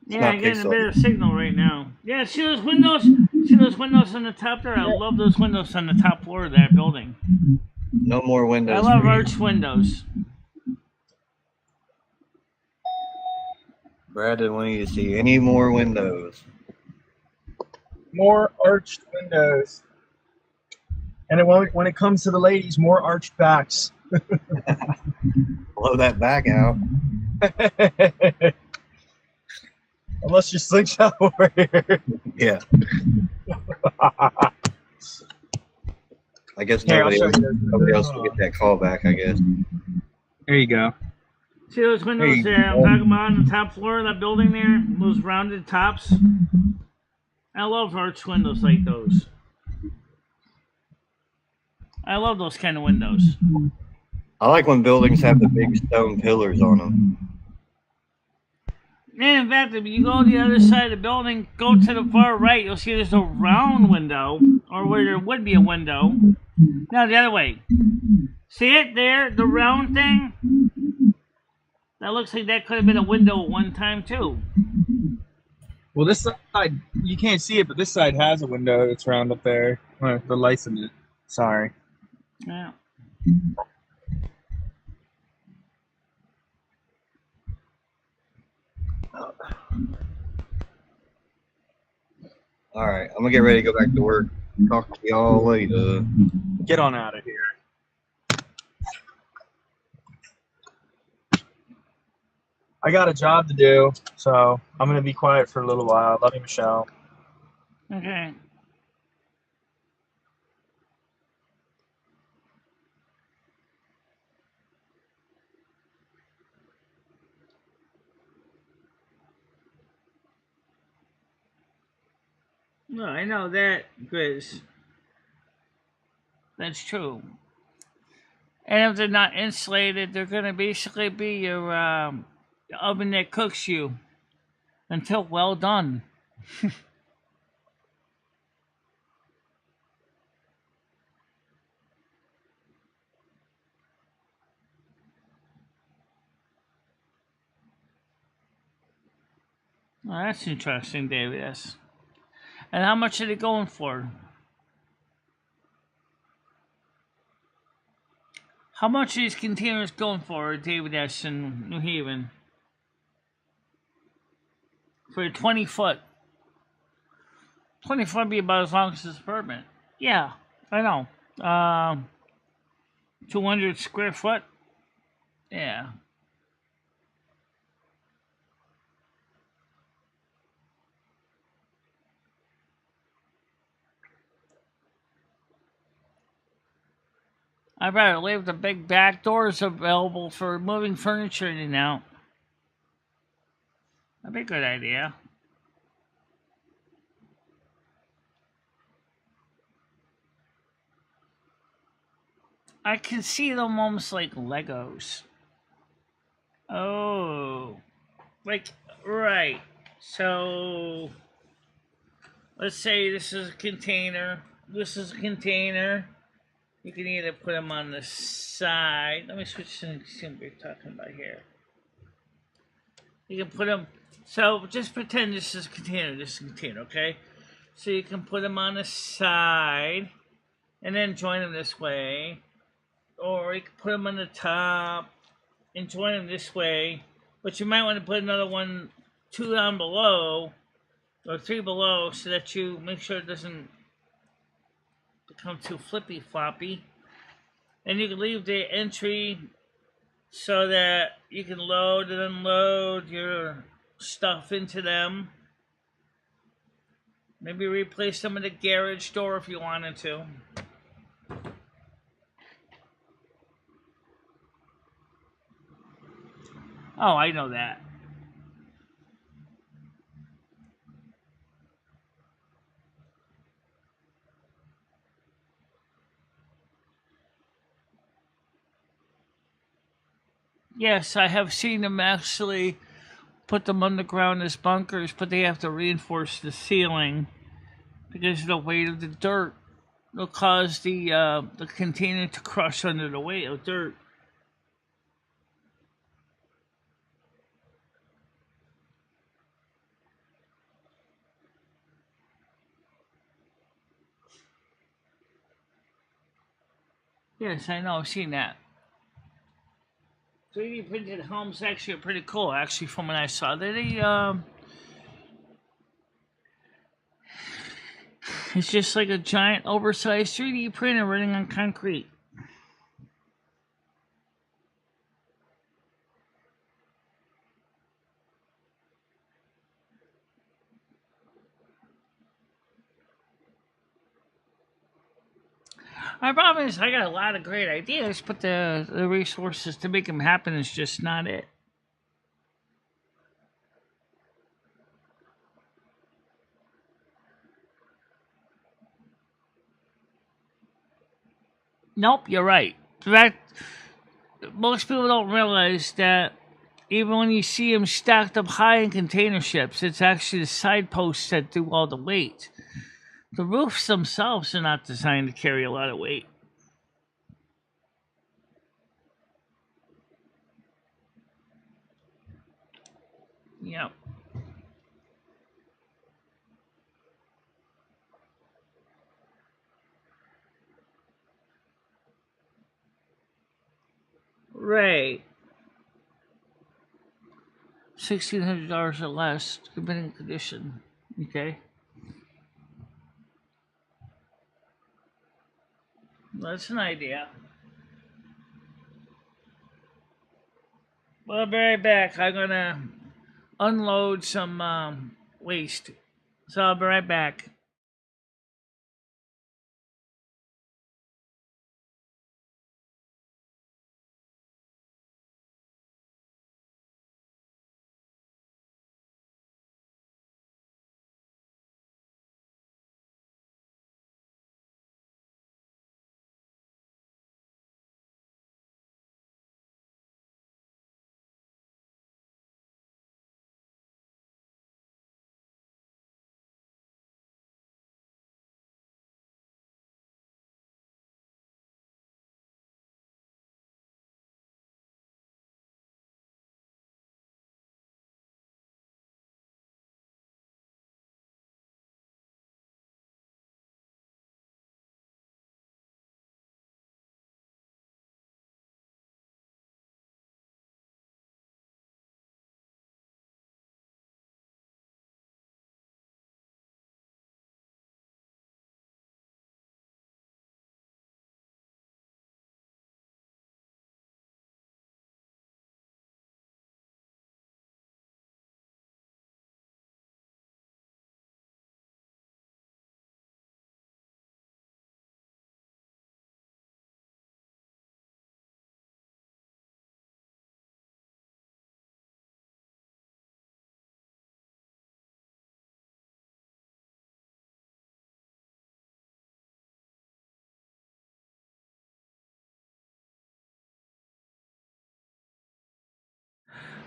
Yeah, I'm getting a better signal right now. Yeah, see those windows? See those windows on the top there? I love those windows on the top floor of that building. No more windows. I love arched windows. Brandon wanting you to see any more windows. More arched windows. And when it comes to the ladies, more arched backs. Blow that back out. Unless you slingshot over here. Yeah. I guess Here, nobody else will get that call back, I guess. There you go. See those windows there? I'm talking about on the top floor of that building there? Those rounded tops? I love arched windows like those. I love those kind of windows. I like when buildings have the big stone pillars on them. And in fact, if you go to the other side of the building, go to the far right, you'll see there's a round window, or where there would be a window. Now the other way. See it there? The round thing? That looks like that could have been a window at one time too. Well, this side, you can't see it, but this side has a window that's round up there. The lights in it. Sorry. Yeah. All right, I'm gonna get ready to go back to work. Talk to y'all later. Get on out of here. I got a job to do, so I'm going to be quiet for a little while. Love you, Michelle. Okay. No, I know that, Grizz. That's true. And if they're not insulated, they're going to basically be your oven that cooks you until well done. Well, that's interesting, David. Yes. And how much are they going for? How much are these containers going for, David S. in New Haven? For a 20-foot. 20 foot would be about as long as this apartment. Yeah, I know. 200 square foot? Yeah. I'd rather leave the big back doors available for moving furniture in and out. That'd be a good idea. I can see them almost like Legos. Oh. Like, right. So, let's say this is a container. This is a container. You can either put them on the side. Let me switch to see what we're talking about here. You can put them So just pretend this is a container, okay? So you can put them on the side and then join them this way. Or you can put them on the top and join them this way. But you might want to put another one, 2 down below or 3 below so that you make sure it doesn't become too flippy floppy. And you can leave the entry so that you can load and unload your stuff into them. Maybe replace some of the garage door if you wanted to. Oh, I know that. Yes, I have seen them actually put them underground as bunkers, but they have to reinforce the ceiling because of the weight of the dirt. It'll cause the container to crush under the weight of dirt. Yes, I know. I've seen that. 3D printed homes actually are pretty cool. Actually, from when I saw that, it's just like a giant, oversized 3D printer running on concrete. My problem is I got a lot of great ideas, but the resources to make them happen is just not it. Nope, you're right. In fact, most people don't realize that even when you see them stacked up high in container ships, it's actually the side posts that do all the weight. The roofs themselves are not designed to carry a lot of weight. Yep. Right. $1,600 or less, depending on condition. Okay. That's an idea. Well, I'll be right back. I'm gonna unload some waste. So I'll be right back.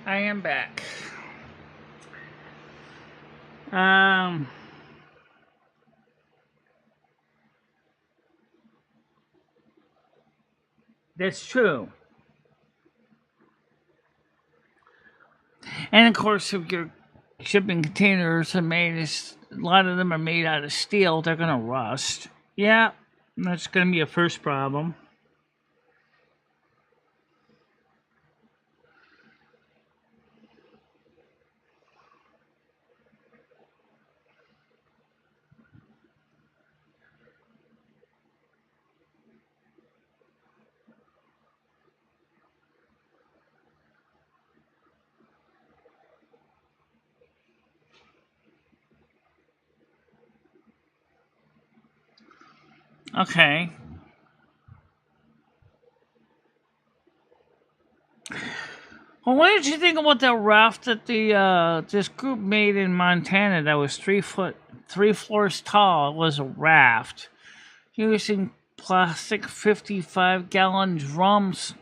I am back. Um, that's true. And of course, if you're shipping containers are made. A lot of them are made out of steel. They're gonna rust. Yeah, that's gonna be a first problem. Okay. Well, what did you think about that raft that this group made in Montana that was 3 foot, 3 floors tall? It was a raft using plastic 55-gallon drums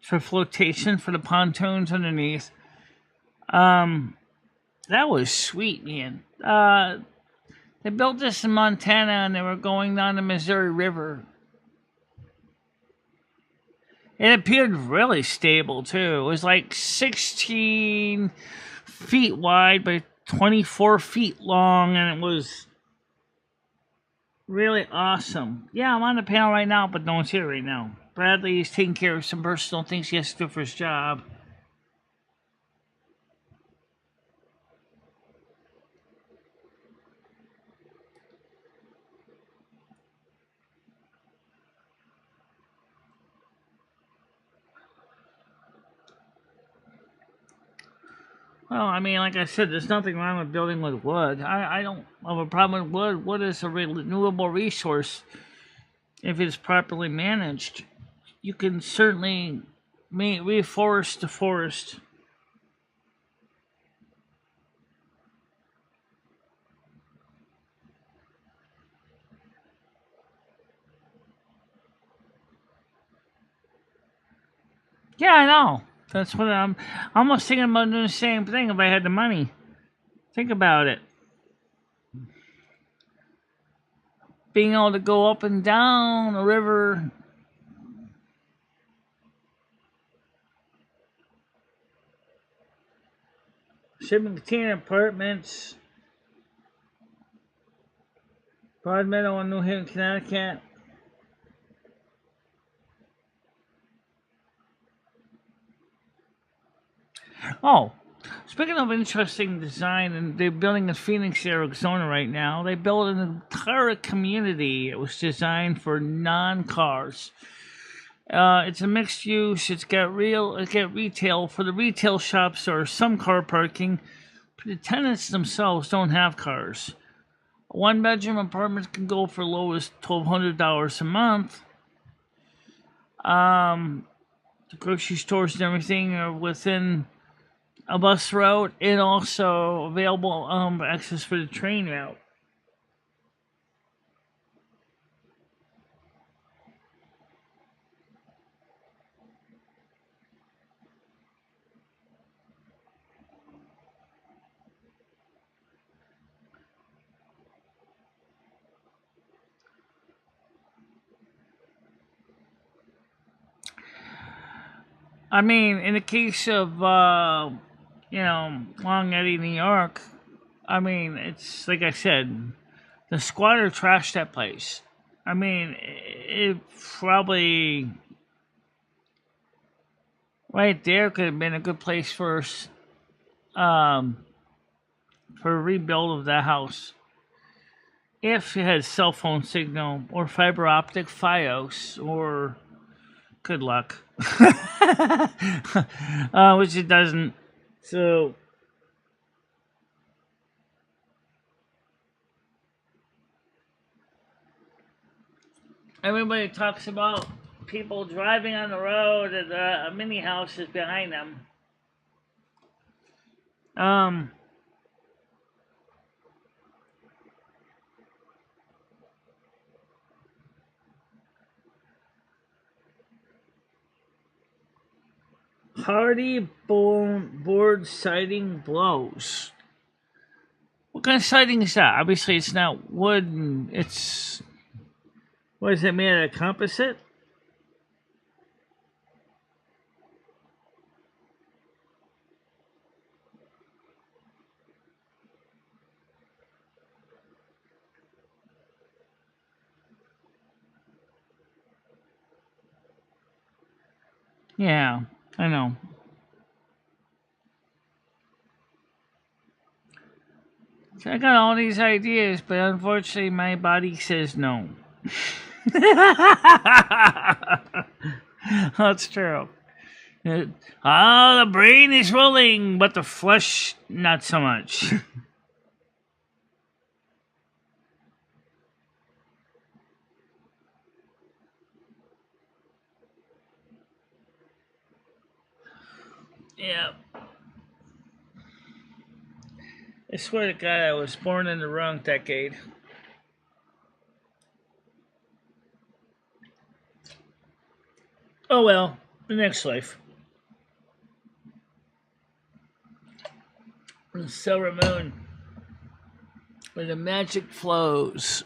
for flotation for the pontoons underneath. That was sweet, man. They built this in Montana and they were going down the Missouri River. It appeared really stable too. It was like 16 feet wide by 24 feet long, and it was really awesome. Yeah, I'm on the panel right now, but no one's here right now. Bradley's taking care of some personal things he has to do for his job. Well, I mean, like I said, there's nothing wrong with building with wood. I don't have a problem with wood. Wood is a renewable resource if it's properly managed. You can certainly reforest the forest. Yeah, I know. That's what I'm almost thinking about doing the same thing if I had the money. Think about it. Being able to go up and down the river. Shipping container apartments. Broadmeadow in New Haven, Connecticut. Oh, speaking of interesting design, and they're building in Phoenix, Arizona right now. They built an entire community. It was designed for non-cars. It's a mixed use. It's got retail. For the retail shops, or some car parking. But the tenants themselves don't have cars. A one-bedroom apartment can go for low as $1,200 a month. The grocery stores and everything are within a bus route, and also available access for the train route. I mean, in the case of Long Eddy, New York, I mean, it's like I said, the squatter trashed that place. I mean, it probably right there could have been a good place for a rebuild of that house if it had cell phone signal or fiber optic FiOS, or good luck, which it doesn't. So everybody talks about people driving on the road and a mini house is behind them. Hardy board siding blows. What kind of siding is that? Obviously, it's not wood. And it's, what is it, made out of composite? Yeah, I know. So I got all these ideas, but unfortunately my body says no. That's true. The brain is rolling, but the flesh not so much. Yeah. I swear to God, I was born in the wrong decade. Oh well, the next life. The silver moon, where the magic flows.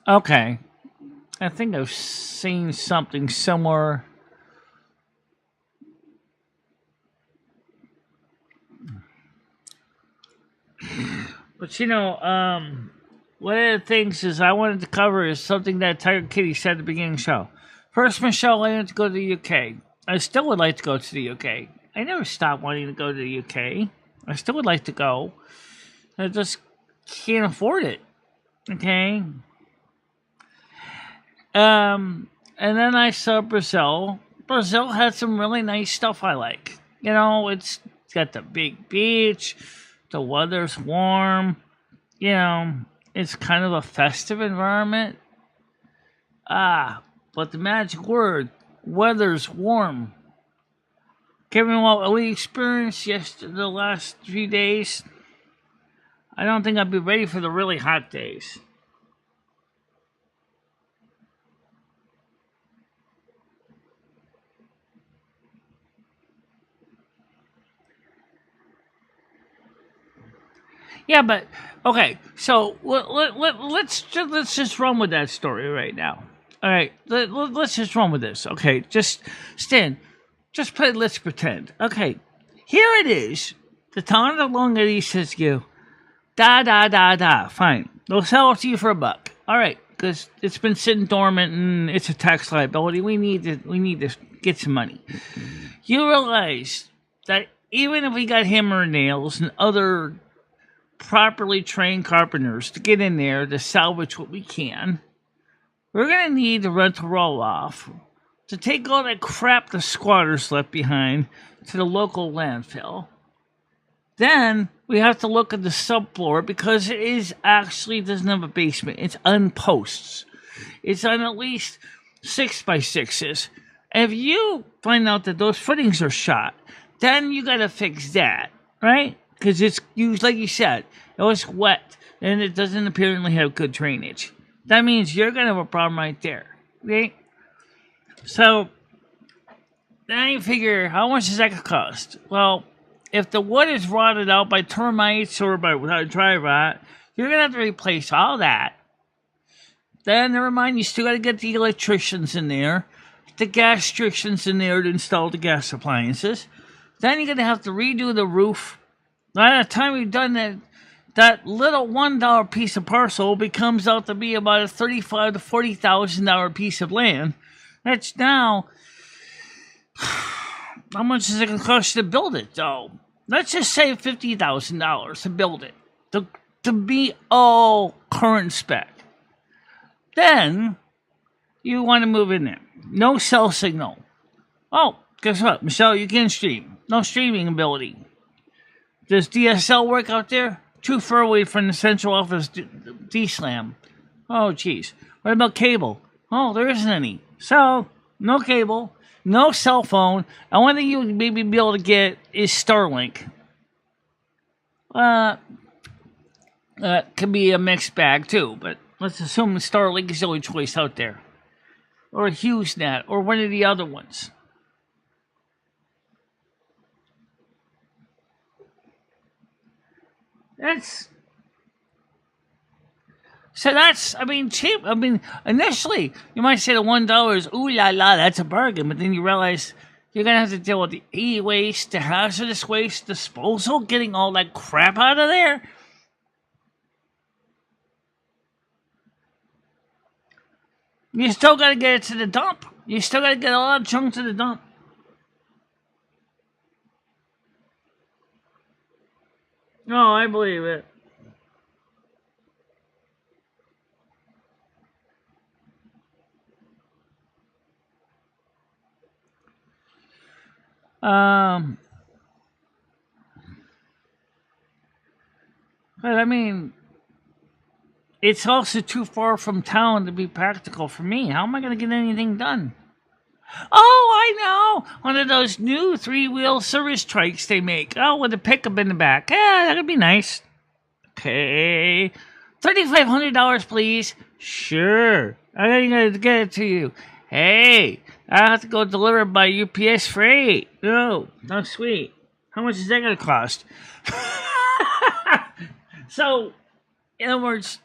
Okay, I think I've seen something similar. But one of the things is I wanted to cover is something that Tiger Kitty said at the beginning of the show. First, Michelle, I wanted to go to the UK. I still would like to go to the UK. I never stopped wanting to go to the UK. I still would like to go. I just can't afford it. Okay. And then I saw Brazil. Brazil had some really nice stuff I like. It's got the big beach. The weather's warm. It's kind of a festive environment. But the magic word, weather's warm. Given what we experienced the last 3 days, I don't think I'd be ready for the really hot days. Yeah, but okay. So let's just run with that story right now. All right, let's just run with this. Okay, just Stan, just play. Let's pretend. Okay, here it is. The town of Longity says to you, da. Fine, they'll sell it to you for $1. All right, because it's been sitting dormant and it's a tax liability. We need to get some money. You realize that even if we got hammer and nails and other properly trained carpenters to get in there to salvage what we can, we're going to need the rental roll-off to take all that crap the squatters left behind to the local landfill. Then we have to look at the subfloor because it doesn't have a basement. It's on posts. It's on at least 6x6s. And if you find out that those footings are shot, then you got to fix that, right? Because it's used, like you said, it was wet and it doesn't apparently have good drainage. That means you're going to have a problem right there, right? So, then you figure, how much does that cost? Well, if the wood is rotted out by termites or by dry rot, you're going to have to replace all that. Then, never mind, you still got to get the electricians in there, the gas restrictions in there to install the gas appliances. Then you're going to have to redo the roof. By the time you've done that little $1 piece of parcel becomes out to be about a $35,000 to $40,000 piece of land. That's now, how much is it going to cost you to build it, though? Let's just say $50,000 to build it, to be all current spec. Then you want to move in there. No cell signal. Oh, guess what, Michelle? You can't stream. No streaming ability. Does DSL work out there? Too far away from the central office D-Slam. Oh, jeez. What about cable? Oh, there isn't any. So, no cable, no cell phone. The only thing you would maybe be able to get is Starlink. Could be a mixed bag, too, but let's assume Starlink is the only choice out there. Or HughesNet, or one of the other ones. Cheap. Initially, you might say the $1 is, ooh la la, that's a bargain, but then you realize you're going to have to deal with the e-waste, the hazardous waste disposal, getting all that crap out of there. You still got to get it to the dump. You still got to get a lot of junk to the dump. No, I believe it. But I mean, it's also too far from town to be practical for me. How am I going to get anything done? Oh, I know. One of those new 3-wheel service trikes they make. Oh, with a pickup in the back. Yeah, that'd be nice. Okay. $3,500, please. Sure. I gotta get it to you. Hey, I have to go deliver it by UPS freight. No, not sweet. How much is that gonna cost? So, in other words,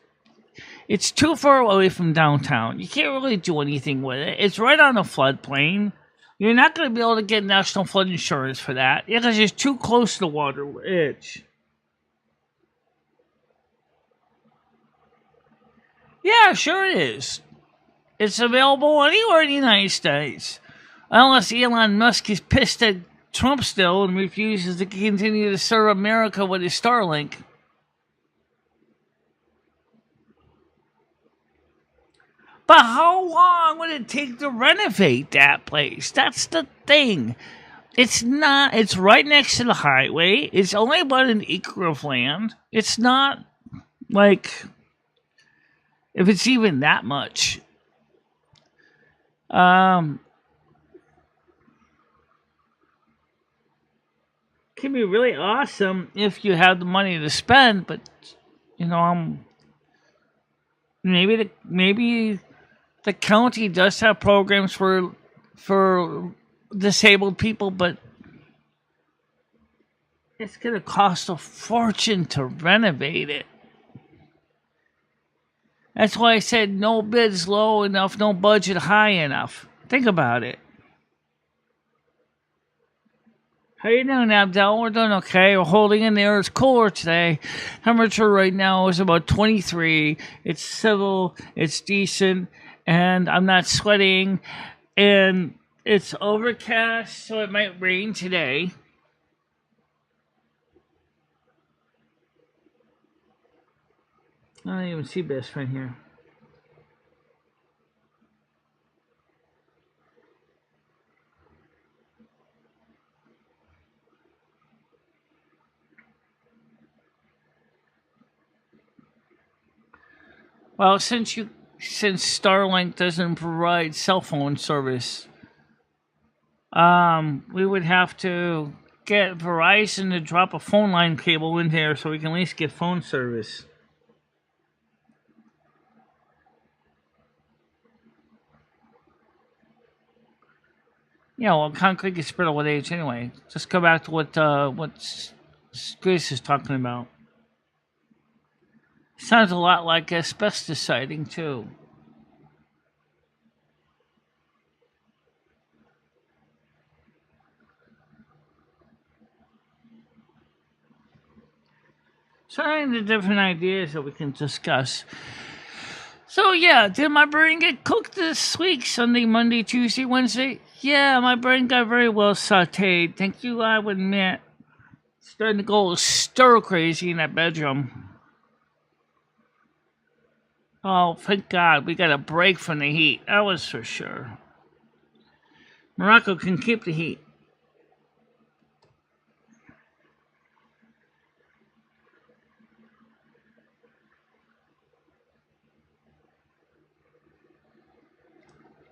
it's too far away from downtown. You can't really do anything with it. It's right on a floodplain. You're not going to be able to get national flood insurance for that because it's too close to the water edge. Yeah, sure it is. It's available anywhere in the United States. Unless Elon Musk is pissed at Trump still and refuses to continue to serve America with his Starlink. But how long would it take to renovate that place? That's the thing. It's right next to the highway. It's only about an acre of land. It's not like, if it's even that much. Can be really awesome if you have the money to spend, but maybe the county does have programs for disabled people, but it's going to cost a fortune to renovate it. That's why I said no bid's low enough, no budget high enough. Think about it. How you doing, Abdel? We're doing okay. We're holding in there. It's cooler today. Temperature right now is about 23. It's civil. It's decent. And I'm not sweating. And it's overcast, so it might rain today. I don't even see best friend here. Well, since Starlink doesn't provide cell phone service, we would have to get Verizon to drop a phone line cable in there so we can at least get phone service. Yeah, well, concrete gets brittle with age anyway. Just go back to what Grace is talking about. Sounds a lot like asbestos siding, too. Trying the different ideas that we can discuss. So, yeah, did my brain get cooked this week? Sunday, Monday, Tuesday, Wednesday? Yeah, my brain got very well sauteed. Thank you, I would admit. Starting to go stir crazy in that bedroom. Oh, thank God, we got a break from the heat. That was for sure. Morocco can keep the heat.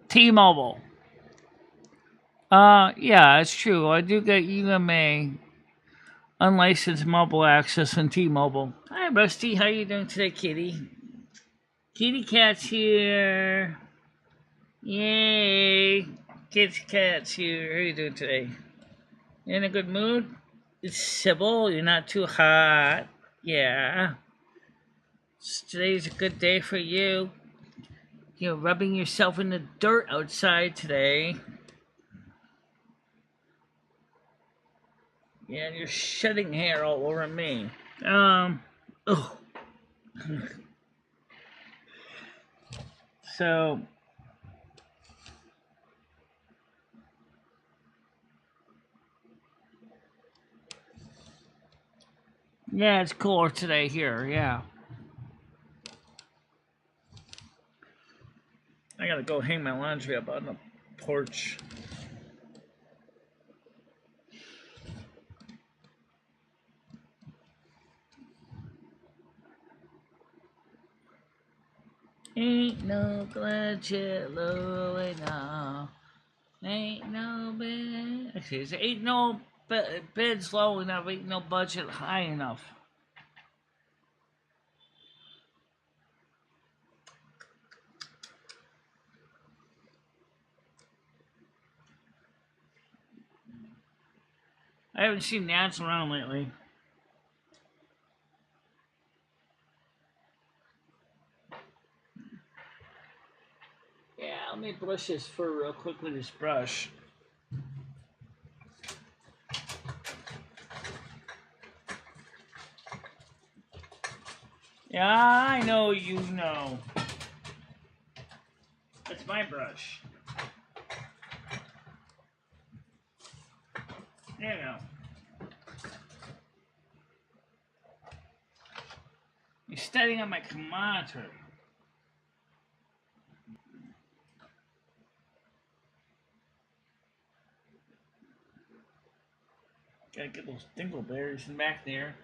T-Mobile. Yeah, it's true. I do get UMA, unlicensed mobile access on T-Mobile. Hi, Rusty. How you doing today, kitty? Kitty cat's here. Yay. Cat's here. How are you doing today? You in a good mood? It's civil. You're not too hot. Yeah. Today's a good day for you. You're rubbing yourself in the dirt outside today. Yeah, and you're shedding hair all over me. Ugh. So, Yeah, it's cooler today here. Yeah. I gotta go hang my laundry up on the porch. Ain't no glad now. Ain't no bed. Actually, it ain't no beds low enough. Ain't no budget high enough. I haven't seen Nats around lately. Yeah, let me brush this fur real quick with this brush. Yeah, I know you know. That's my brush. There you go. You're studying on my monitor. Gotta get those dingleberries in back there.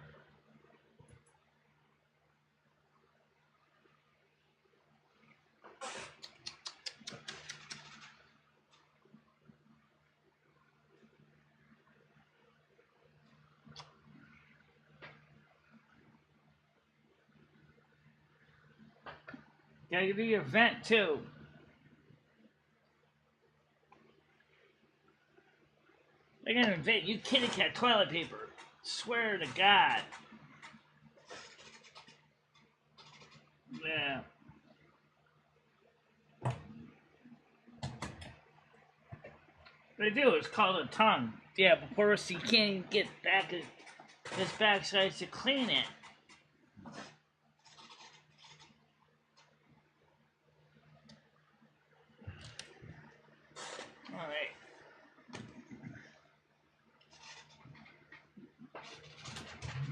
Gotta do your vent too. They're gonna invent you kitty cat toilet paper. Swear to God. Yeah. They do. It's called a tongue. Yeah, but first you can't even get back this backside to clean it. All right.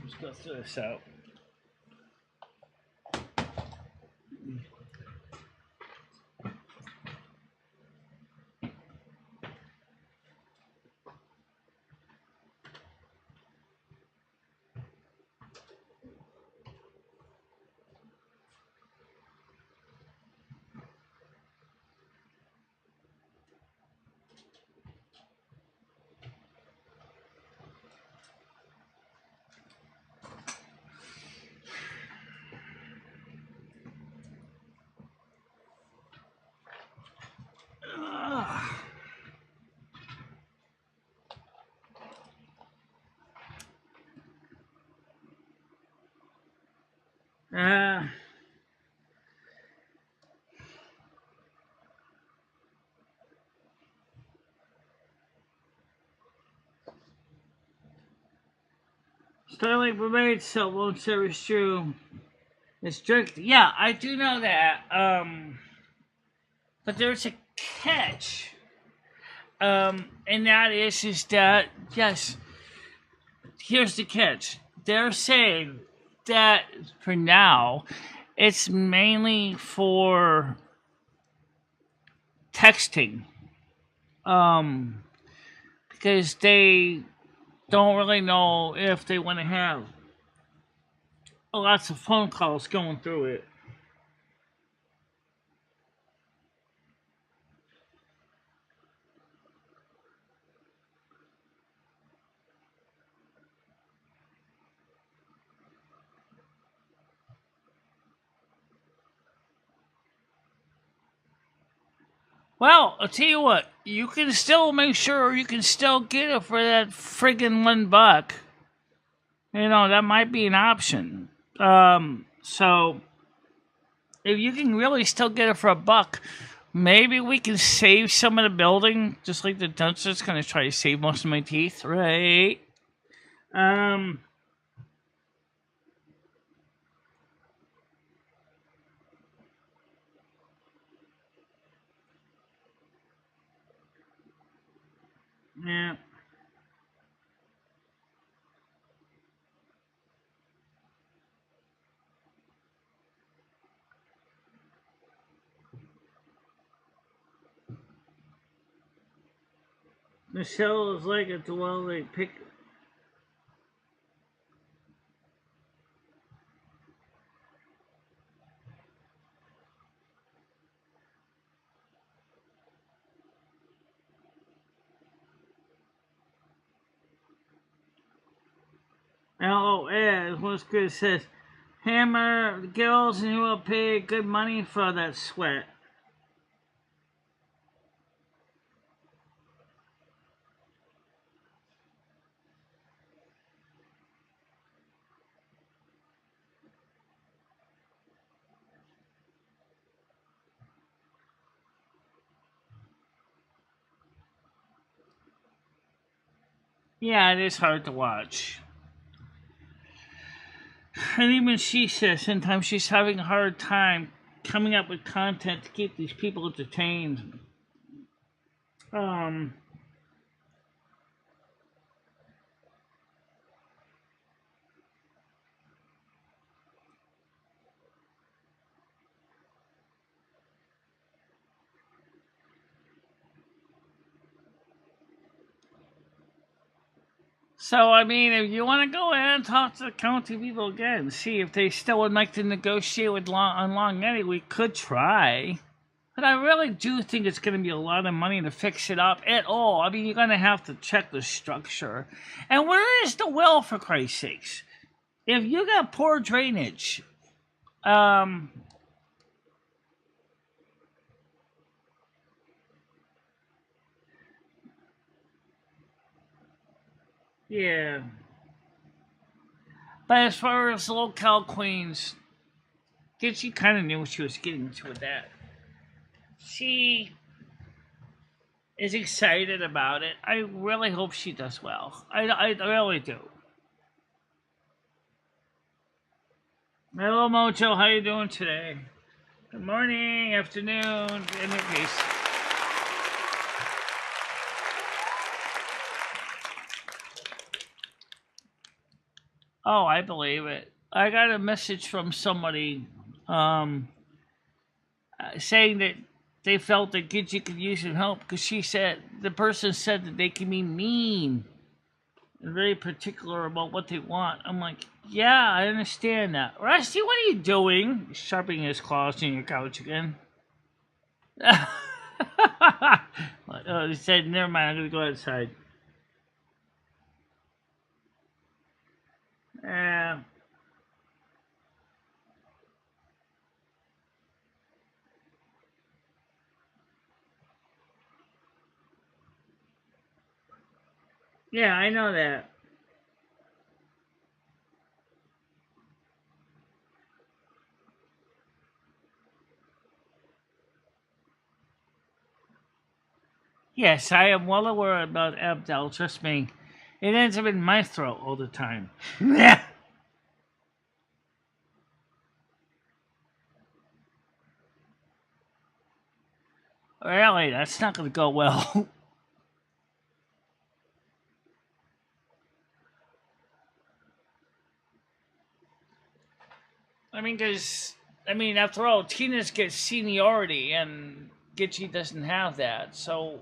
Let's go through this out. Uh, Starlink remains cell phone service true. It's strict. Yeah, I do know that. But there's a catch. And that is that yes. Here's the catch. They're saying that for now, it's mainly for texting. Because they don't really know if they want to have lots of phone calls going through it. Well, I'll tell you what, you can still make sure you can still get it for that friggin' $1. You know, that might be an option. So if you can really still get it for $1, maybe we can save some of the building, just like the dentist's gonna try to save most of my teeth, right? Yeah. Michelle is like it well they pick. LOS, what's good says, Hammer, the girls, and you will pay good money for that sweat. Yeah, it is hard to watch. And even she says sometimes she's having a hard time coming up with content to keep these people entertained. Um, so, I mean, if you want to go ahead and talk to the county people again, see if they still would like to negotiate with on Long Eddie, we could try. But I really do think it's going to be a lot of money to fix it up at all. I mean, you're going to have to check the structure. And where is the well, for Christ's sakes? If you got poor drainage, yeah. But as far as locale queens, she kind of knew what she was getting into with that. She is excited about it. I really hope she does well. I really do. Hello, Mojo. How you doing today? Good morning, afternoon, in your case. Oh, I believe it. I got a message from somebody saying that they felt that Gidget could use some help because the person said that they can be mean and very particular about what they want. I'm like, yeah, I understand that. Rusty, what are you doing? Sharpening his claws in your couch again. He said, never mind, I'm going to go outside. Yeah. Yeah, I know that. Yes, I am well aware about Abdel. Trust me. It ends up in my throat all the time. Really, that's not going to go well. After all, Tina's gets seniority, and Gitchy doesn't have that. So,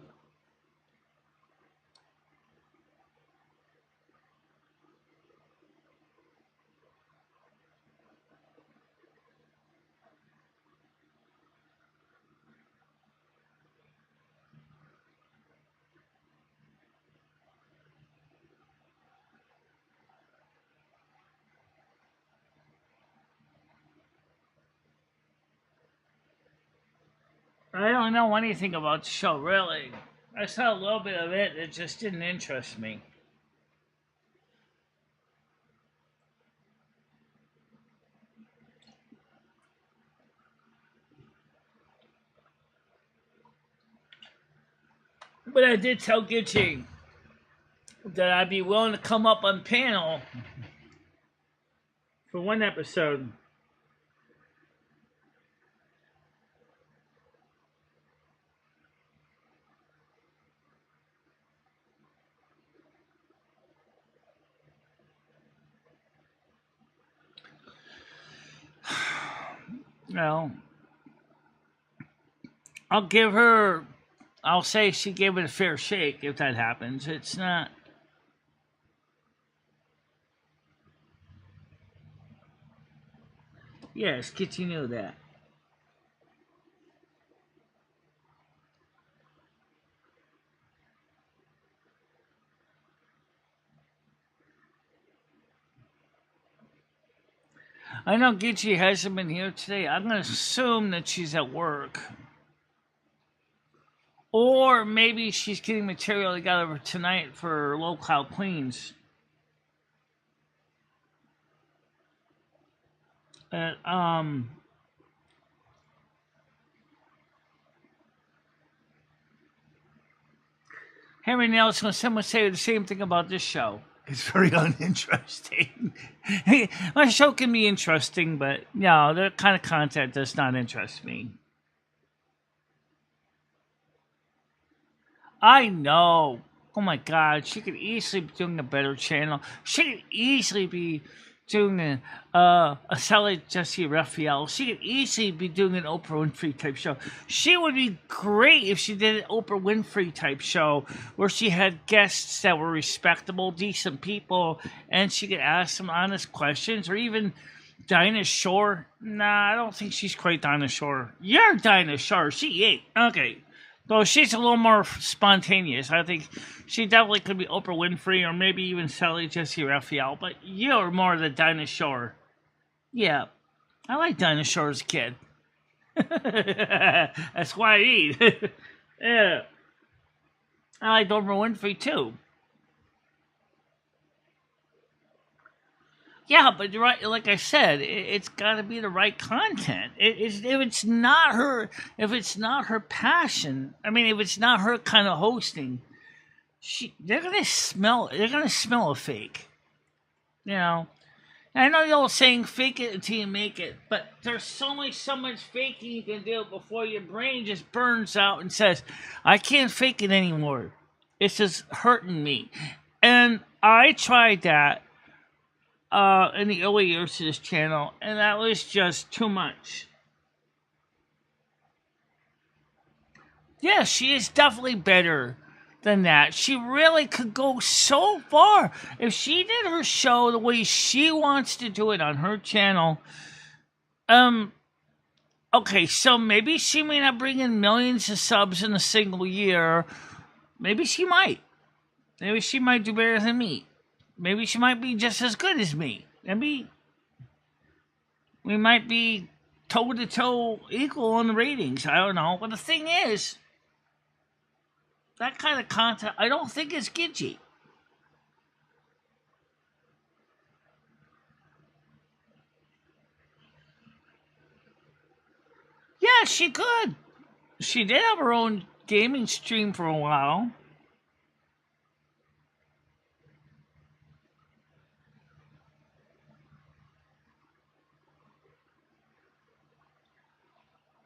I don't know anything about the show, really. I saw a little bit of it, it just didn't interest me. But I did tell Gitchy that I'd be willing to come up on panel for one episode. Well, I'll give her I'll say she gave it a fair shake if that happens. It's not. Yes, Kitty knew that. I know Gitchy hasn't been here today. I'm going to assume that she's at work. Or maybe she's getting material together tonight for local queens. Henry Nelson, someone say the same thing about this show. It's very uninteresting. My show can be interesting, but no, the kind of content does not interest me. I know. Oh my God, she could easily be doing a better channel. She could easily be doing a Sally Jesse Raphael. She could easily be doing an Oprah Winfrey type show. She would be great if she did an Oprah Winfrey type show where she had guests that were respectable, decent people, and she could ask some honest questions, or even Dinah Shore. Nah, I don't think she's quite Dinah Shore. You're Dinah Shore. She ain't. Okay. Though she's a little more spontaneous. I think she definitely could be Oprah Winfrey or maybe even Sally Jesse Raphael. But you're more the Dinah Shore. Yeah, I like Dinah Shore as a kid. That's why I eat. Yeah. I like Oprah Winfrey too. Yeah, but you're right. Like I said, it's got to be the right content. If it's not her passion, I mean, if it's not her kind of hosting, they're gonna smell a fake. You know, I know the old saying, "Fake it until you make it," but there's so much faking you can do before your brain just burns out and says, "I can't fake it anymore. It's just hurting me." And I tried that in the early years of this channel, and that was just too much. Yeah, she is definitely better than that. She really could go so far. If she did her show the way she wants to do it on her channel, okay, so maybe she may not bring in millions of subs in a single year. Maybe she might. Maybe she might do better than me. Maybe she might be just as good as me. Maybe we might be toe-to-toe equal on the ratings. I don't know. But the thing is, that kind of content, I don't think is Gidgy. Yeah, she could. She did have her own gaming stream for a while.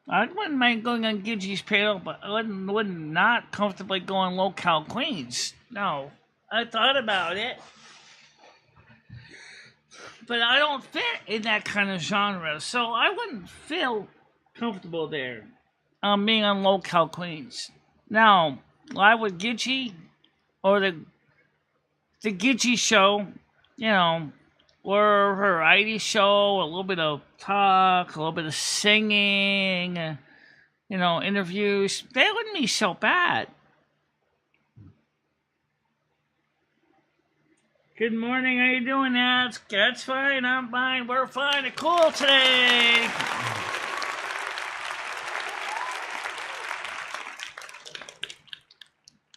I wouldn't mind going on Gidgy's panel, but I wouldn't not comfortably go on Local Queens. No. I thought about it. But I don't fit in that kind of genre, so I wouldn't feel comfortable there. Being on Local Queens. Now, live with Gidgy or the Gidgy show, you know, or her variety show, a little bit of talk, a little bit of singing, you know, interviews. They wouldn't be so bad. Good morning, how you doing, NASQ? That's fine, I'm fine, we're fine and cool today.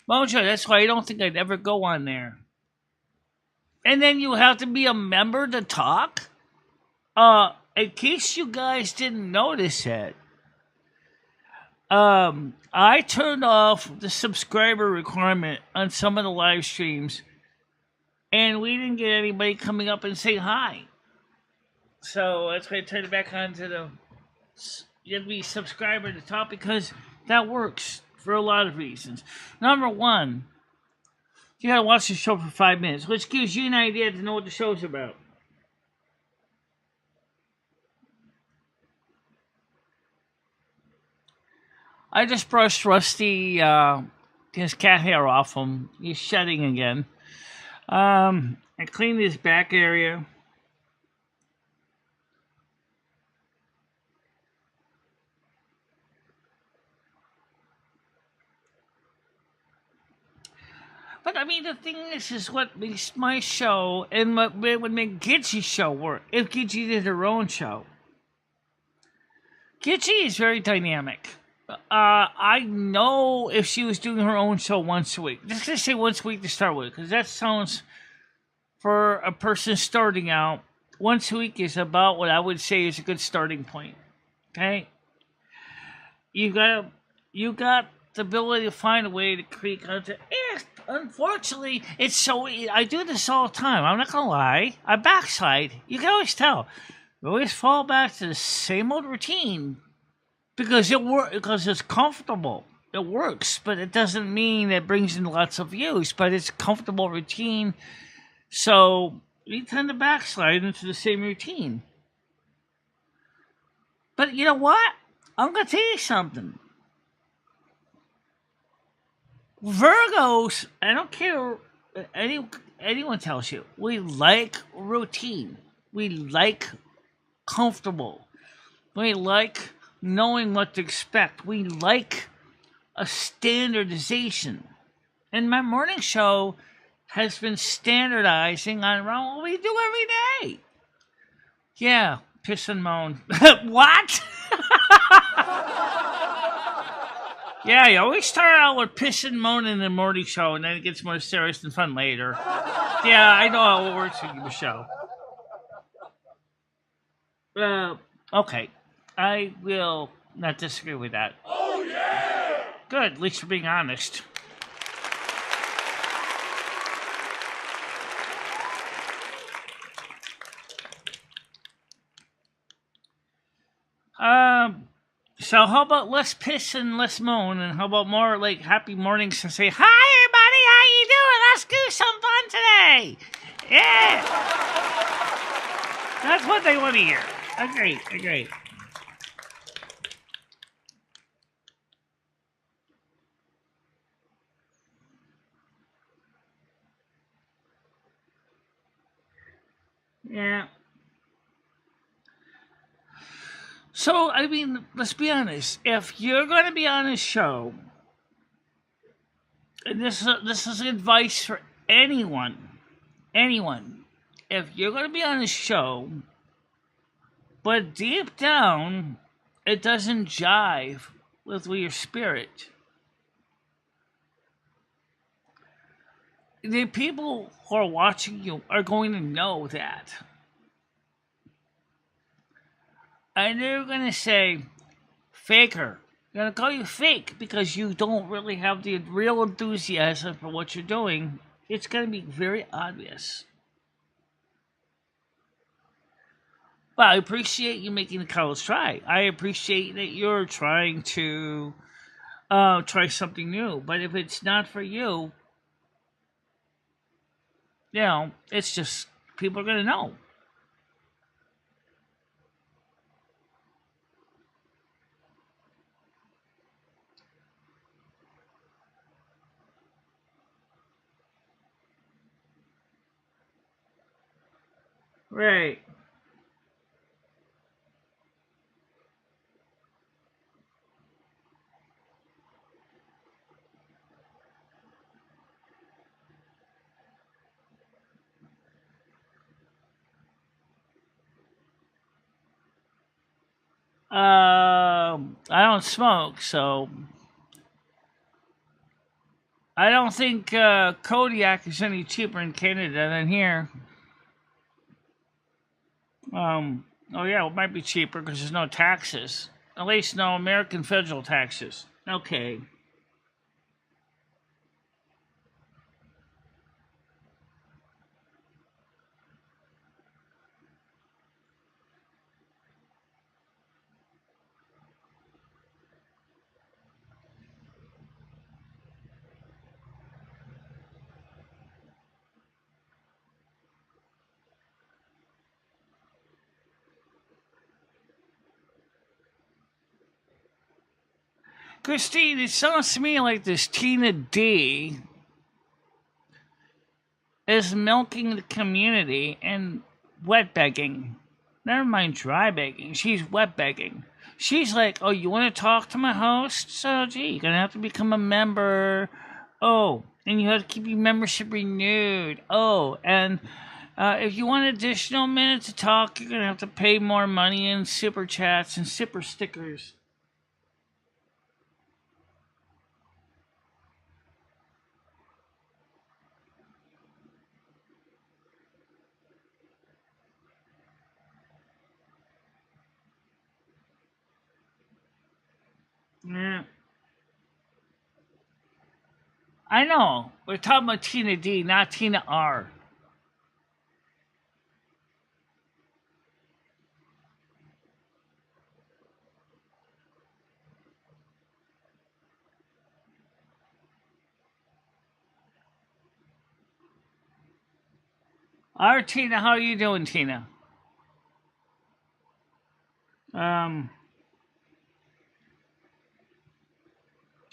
Mojo, that's why I don't think I'd ever go on there. And then you have to be a member to talk? In case you guys didn't notice it, I turned off the subscriber requirement on some of the live streams, and we didn't get anybody coming up and say hi. So that's why I turned it back on to the, you have to be a subscriber to talk, because that works for a lot of reasons. Number one, you gotta watch the show for 5 minutes, which gives you an idea to know what the show's about. I just brushed Rusty his cat hair off him. He's shedding again. I cleaned his back area. But I mean, the thing is what makes my show and what would make Gitchy's show work if Gitchy did her own show. Gitchy is very dynamic. I know if she was doing her own show once a week. Just gonna say once a week to start with, because that sounds for a person starting out. Once a week is about what I would say is a good starting point. Okay, you got the ability to find a way to create content. Unfortunately, it's so. I do this all the time. I'm not gonna lie. I backslide. You can always tell. I always fall back to the same old routine because because it's comfortable. It works, but it doesn't mean it brings in lots of views. But it's a comfortable routine, so we tend to backslide into the same routine. But you know what? I'm gonna tell you something. Virgos, I don't care what anyone tells you, we like routine. We like comfortable. We like knowing what to expect. We like a standardization. And my morning show has been standardizing on around what we do every day. Yeah, piss and moan. What? Yeah, you always start out with piss and moan in the morning show, and then it gets more serious and fun later. Yeah, I know how it works with the show. Okay. I will not disagree with that. Oh, yeah! Good, at least you're being honest. So how about less piss and less moan, and how about more like happy mornings and say, "Hi, everybody, how you doing? Let's do some fun today." Yeah, that's what they want to hear. Agree. Yeah. So I mean, let's be honest. If you're going to be on a show, and this is advice for anyone. If you're going to be on a show, but deep down, it doesn't jive with your spirit, the people who are watching you are going to know that. And they're going to say, faker. They're going to call you fake because you don't really have the real enthusiasm for what you're doing. It's going to be very obvious. Well, I appreciate you making the college try. I appreciate that you're trying to try something new. But if it's not for you, it's just people are going to know. Right. I don't smoke, so I don't think Kodiak is any cheaper in Canada than here. Oh yeah, it might be cheaper because there's no taxes. At least no American federal taxes. Okay. Christine, it sounds to me like this Tina D is milking the community and wet begging. Never mind dry begging. She's wet begging. She's like, oh, you want to talk to my host? So, gee, you're going to have to become a member. Oh, and you have to keep your membership renewed. Oh, and if you want additional minutes to talk, you're going to have to pay more money in super chats and super stickers. Yeah. I know. We're talking about Tina D, not Tina R. All right, Tina, how are you doing, Tina?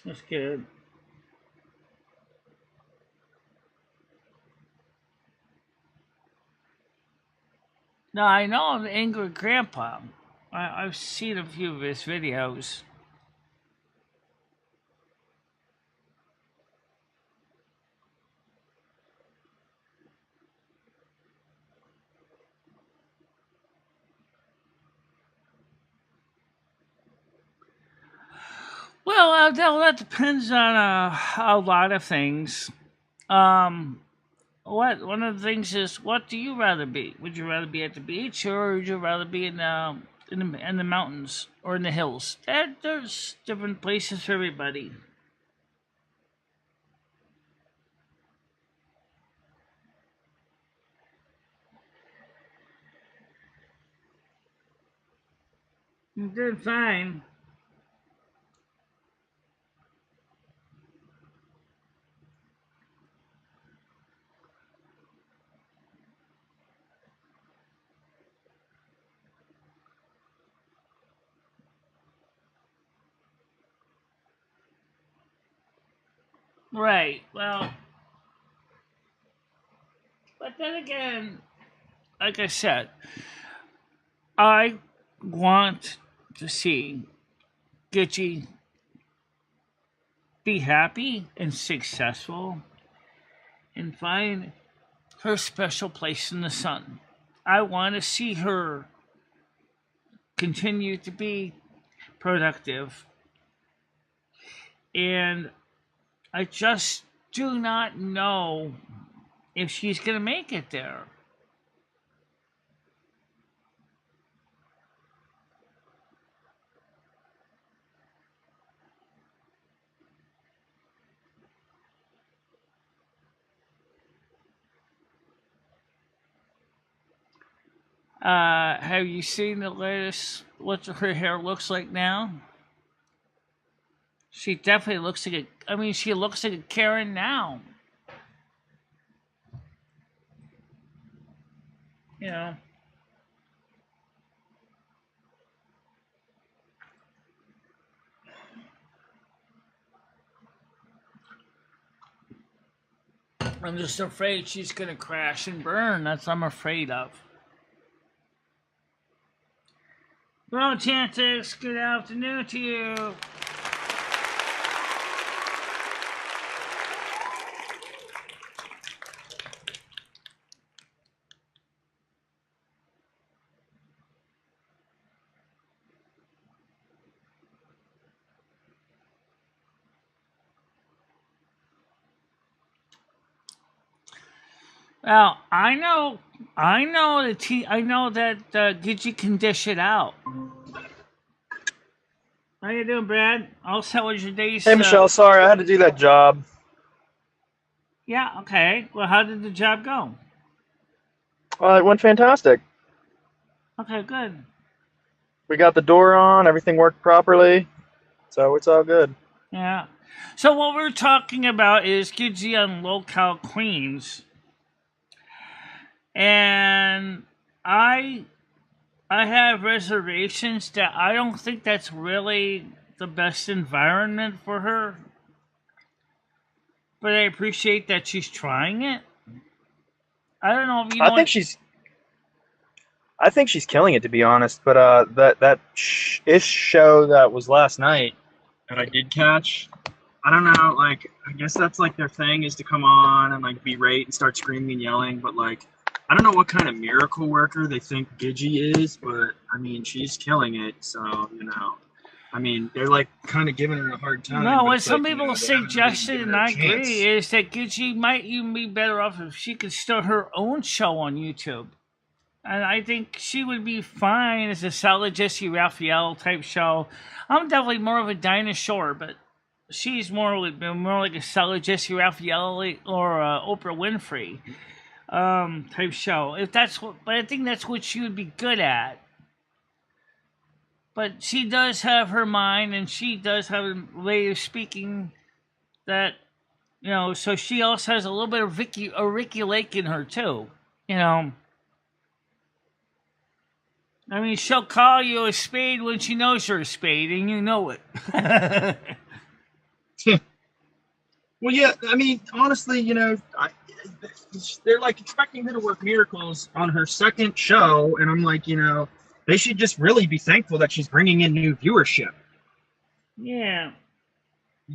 That's good. No, I know the angry grandpa. I've seen a few of his videos. Well, that depends on a lot of things. One of the things is, what do you rather be? Would you rather be at the beach, or would you rather be in the mountains or in the hills? There's different places for everybody. I'm doing fine. Right. Well, but then again, like I said, I want to see Gitchy be happy and successful and find her special place in the sun. I want to see her continue to be productive. And I just do not know if she's going to make it there. Have you seen the latest? What her hair looks like now? She definitely looks like a. I mean, she looks like a Karen now. You know. I'm just afraid she's gonna crash and burn. That's what I'm afraid of. Well, Chantis, good afternoon to you. Well, I know that Gidget can dish it out. How you doing, Brad? Also, how was your day's? Hey, Michelle, sorry, I had to do that job. Yeah, okay. Well, how did the job go? It went fantastic. Okay, good. We got the door on, everything worked properly, so it's all good. Yeah. So what we're talking about is Gidget on Low-Cal Queens. And I have reservations that I don't think that's really the best environment for her. But I appreciate that she's trying it. I don't know if you know. I think she's killing it, to be honest. But that ish show that was last night that I did catch, I don't know. Like, I guess that's like their thing, is to come on and like berate and start screaming and yelling. But like, I don't know what kind of miracle worker they think Gidgey is, but I mean, she's killing it. So I mean, they're like kind of giving her a hard time. No, what some people suggested, and I agree, is that Gidgey might even be better off if she could start her own show on YouTube. And I think she would be fine as a solid Jesse Raphael type show. I'm definitely more of a dinosaur, but she's more like a solid Jesse Raphael or Oprah Winfrey type show. But I think that's what she would be good at. But she does have her mind, and she does have a way of speaking that, so she also has a little bit of Ricky Lake in her too, I mean, she'll call you a spade when she knows you're a spade, and you know it. Well, yeah, I mean, honestly, they're like expecting her to work miracles on her second show, and I'm like, they should just really be thankful that she's bringing in new viewership. Yeah.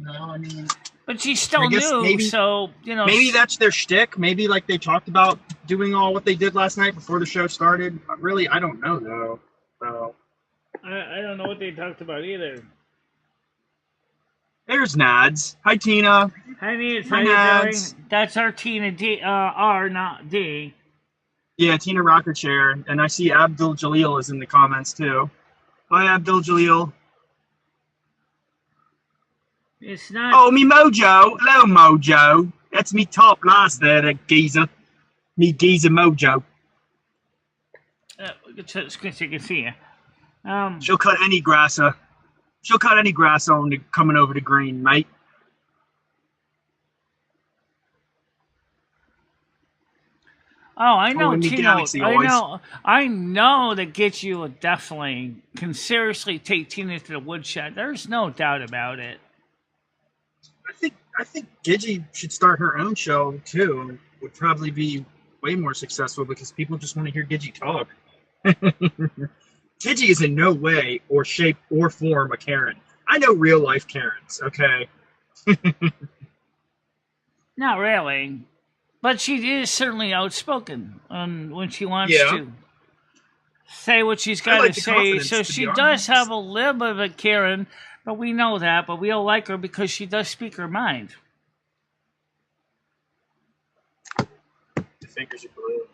I mean, but she's still new, so maybe that's their shtick. Maybe like they talked about doing all what they did last night before the show started. But really, I don't know though. So I don't know what they talked about either. There's Nads. Hi, Tina. Hi, Nads. Hi, How you Nads. doing? That's our Tina D. R, not D. Yeah, Tina Rocker Chair, and I see Abdul Jalil is in the comments too. Hi, Abdul Jalil. It's not. Oh, me Mojo. Hello, Mojo. That's me top last there, that geezer. Me geezer Mojo. It's good so you can see you. She'll cut any grasser. She'll cut any grass on coming over to green, mate. Oh, I know, Tina. I know that Gidgey will definitely can seriously take Tina to the woodshed. There's no doubt about it. I think Gidgey should start her own show too, and would probably be way more successful because people just want to hear Gidgey talk. Gidgey is in no way or shape or form a Karen. I know real life Karens, okay? Not really. But she is certainly outspoken when she wants to say what she's got to say. So she does have a little bit of a Karen, but we know that. But we don't like her because she does speak her mind. The fingers are blue.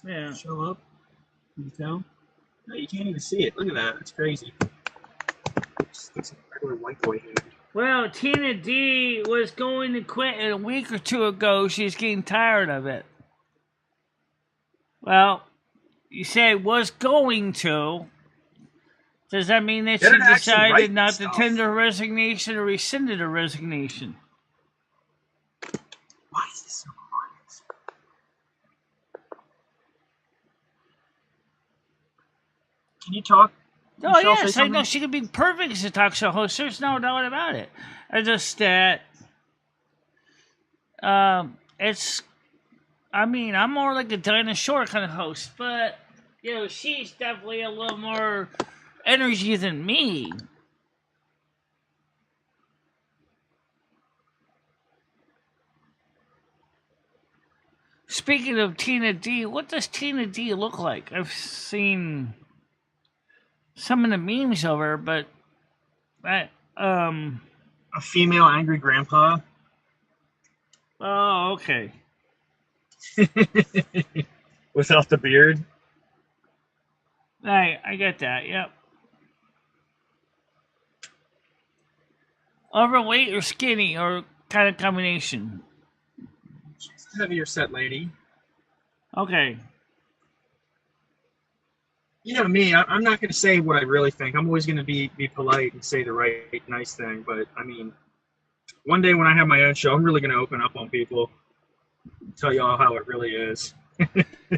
Yeah. Show up. Can you tell? No, you can't even see it. Look at that. That's crazy. It's a regular white boy hand. Well, Tina D was going to quit a week or two ago. She's getting tired of it. Well, you say was going to. Does that mean that she decided not to tender her resignation or rescinded her resignation? Why is this so quiet? Can you talk? Oh, yes, I know she could be perfect as a talk show host. There's no doubt about it. I just that I'm more like a dinosaur kind of host, but she's definitely a little more energy than me. Speaking of Tina D, what does Tina D look like? I've seen some of the memes of her, but a female angry grandpa. Oh, okay. Without the beard. I get that. Yep. Overweight or skinny or kind of combination? She's a heavier set lady. Okay. You know me, I'm not going to say what I really think. I'm always going to be polite and say the right, nice thing. But, I mean, one day when I have my own show, I'm really going to open up on people and tell you all how it really is.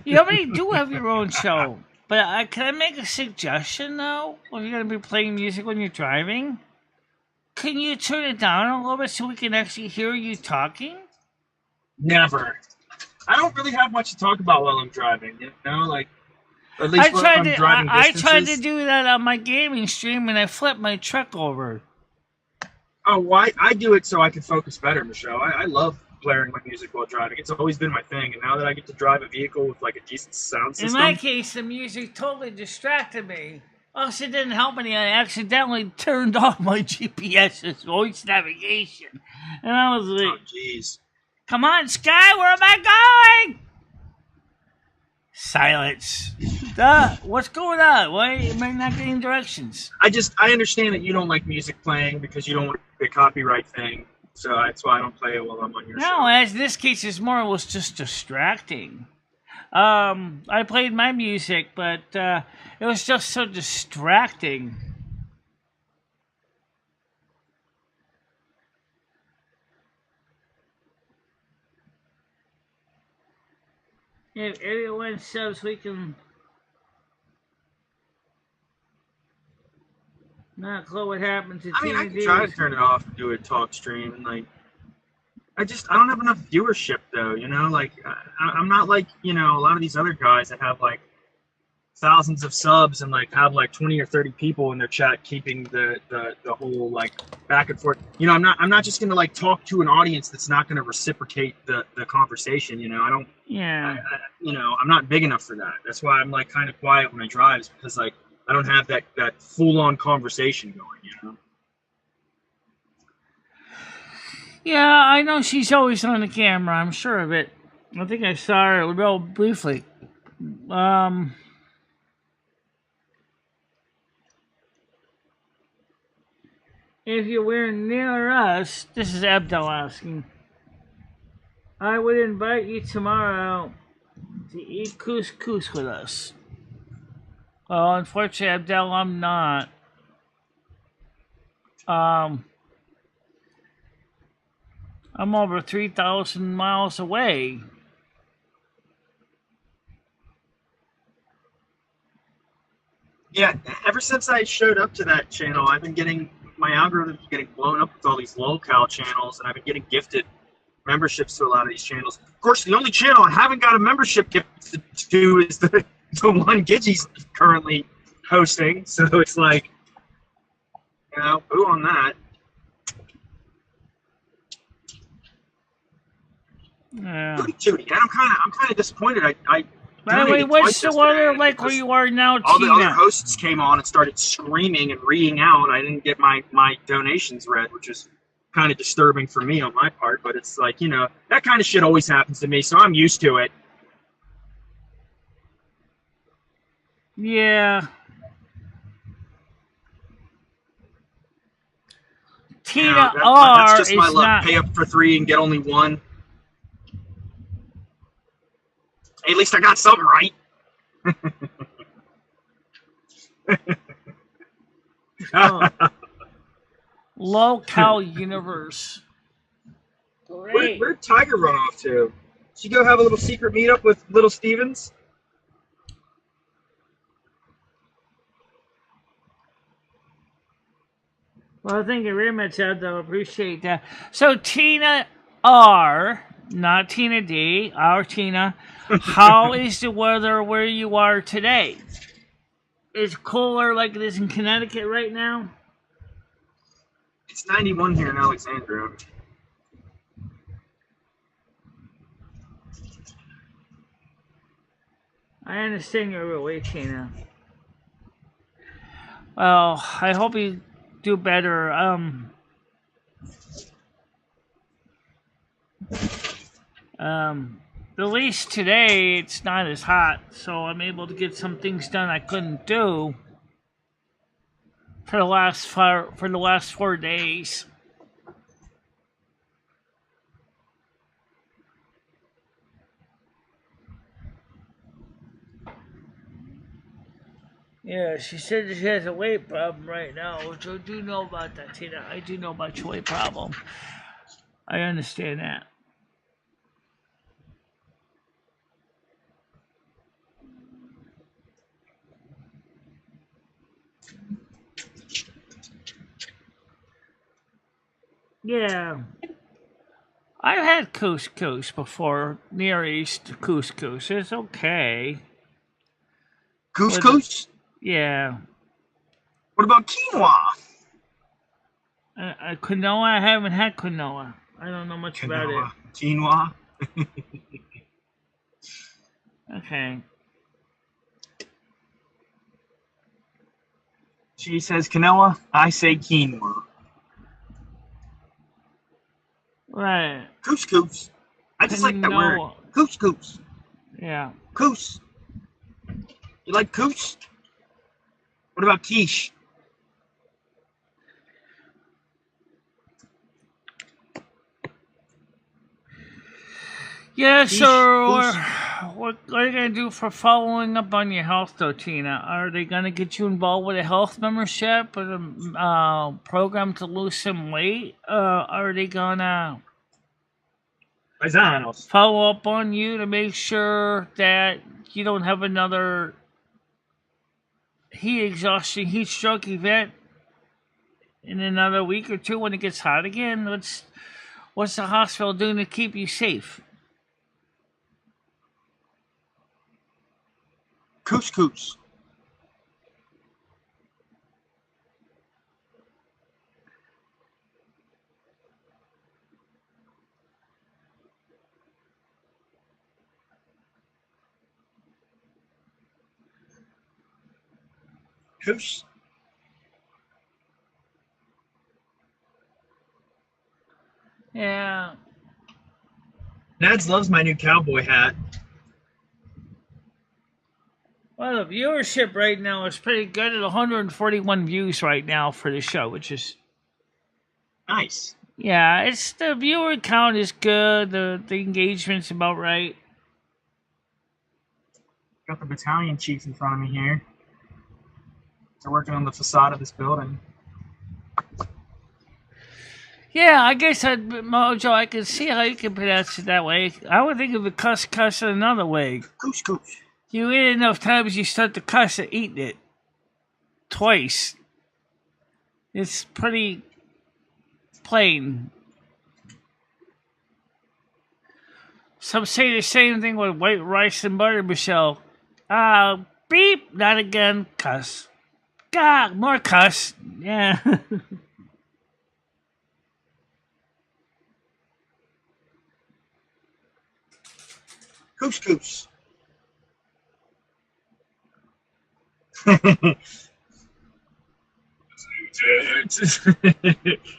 You already do have your own show. But can I make a suggestion though? If you're gonna be playing music when you're driving, can you turn it down a little bit so we can actually hear you talking? Never. I don't really have much to talk about while I'm driving. You know, like at least when I'm driving I distances. tried to do that on my gaming stream, and I flipped my truck over. Oh, well, I do it so I can focus better, Michelle. I love blaring my music while driving. It's always been my thing, and now that I get to drive a vehicle with like a decent sound system. In my case, the music totally distracted me. Also, it didn't help any. I accidentally turned off my GPS's voice navigation, and I was like, oh, jeez. "Come on, Sky, where am I going?" Silence. Duh, what's going on? Why am I not getting directions? I understand that you don't like music playing because you don't want the copyright thing. So that's why I don't play it while I'm on your show. No, as this case is more, it was just distracting. I played my music, but it was just so distracting. If everyone subs, we can not clue what happens to I mean, I can try to turn it off and do a talk stream, and like, I don't have enough viewership though. You know, like I'm not like a lot of these other guys that have like thousands of subs and like have like 20 or 30 people in their chat keeping the whole like back and forth. You know, I'm not just gonna like talk to an audience that's not gonna reciprocate the conversation. You know, I don't. Yeah. I'm not big enough for that. That's why I'm like kind of quiet when I drive, is because like I don't have that full on conversation going. You know. Yeah, I know she's always on the camera. I'm sure of it. I think I saw her real briefly. If you were near us, this is Abdel asking, I would invite you tomorrow to eat couscous with us. Well, unfortunately, Abdel, I'm not. I'm over 3,000 miles away. Yeah, ever since I showed up to that channel, I've been getting my algorithm's getting blown up with all these locale channels, and I've been getting gifted memberships to a lot of these channels. Of course, the only channel I haven't got a membership gift to is the one Gidgey's currently hosting. So it's like, boo on that. Yeah. Judy, and I'm kind of disappointed. I By the way, what's the weather like where you are now, all Tina? the other hosts came on and started screaming and reading out. I didn't get my donations read, which is kind of disturbing for me on my part. But it's like, that kind of shit always happens to me, so I'm used to it. Yeah. Tina that's just my is luck. not. Pay up for 3 and get only 1. Hey, at least I got something right. Oh. Local universe. Great. Where'd Tiger run off to? Did you go have a little secret meetup with Little Stevens? Well, thank you very much, Abdel. Appreciate that. So, Tina R, not Tina D, our Tina, how is the weather where you are today? Is it cooler like it is in Connecticut right now? It's 91 here in Alexandria. I understand your way, Tina. Well, I hope you do better. At least today it's not as hot, so I'm able to get some things done I couldn't do for the last 4 days. Yeah, she said that she has a weight problem right now, which I do know about that, Tina. I do know about your weight problem. I understand that. Yeah. I've had couscous before, Near East couscous. It's okay. Couscous? Yeah. What about quinoa? Quinoa, I haven't had quinoa. I don't know much about it. Quinoa. Okay. She says quinoa. I say quinoa. Right. Couscous. I just like that word. Quinoa. Couscous. Yeah. Coos. You like coos? What about quiche? Yeah, Quiche, so coos. what are you going to do for following up on your health, though, Tina? Are they going to get you involved with a health membership or a program to lose some weight? Are they going to Paisanos. follow up on you to make sure that you don't have another heat exhaustion, heat stroke event in another week or two when it gets hot again? What's the hospital doing to keep you safe? Couscous. Coos. Yeah. Nads loves my new cowboy hat. Well, the viewership right now is pretty good at 141 views right now for the show, which is Nice. yeah. It's the viewer count is good. The engagement's about right. Got the battalion chief in front of me here. They're working on the facade of this building. Yeah, I guess Mojo, I can see how you can pronounce it that way. I would think of it cuss another way. Couscous. You eat it enough times, you start to cuss at eating it twice. It's pretty plain. Some say the same thing with white rice and butter, Michelle. Beep, not again, cuss. God, more cuss. Yeah. Couscous. Hey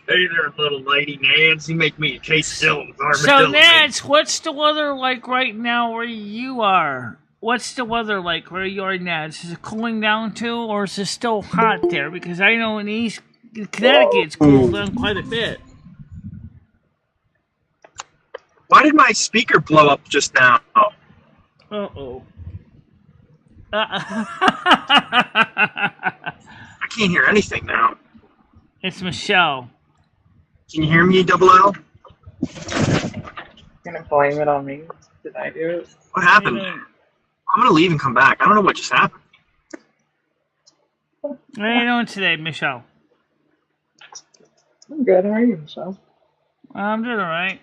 there, little lady Nads. You make me a case still with So, armadillo. Nads, what's the weather like right now where you are? What's the weather like where you are, Nads? Is it cooling down too, or is it still hot there? Because I know in Connecticut it's cooled down quite a bit. Why did my speaker blow up just now? Uh-oh. I can't hear anything now. It's Michelle. Can you hear me, Double L? Gonna blame it on me. Did I do it? What happened? I'm gonna leave and come back. I don't know what just happened. What are you doing today, Michelle? I'm good. How are you, Michelle? I'm doing alright.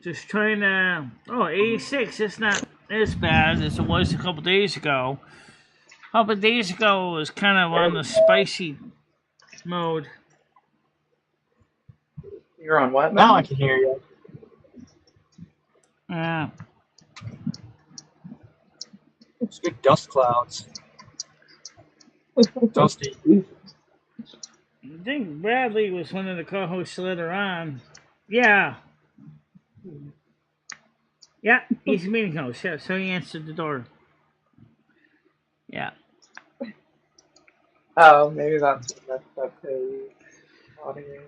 Just trying to... Oh, 86. It's not as bad as it was a couple days ago. A couple days ago, it was kind of on the spicy mode. You're on what? Now I can hear you. Yeah. It's good dust clouds. Dusty. I think Bradley was one of the co-hosts later on. Yeah. Yeah, he's a meeting host. Yeah, so he answered the door. Yeah. Oh, maybe that's the audio.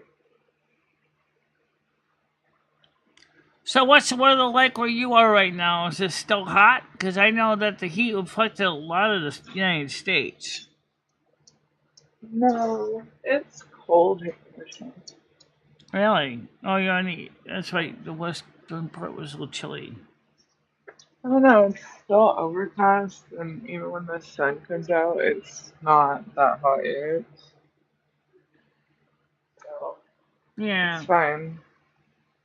So what's the weather like where you are right now? Is it still hot? Because I know that the heat affected a lot of the United States. No, it's cold here. Really? Oh, you're on the... That's right. The western part was a little chilly. I don't know. It's still overcast, and even when the sun comes out, it's not that hot yet. So Yeah. It's fine.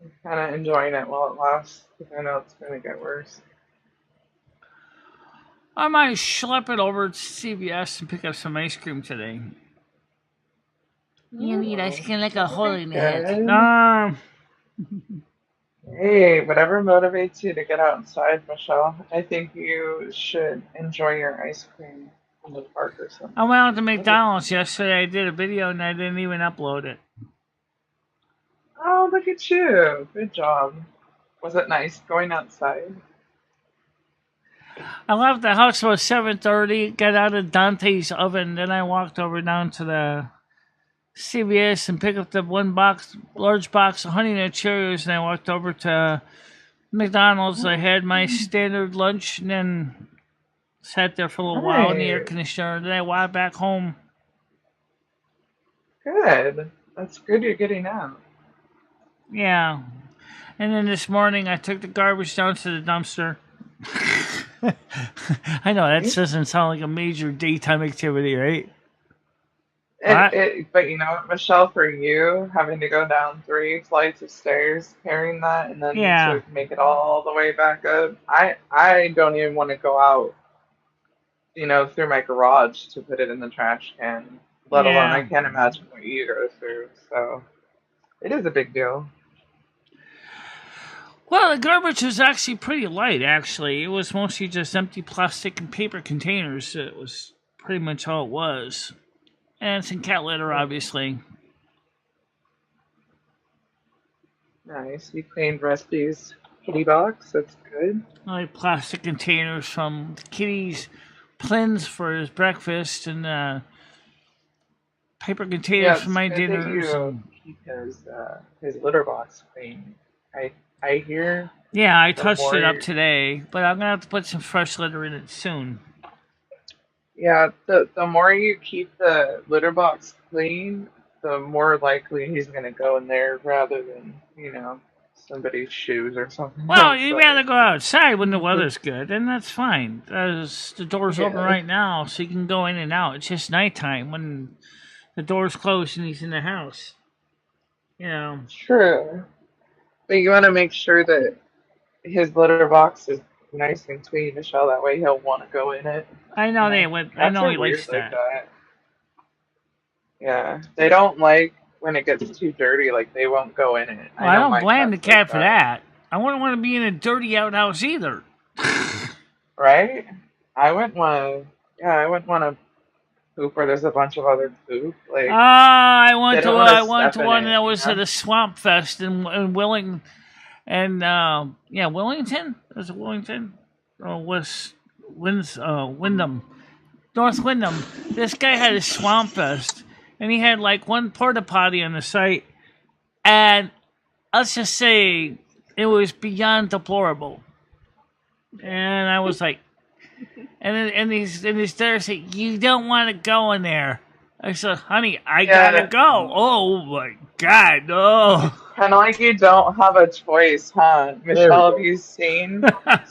I'm kind of enjoying it while it lasts because I know it's going to get worse. I might schlep it over to CVS and pick up some ice cream today. You need ice cream like a That'd hole be in the head. good. Hey, whatever motivates you to get outside, Michelle, I think you should enjoy your ice cream in the park or something. I went out to McDonald's yesterday. I did a video and I didn't even upload it. Oh, look at you. Good job. Was it nice going outside? I left the house about 7:30, got out of Dante's oven, then I walked over down to the CVS and picked up the large box of Honey Nut Cheerios, and I walked over to McDonald's. I had my standard lunch and then sat there for a little while in the air Nice. conditioner. Then I walked back home. Good. That's good you're getting out. Yeah. And then this morning I took the garbage down to the dumpster. I know that doesn't sound like a major daytime activity, right? But you know what, Michelle, for you, having to go down 3 flights of stairs carrying that and then to make it all the way back up, I don't even want to go out, through my garage to put it in the trash can, let alone I can't imagine what you go through. So it is a big deal. Well, the garbage was actually pretty light, actually. It was mostly just empty plastic and paper containers. It was pretty much all it was. And some cat litter, obviously. Nice. You cleaned Rusty's kitty box. That's good. Like plastic containers from the kitty's plins for his breakfast and paper containers for my dinners. You keep his litter box clean. I hear. Yeah, I touched it up today, but I'm gonna have to put some fresh litter in it soon. Yeah, the more you keep the litter box clean, the more likely he's gonna go in there rather than somebody's shoes or something. Well, you'd rather go outside when the weather's good, and that's fine. The door's open right now, so you can go in and out. It's just nighttime when the door's closed and he's in the house. True. But you want to make sure that his litter box is nice and clean, Michelle. That way he'll want to go in it. I know he likes that. Yeah, they don't like when it gets too dirty. Like they won't go in it. Well, I don't blame the cat for that. I wouldn't want to be in a dirty outhouse either. Right? I wouldn't want to poop where there's a bunch of other poop. Like I went to one that was at a swamp fest in Wellington, and Wellington. Was it Wellington? Wyndham, North Wyndham. This guy had a swamp fest, and he had like one porta potty on the site, and let's just say it was beyond deplorable. And I was like. And he's there saying, "You don't want to go in there." I said, "Honey, I gotta go." Oh my God, no! Kind of like you don't have a choice, huh? Michelle, have you seen?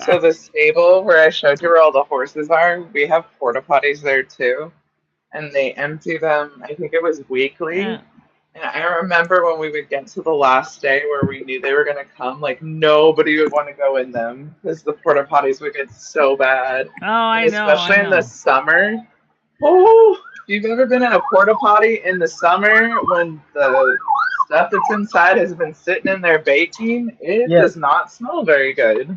So the stable where I showed you where all the horses are, we have porta potties there too, and they empty them. I think it was weekly. Yeah. And I remember when we would get to the last day where we knew they were going to come, like nobody would want to go in them because the porta potties would get so bad. Oh, I know. Especially in the summer. Oh, if you've ever been in a porta potty in the summer when the stuff that's inside has been sitting in there baking, it does not smell very good.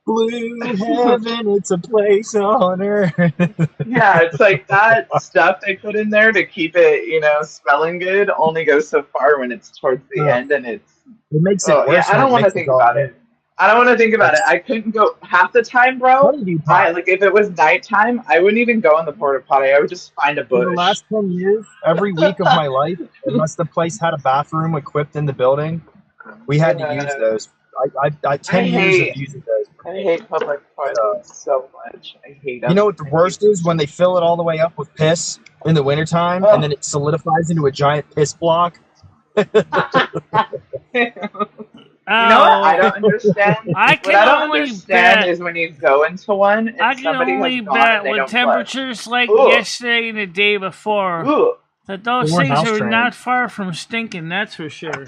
Blue heaven, it's a place on earth. Yeah, it's like that stuff they put in there to keep it, smelling good only goes so far when it's towards the end and it makes it worse. Yeah, I don't want to think about it. I couldn't go half the time, bro. Like if it was nighttime, I wouldn't even go in the porta potty. I would just find a bush. For the last 10 years, every week of my life, unless the place had a bathroom equipped in the building, we had to use those. I 10 years of using those. I hate public toilets so much. I hate them. You know what the worst is? When they fill it all the way up with piss in the wintertime, and then it solidifies into a giant piss block. You know what I don't understand? I don't understand is when you go into one and I can only bet with temperatures like yesterday and the day before. Those Or things house are trained. not far from stinking, that's for sure.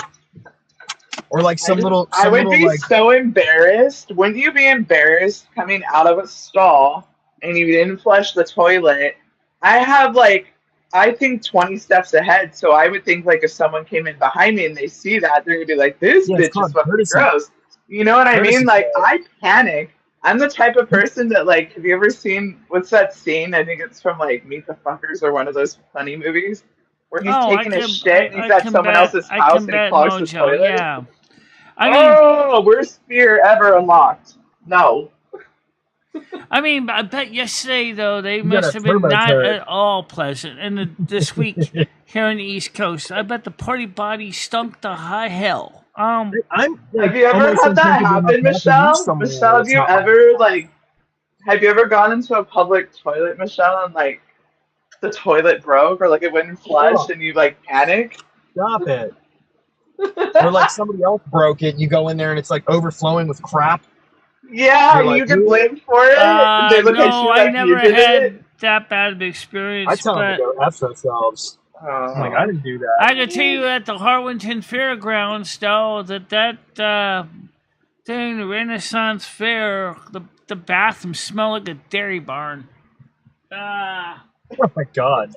Or like I would be so embarrassed. Wouldn't you be embarrassed coming out of a stall and you didn't flush the toilet? I have like, I think 20 steps ahead, so I would think like if someone came in behind me and they see that, they're gonna be like, "This Yeah, it's bitch is called fucking courtesy. gross." You know what I Courtesy mean? Like code. I panic. I'm the type of person that like, have you ever seen what's that scene? I think it's from like Meet the Fuckers or one of those funny movies where he's Oh, taking a shit and he's at someone else's I house can and he bet clogs the Mojo, toilet. yeah. I mean, Oh, worst fear ever unlocked. No. I bet yesterday though they You got must a have been turbo not turret. at all pleasant. And this week here on the East Coast, I bet the party body stunk to high hell. I'm Have you ever almost had that unthinkable enough happen, to have to use Michelle? somewhere Michelle, have that's you not ever have you ever gone into a public toilet, Michelle, and like the toilet broke or like it wouldn't flush Oh, and you like panic? stop it. Or like somebody else broke it and you go in there and it's like overflowing with crap. Yeah, You're like, you get blamed for it. They look at No, you I like you never did had it. that bad of an I experience, tell them to but go F themselves. I'm like, I didn't do that. I can tell you at the Harwinton Fairgrounds, though, that thing, the Renaissance Fair, the bathroom smelled like a dairy barn. Oh my god.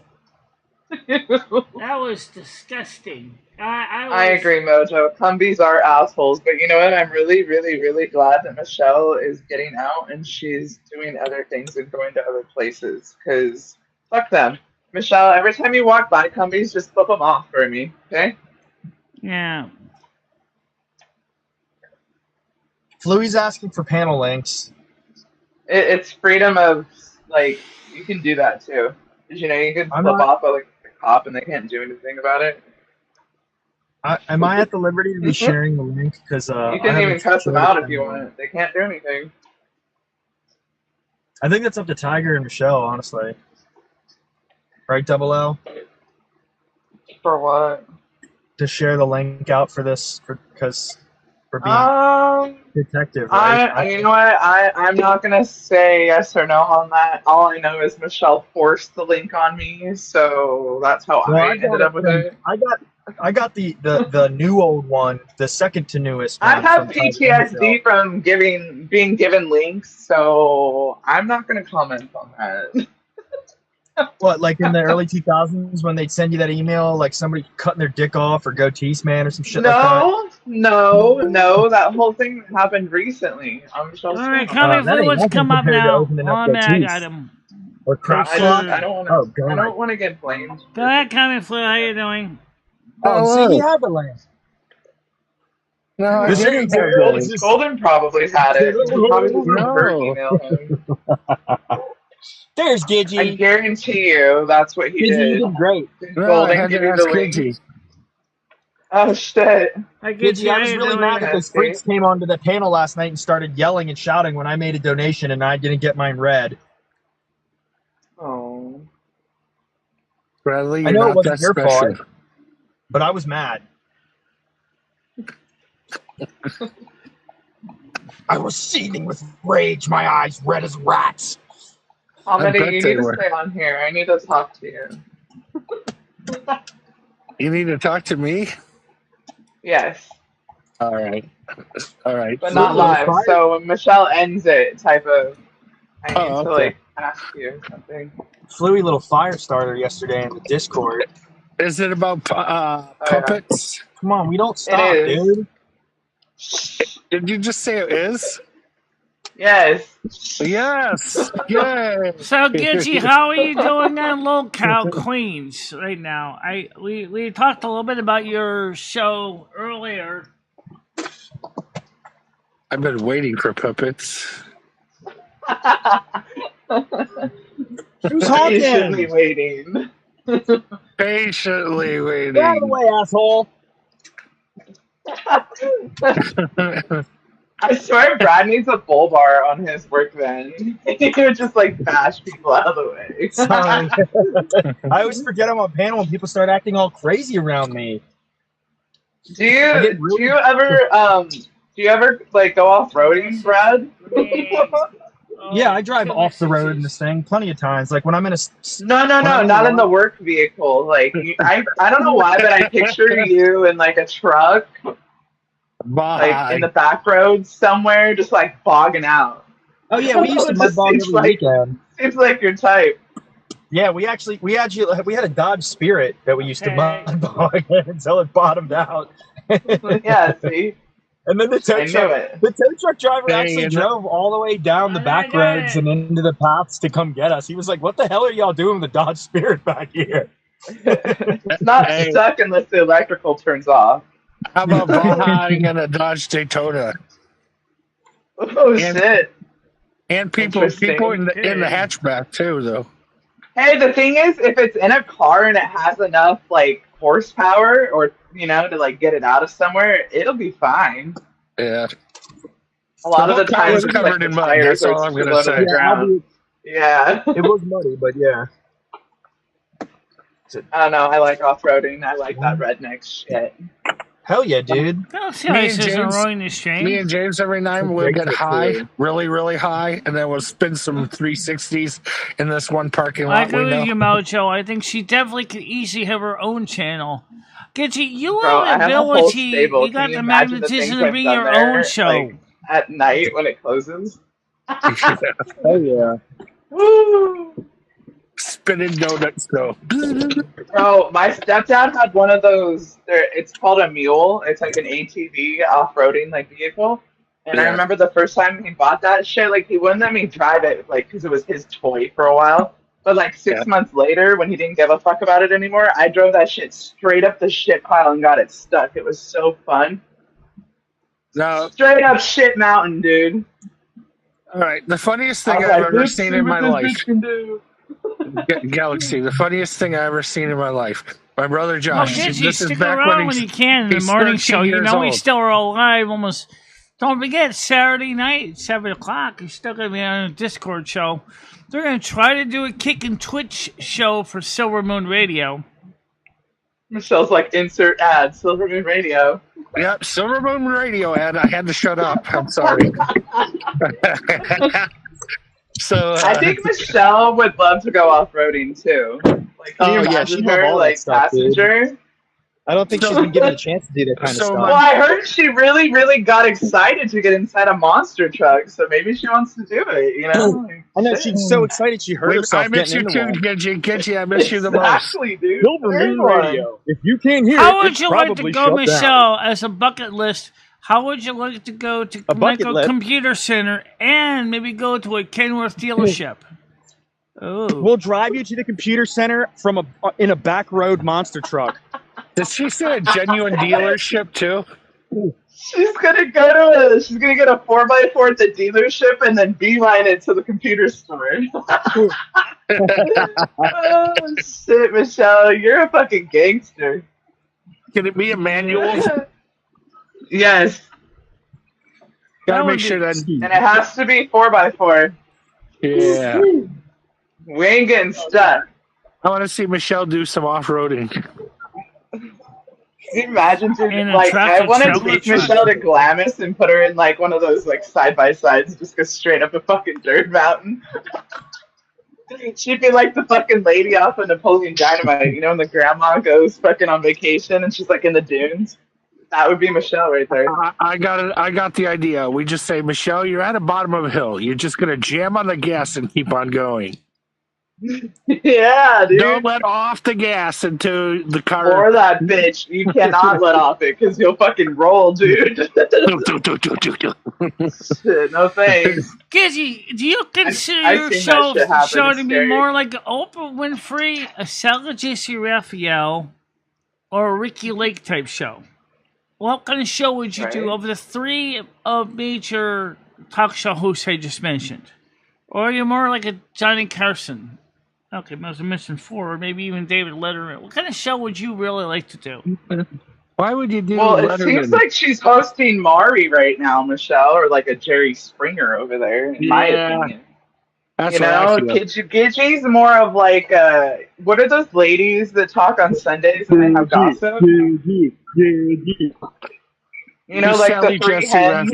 That was disgusting. I agree, Mojo. Cumbies are assholes, but you know what? I'm really, really, really glad that Michelle is getting out and she's doing other things and going to other places. Because fuck them. Michelle, every time you walk by Cumbies, just flip them off for me, okay? Yeah. Fluey's asking for panel links. It's freedom of, like, you can do that too. Did you know you can I'm flip not. off a, like, a cop and they can't do anything about it? Am I at the liberty to be sharing the link? Because You I can even haven't cuss them shared out it if you anywhere. want. They can't do anything. I think that's up to Tiger and Michelle, honestly. Right, Double L? For what? To share the link out for this, because for being detective, right? You know what? I'm not gonna say yes or no on that. All I know is Michelle forced the link on me, so that's how Well, I ended up with it. I got the new old one, the second to newest one. I have from Tiger and Michelle. PTSD from being given links, so I'm not gonna comment on that. What, like in the early 2000s when they'd send you that email, like somebody cutting their dick off or goatees man or some shit like that? No, that whole thing happened recently on Michelle's All right, channel. Comment that ain't Fluids nothing come up compared to now. opening up Oh man, I goatees. got him. Or crap I fuck. don't Oh, want to. I God. don't want to get blamed. Go ahead, Comment Fluid. How you doing? Oh, see, he had the link. No, I This didn't is have the link. Golden probably had it. He probably just never No. email him. There's I Gidgy. guarantee you that's what he Gidgy, you did. did great. Did No, I Golden had give to you ask the link? Gidgy. Oh shit. I get Gidgy, you. I How was you really doing? mad that those freaks came onto the panel last night and started yelling and shouting when I made a donation and I didn't get mine read. Oh. Bradley, I you're know it not wasn't that your special. fault, but I was mad. I was seething with rage, my eyes red as rats. Comedy, bet you they need to were. stay on here. I need to talk to you. You need to talk to me? Yes, All right. All right. but not live. So when Michelle ends it, type of, I need Oh, to okay. like ask you something. Fluey little fire starter yesterday in the Discord. Is it about puppets? Come on, we don't stop, It is. dude. Did you just say it is? Yes. Yes. Yay. So, Gidgy, how are you doing on Locale Queens right now? We talked a little bit about your show earlier. I've been waiting for puppets. Who's Patiently honking? waiting. Patiently waiting. Get out of the way, asshole. I swear Brad needs a bull bar on his work van. He would just like bash people out of the way. Sorry. I always forget I'm on panel when people start acting all crazy around me. Do you ever like go off roading, Brad? Yeah, I drive kill off the my road in senses. this thing plenty of times. Like when I'm in a No, not in the work vehicle. Like I don't know why, but I picture you in like a truck, like in the back roads somewhere, just like bogging out. Oh yeah, we used to It mud just bog seems every like weekend. seems like your type. Yeah, we had a Dodge Spirit that we used to mud bog until it bottomed out. Yeah, see. And then the tow truck driver Hey, actually you know- drove all the way down the back roads and into the paths to come get us. He was like, "What the hell are y'all doing with the Dodge Spirit back here?" It's not Hey. stuck unless the electrical turns off. How about Valheim and a Dodge Daytona? Oh shit! And people in the hatchback too, though. Hey, the thing is, if it's in a car and it has enough like horsepower, or to like get it out of somewhere, it'll be fine. Yeah. A lot of the time, it's covered in mud. That's all I'm gonna say. Yeah, it was muddy, but yeah. I don't know. I like off-roading. I like that redneck shit. Hell yeah, dude. Me and James every night we'll get high, really, really high, and then we'll spin some 360s in this one parking lot. I agree with you, Mojo. I think she definitely could easily have her own channel. Gidgy, you have the ability, you got the magnetism to be your own show. Like, at night when it closes. Oh yeah. Woo! Spinning donuts, though. Bro, my stepdad had one of those. It's called a mule. It's like an ATV off-roading like vehicle. And I remember the first time he bought that shit, like he wouldn't let me drive it, like because it was his toy for a while. But like 6 months later, when he didn't give a fuck about it anymore, I drove that shit straight up the shit pile and got it stuck. It was so fun. No. Straight up shit mountain, dude. All right, the funniest thing I've ever seen in my life. Galaxy, the funniest thing I ever seen in my life. My brother Josh. This is back when you can in the morning show. You know we still are alive almost. Don't forget Saturday night, 7 o'clock. You're still gonna be on a Discord show. They're gonna try to do a kick and Twitch show for Silver Moon Radio. Michelle's like insert ad, Silver Moon Radio. Yep, Silver Moon Radio ad. I had to shut up. I'm sorry. So I think Michelle would love to go off-roading too. Like, can you imagine her like passenger? Dude. I don't think she's been given a chance to do that kind of stuff. Well, I heard she really, really got excited to get inside a monster truck, so maybe she wants to do it. You know? I know she's so excited she heard herself. I miss you too, Gidgy. I miss you the most. Exactly, dude. Silver Moon Radio. If you can't hear how would you like to go, Michelle, as a bucket list? How would you like to go to Michael Computer Center and maybe go to a Kenworth dealership? Oh, we'll drive you to the computer center in a back road monster truck. Did she say a genuine dealership too? She's gonna get a 4x4 at the dealership and then beeline it to the computer store. Oh shit, Michelle, you're a fucking gangster. Can it be a manual? Yes. Gotta make sure that. And it has to be 4x4. Yeah. We ain't getting stuck. I want to see Michelle do some off-roading. Can you imagine, dude? Like, I want to take Michelle to Glamis and put her in like one of those like side-by-sides, just go straight up a fucking dirt mountain. She'd be like the fucking lady off of Napoleon Dynamite, you know, when the grandma goes fucking on vacation and she's like in the dunes. That would be Michelle right there. I got it. I got the idea. We just say, Michelle, you're at the bottom of a hill. You're just gonna jam on the gas and keep on going. Yeah, dude. Don't let off the gas until the car. Or that bitch. You cannot let off it because you'll fucking roll, dude. Shit, no thanks. Gizzy, do you consider your show to be more like an Oprah Winfrey, a Sarah Jesse Raphael, or a Ricky Lake type show? What kind of show would you do of the three of major talk show hosts I just mentioned? Or are you more like a Johnny Carson? Okay, I was missing 4, or maybe even David Letterman. What kind of show would you really like to do? Why would you do Letterman? It seems like she's hosting Maury right now, Michelle, or like a Jerry Springer over there, in my opinion. That's you know, Gidgy's more of like, what are those ladies that talk on Sundays and they have gossip? You know, like the three hens.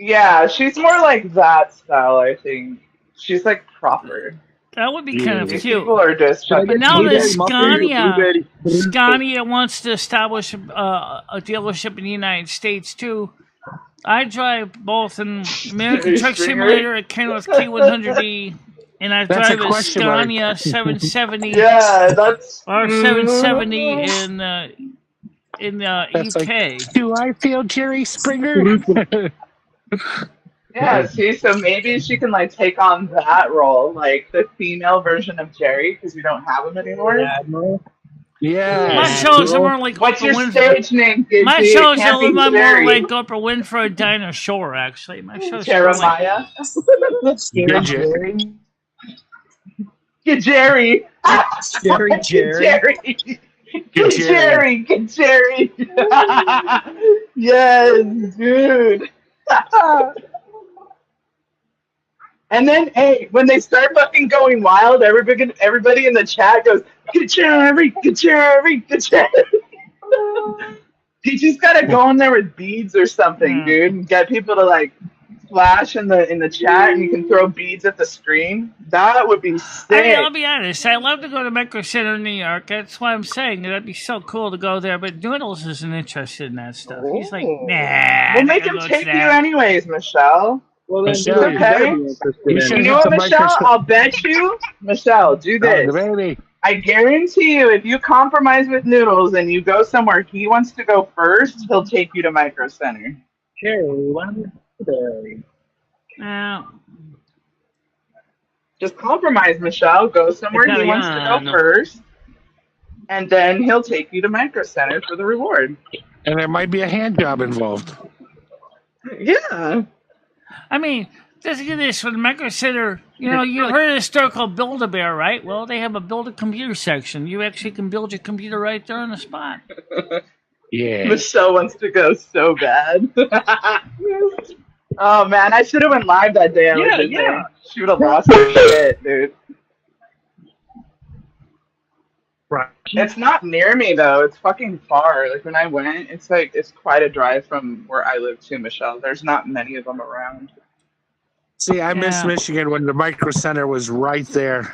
Yeah, she's more like that style, I think. She's like proper. That would be kind of These cute. people are just Should I But get now that blueberry muffins or blueberry? Scania wants to establish a dealership in the United States too. I drive both an American Truck Simulator at Kenworth K100E, and I That's a drive a question mark. Scania 770 Yeah, that's R770 in the That's UK. like, do I feel Jerry Springer? yeah. See, so maybe she can like take on that role, like the female version of Jerry, because we don't have him anymore. Yeah. My shows are more like What's Oprah your Winfrey. stage name, Gidget? My It shows can't are be more Jerry. like Oprah Winfrey Dinah Shore. Actually, my shows are more like Jeremiah. Gidget. Get Jerry. Jerry. Jerry. Get Jerry. Get Jerry. Yes, dude. And then, hey, when they start fucking going wild, everybody in the chat goes, get Jerry, get Jerry, get Jerry. You just gotta go in there with beads or something, dude, and get people to like flash in the chat, and you can throw beads at the screen. That would be sick. I mean, I'll be honest. I love to go to Micro Center in New York. That's why I'm saying that'd be so cool to go there. But Noodles isn't interested in that stuff. He's like, nah. We'll make him take you anyways, Michelle. Well, then Michelle, okay. You know what, Michelle? I'll bet you, Michelle, do this. Baby. I guarantee you, if you compromise with Noodles and you go somewhere he wants to go first, he'll take you to Micro Center. Just compromise, Michelle. Go somewhere he wants to go first, and then he'll take you to Micro Center for the reward. And there might be a hand job involved. Yeah. I mean, just get this from the Micro Center. You know, you heard of this store called Build-A-Bear, right? Well, they have a build-a-computer section. You actually can build your computer right there on the spot. Yeah. Michelle wants to go so bad. Oh man, I should have went live that day. Yeah. She would have lost her shit, dude. Right. It's not near me though. It's fucking far. Like when I went, it's quite a drive from where I live to Michelle. There's not many of them around. See, I miss Michigan when the Micro Center was right there.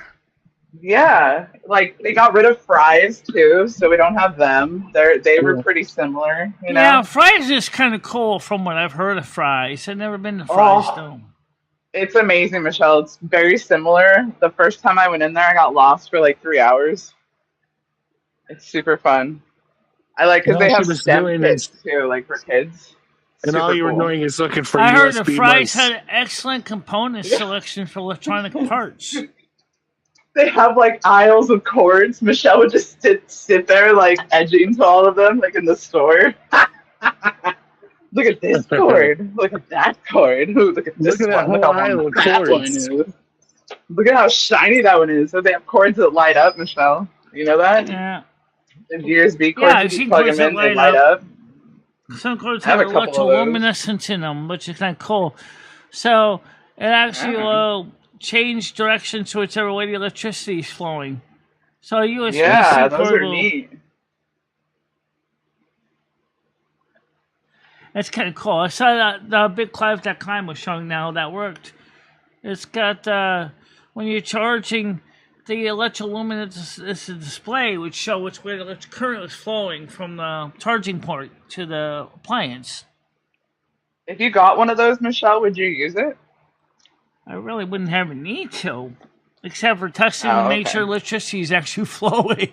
Yeah, like they got rid of Fry's too, so we don't have them. They were pretty similar, you know. Yeah, Fry's is kind of cool from what I've heard of Fry's. I've never been to Fry's though. It's amazing, Michelle. It's very similar. The first time I went in there, I got lost for like 3 hours. It's super fun. I like because they have STEM kits too, like for kids. And all you were doing is looking for I USB heard the Fry's mice. had an excellent component selection for electronic parts. They have like aisles of cords. Michelle would just sit there like edging to all of them, like in the store. Look at this cord. Look at that cord. Ooh, look at this one. Look how long that one is. Look at how shiny that one is. So they have cords that light up, Michelle. You know that? Yeah. The USB cords, you plug them in, they light up. Some cords have electroluminescence in them, which is kind of cool. So it actually will change direction to whichever way the electricity is flowing. So a USB-C those are neat. That's kind of cool. I saw that the big Clive.com was showing now that worked. It's got when you're charging the electroluminescence display, which show which way the current is flowing from the charging port to the appliance. If you got one of those, Michelle, would you use it? I really wouldn't have a need to, except for testing to make sure electricity is actually flowing.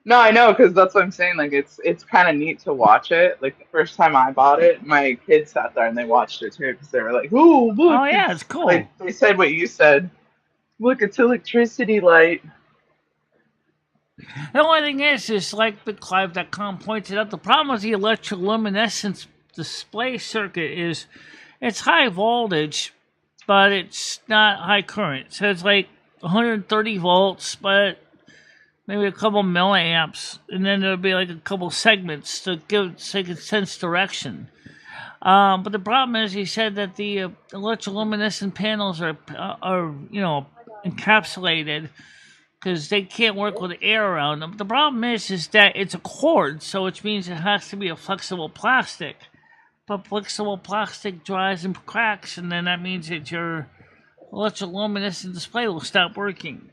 No, I know, because that's what I'm saying. Like, it's kind of neat to watch it. Like, the first time I bought it, my kids sat there and they watched it too, because they were like, "Ooh, look!" Oh yeah, it's cool. Like, they said what you said. Look, it's electricity light. The only thing is like BigClive.com pointed out, the problem with the electroluminescence display circuit is it's high voltage, but it's not high current. So it's like 130 volts, but maybe a couple milliamps, and then there'll be like a couple segments to give so you can sense direction. But the problem is, he said that the electroluminescent panels are encapsulated because they can't work with air around them. The problem is that it's a cord, so which means it has to be a flexible plastic. but flexible plastic dries and cracks, and then that means that your electroluminescent display will stop working.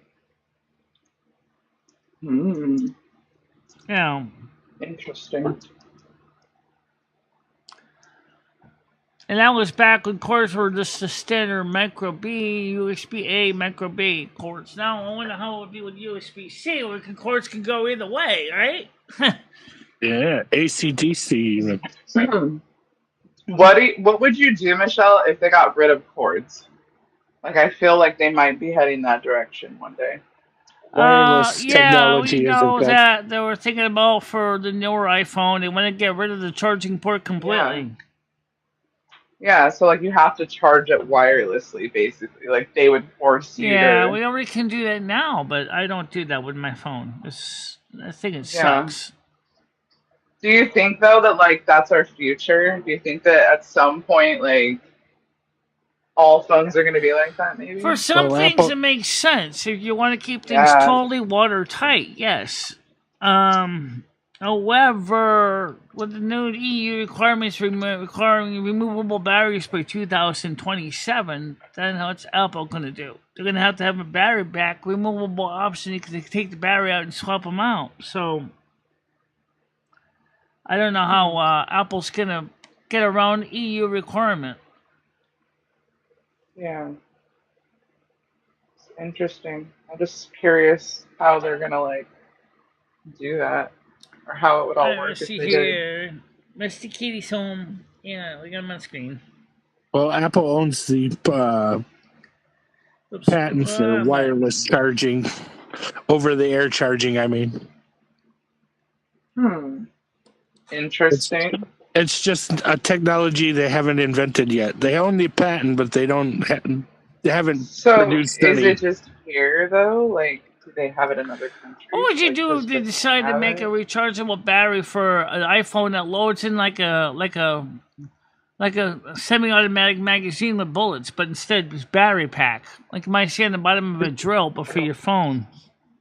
Yeah. Interesting. And that was back when cords were just the standard micro B, USB A, micro B cords. Now I wonder how it would be with USB C, where cords can go either way, right? Yeah, AC/DC. What would you do, Michelle, if they got rid of cords? Like, I feel like they might be heading that direction one day. Wireless Yeah, technology we is know a that they were thinking about for the newer iPhone. They want to get rid of the charging port completely. Yeah, so like you have to charge it wirelessly, basically. Like they would force you Yeah, to. we already can do that now, but I don't do that with my phone. I think it Yeah. sucks. Do you think though that like that's our future? Do you think that at some point like all phones are going to be like that? Maybe For some Well, things, Apple- it makes sense. If you want to keep things Yeah. totally watertight, yes. However, with the new EU requirements requiring removable batteries by 2027, then what's Apple going to do? They're going to have a battery back removable option. You can take the battery out and swap them out. So, I don't know how Apple's going to get around EU requirement. Yeah. It's interesting. I'm just curious how they're going to like do that or how it would all work Let's if see they did. here. Mr. Kitty's home. Yeah, we got him on screen. Well, Apple owns the Oops. patent for wireless charging, over-the-air charging. I mean, Interesting. it's just a technology they haven't invented yet. They own the patent, but they haven't So produced is any. it just here though? Like, do they have it in other countries? What would you Like, do does if they Japan decide to have make a it? rechargeable battery for an iPhone that loads in like a semi-automatic magazine with bullets, but instead it's battery pack, like you might see on the bottom of a drill, but for your phone,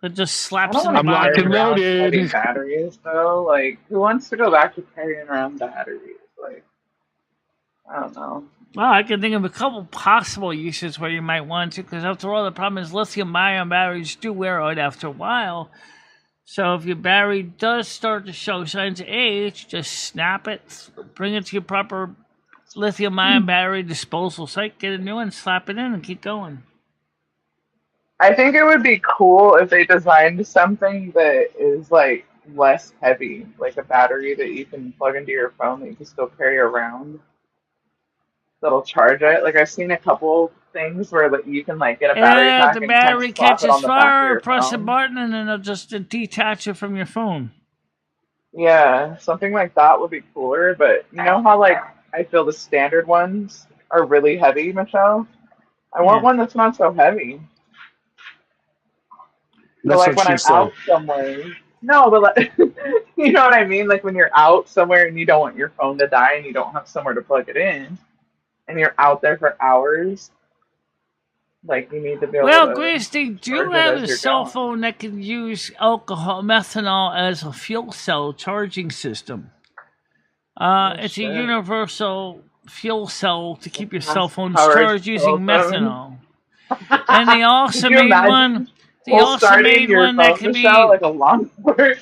that just I slaps don't in want the to locked carry and bottom. around heavy loaded. batteries though. Like, who wants to go back to carrying around batteries? Like, I don't know. Well, I can think of a couple possible uses where you might want to, because after all, the problem is lithium-ion batteries do wear out after a while. So if your battery does start to show signs of age, just snap it, bring it to your proper lithium-ion battery disposal site, get a new one, slap it in, and keep going. I think it would be cool if they designed something that is like less heavy, like a battery that you can plug into your phone that you can still carry around. That'll charge it. Like I've seen a couple things where like you can like get a battery Yeah, pack the and kind battery of slap it catches on the back of fire, your press a phone. button, and then it'll just detach it from your phone. Yeah, something like that would be cooler. But you know how like I feel the standard ones are really heavy, Michelle? I want Yeah. one that's not so heavy. So That's like what when she I'm out said. somewhere. No, but like, you know what I mean? Like when you're out somewhere and you don't want your phone to die and you don't have somewhere to plug it in and you're out there for hours, like you need to be able Well, to Grace, they do charge it have as a you're cell going. phone that can use methanol as a fuel cell charging system. Oh It's a shit. universal fuel cell to keep your cell Mass phones powered charged cell using phone. methanol. And they also Could you made imagine one. They full also starting made your one that phone, can Michelle, be. like a lawnmower?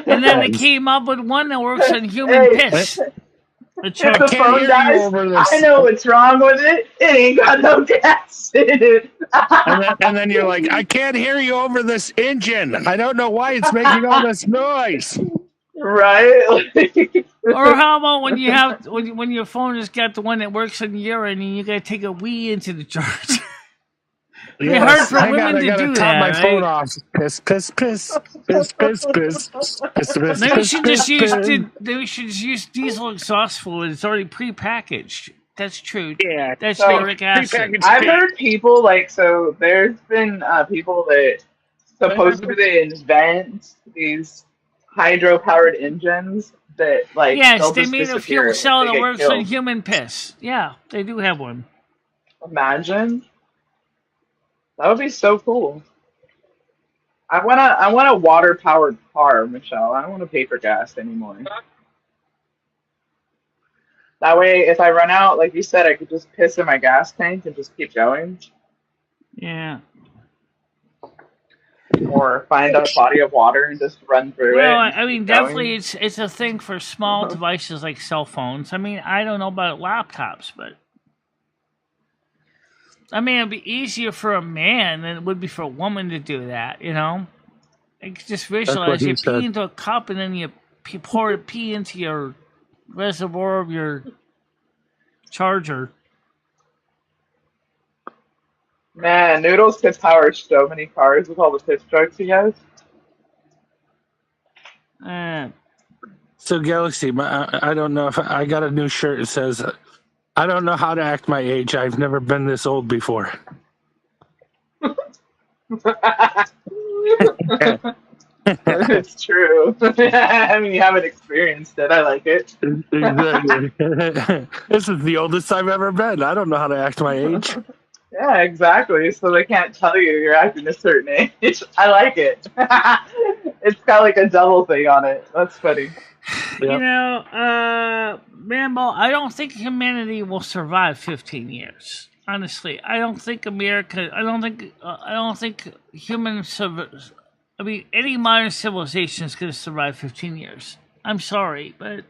And then they came up with one that works on human Hey, piss. if the can't phone hear you dies, over I this. know what's wrong with it. It ain't got no gas in it. And then you're like, I can't hear you over this engine. I don't know why it's making all this noise. Right? Or how about when you have when your phone has got the one that works on urine and you gotta take a wee into the charge? It'd be hard for women to do top that, my phone right? off. Piss, piss, piss, piss, piss, piss, piss, piss, Maybe we piss, should piss, just use piss. maybe we should just use diesel exhaust fluid. It's already pre-packaged. That's true. Yeah, That's So, uric acid. I've heard people like, so there's been people that supposedly they invent these hydro-powered engines that like Yes, they'll they just made a disappear, fuel like, cell they that get works on killed. human piss. Yeah, they do have one. Imagine. That would be so cool. I want a water-powered car, Michelle. I don't want to pay for gas anymore. That way, if I run out, like you said, I could just piss in my gas tank and just keep going. Yeah. Or find a body of water and just run through Well, it and I just mean, keep definitely, going. it's a thing for small devices like cell phones. I mean, I don't know about laptops, but I mean, it'd be easier for a man than it would be for a woman to do that. You know, I could just That's what visualize he you pee said. into a cup and then you pour pee into your reservoir of your charger. Man, Noodles could power so many cars with all the pitch trucks he has. So Galaxy, I don't know if I got a new shirt. It says, "I don't know how to act my age. I've never been this old before." It's true. I mean, you haven't experienced it. I like it. Exactly. This is the oldest I've ever been. I don't know how to act my age. Yeah, exactly. So they can't tell you you're acting a certain age. I like it. It's got like a double thing on it. That's funny. You know, Rambo, I don't think humanity will survive 15 years. Honestly, I don't think America. I don't think humans. I mean, any modern civilization is going to survive 15 years. I'm sorry, but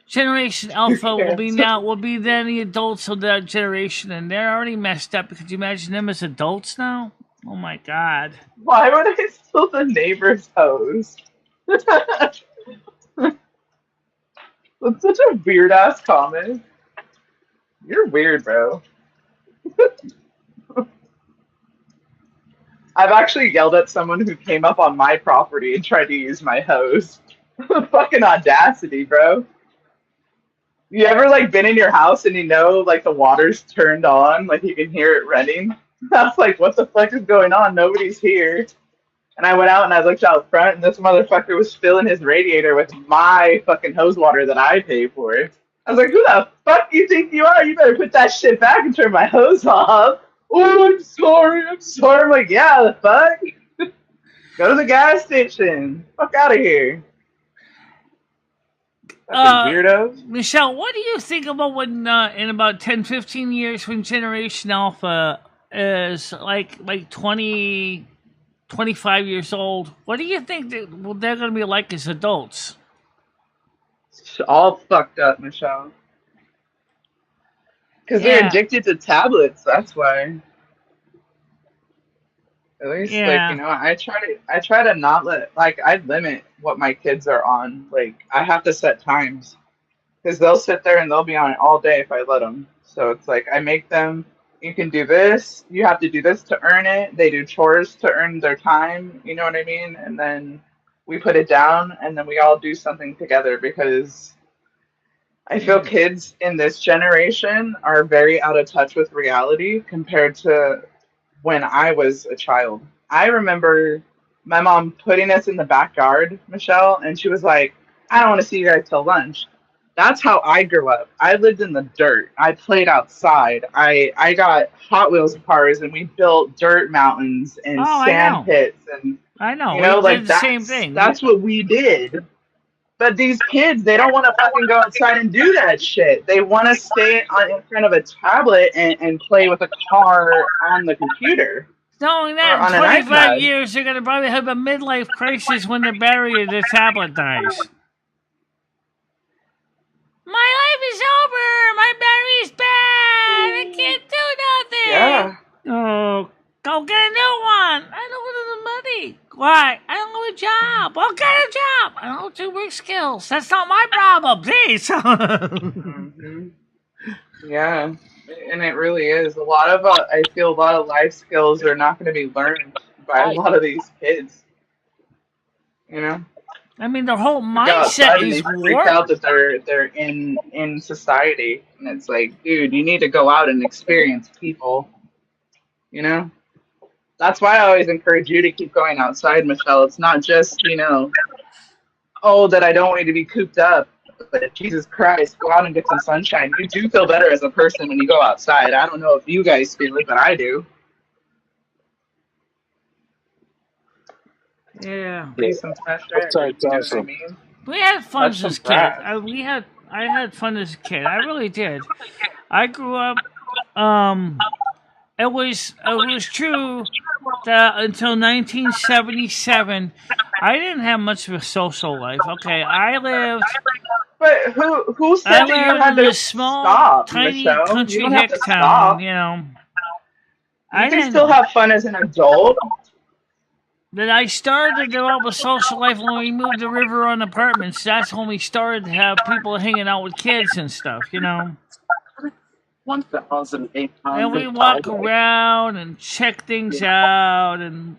Generation Alpha will be then the adults of that generation, and they're already messed up. Could you imagine them as adults now? Oh my God! Why would I steal the neighbor's hose? That's such a weird ass comment. You're weird, bro. I've actually yelled at someone who came up on my property and tried to use my hose. Fucking audacity, bro. You ever like been in your house and you know like the water's turned on, like you can hear it running? I was like, what the fuck is going on? Nobody's here. And I went out and I looked out front and this motherfucker was filling his radiator with my fucking hose water that I pay for. I was like, who the fuck do you think you are? You better put that shit back and turn my hose off. Oh, I'm sorry, I'm sorry. I'm like, yeah, the fuck? Go to the gas station. Fuck out of here. Fucking weirdos. Michelle, what do you think about when in about 10, 15 years when Generation Alpha is like 20, 25 years old? What do you think they're going to be like as adults? It's all fucked up, Michelle. Because they're addicted to tablets, that's why. At least, like, you know, I try to not let, like, I limit what my kids are on. Like, I have to set times. Because they'll sit there and they'll be on it all day if I let them. So it's like, I make them, you can do this, you have to do this to earn it. They do chores to earn their time, you know what I mean? And then we put it down and then we all do something together because I feel kids in this generation are very out of touch with reality compared to when I was a child. I remember my mom putting us in the backyard, Michelle, and she was like, I don't want to see you guys till lunch. That's how I grew up. I lived in the dirt. I played outside. I got Hot Wheels cars and we built dirt mountains and sand pits and I know. You know, we like did the same thing. That's what we did. But these kids, they don't want to fucking go outside and do that shit. They want to stay in front of a tablet and play with a car on the computer. Not only that, in 25 years, they're going to probably have a midlife crisis when the battery of the tablet dies. My life is over! My battery's bad! I can't do nothing! Yeah. Oh, go get a new one! I don't have the money. Why? I don't have a job. Well, get a job! I don't do work skills. That's not my problem, please! Yeah, and it really is. A lot of, I feel a lot of life skills are not going to be learned by a lot of these kids. You know? I mean, their whole mindset is freak out that they're in society, and it's like, dude, you need to go out and experience people. You know, that's why I always encourage you to keep going outside, Michelle. It's not just that I don't want you to be cooped up, but Jesus Christ, go out and get some sunshine. You do feel better as a person when you go outside. I don't know if you guys feel it, but I do. Yeah. Breathe some fresh air. Outside's You know awesome. what I mean? We had fun as kids. We had I had fun as a kid. I really did. I grew up. It was true that until 1977, I didn't have much of a social life. Okay, But who said I that you lived had in to a small, stop, tiny Michelle? You country don't have hick to town. stop. You know, You I can still didn't. have fun as an adult. That I started to develop a social life when we moved to River Run Apartments. That's when we started to have people hanging out with kids and stuff. You know. 1,800 And we walk around and check things out, and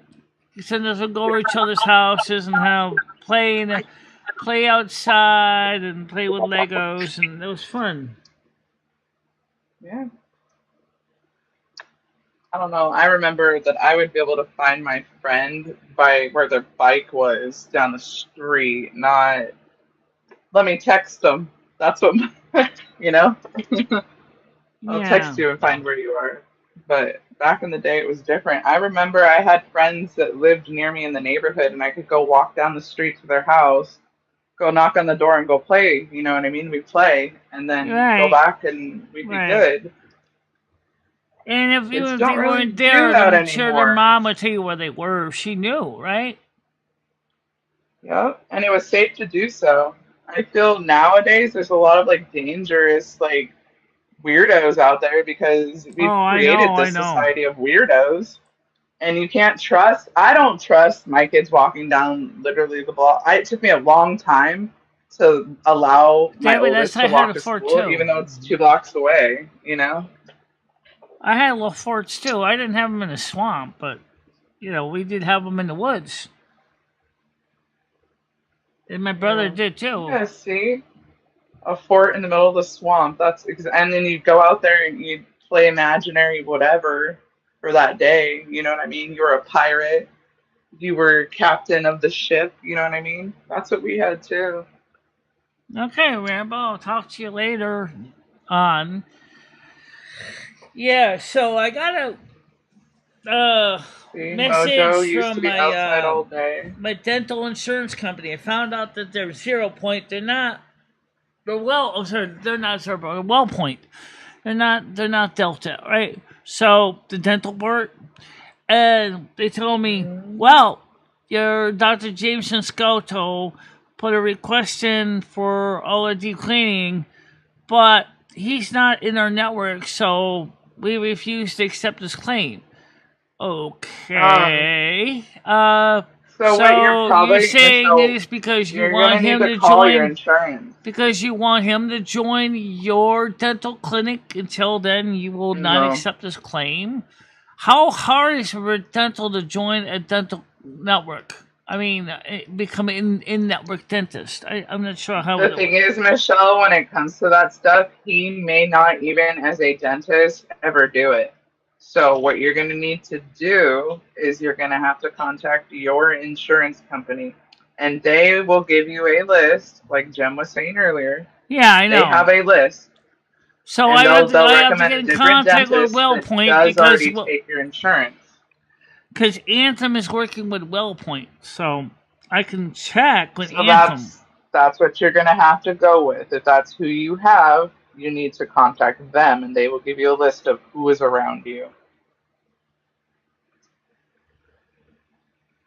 sometimes we'll go over each other's houses and play outside and play with Legos, and it was fun. Yeah. I don't know. I remember that I would be able to find my friend by where their bike was down the street, not let me text them. That's what, you know? I'll Yeah. text you and find where you are. But back in the day, it was different. I remember I had friends that lived near me in the neighborhood, and I could go walk down the street to their house, go knock on the door and go play. You know what I mean? We play, and then go Right. back, and we'd be good. And if Kids even if don't they really weren't do there, that I'm sure their anymore. mom would tell you where they were if she knew, right? Yep, and it was safe to do so. I feel nowadays there's a lot of like dangerous like weirdos out there because Oh, we've I created know, I this know. society of weirdos, and you can't trust. I don't trust my kids walking down literally the block. It took me a long time to allow my David, that's oldest I to had walk a to fort school, too. even though it's 2 blocks away. You know. I had little forts too. I didn't have them in the swamp, but you know, we did have them in the woods. And my brother Yeah. did too. Yeah. See. A fort in the middle of the swamp. And then you go out there and you play imaginary whatever for that day. You know what I mean? You were a pirate. You were captain of the ship. You know what I mean? That's what we had too. Okay, Rambo, I'll talk to you later on. Yeah, so I got a See, message Mojo used to from be outside all day. my dental insurance company. I found out that they're 0 Point. They're not. They're they're not 0 Point. They're Well Point. They're not Delta, right? So the dental board, and they told me, well, your Dr. Jameson Scotto put a request in for all the deep cleaning, but he's not in our network, so we refuse to accept his claim. Okay. So what you're probably saying this because you you're want gonna need him to to call your join insurance. because you want him to join your dental clinic. Until then, you will not No. accept his claim. How hard is it for a dental to join a dental network? I mean, become an in-network dentist. I'm not sure how. The thing is, Michelle, when it comes to that stuff, he may not even, as a dentist, ever do it. So what you're going to need to do is you're going to have to contact your insurance company, and they will give you a list, like Jem was saying earlier. Yeah, I know. They have a list. So and I have to recommend get a in different contact with dentist Well that Point does because already take your insurance. Because Anthem is working with Well Point, so I can check with Anthem. That's what you're going to have to go with. If that's who you have, you need to contact them, and they will give you a list of who is around you.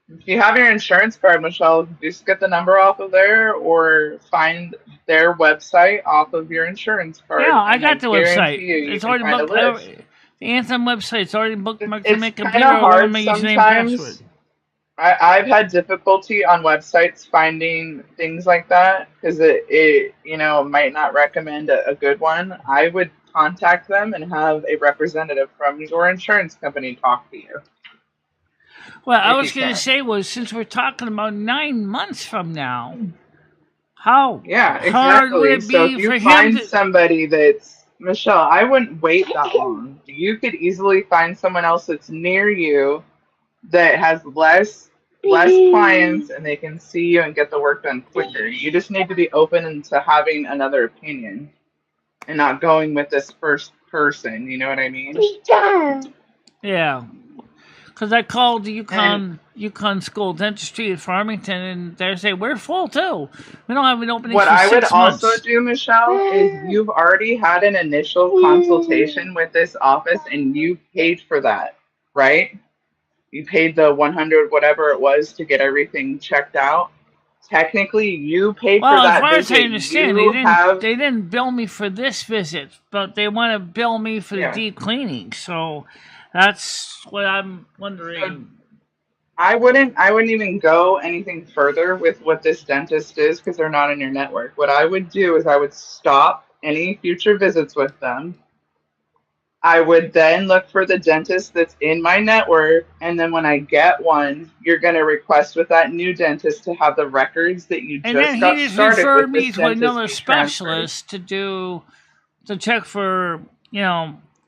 If you have your insurance card, Michelle, just get the number off of there or find their website off of your insurance card. Yeah, I got the website. It's already booked. The Anthem website's already bookmarked on my It's kind computer. of hard my username and sometimes. password. I've had difficulty on websites finding things like that because it might not recommend a good one. I would contact them and have a representative from your insurance company talk to you. Well, I was going to say since we're talking about 9 months from now, how hard would it be so if you for find him to... somebody that's Michelle, I wouldn't wait that long. You could easily find someone else that's near you that has less clients and they can see you and get the work done quicker. You just need to be open to having another opinion and not going with this first person. You know what I mean? Yeah. Because I called the Yukon School of Dentistry at Farmington, and they say we're full too. We don't have an opening What for I would 6 months. also do, Michelle, is you've already had an initial consultation with this office and you paid for that, right? You paid the 100 whatever it was to get everything checked out. Technically, you paid for Well, as that far as I visit. understand, You have, they didn't bill me for this visit, but they want to bill me for the yeah. deep cleaning. So that's what I'm wondering. I wouldn't even go anything further with what this dentist is because they're not in your network. What I would do is I would stop any future visits with them. I would then look for the dentist that's in my network, and then when I get one, you're going to request with that new dentist to have the records that you And then just got he just started referred with me this to dentist another be transferred. specialist to check for,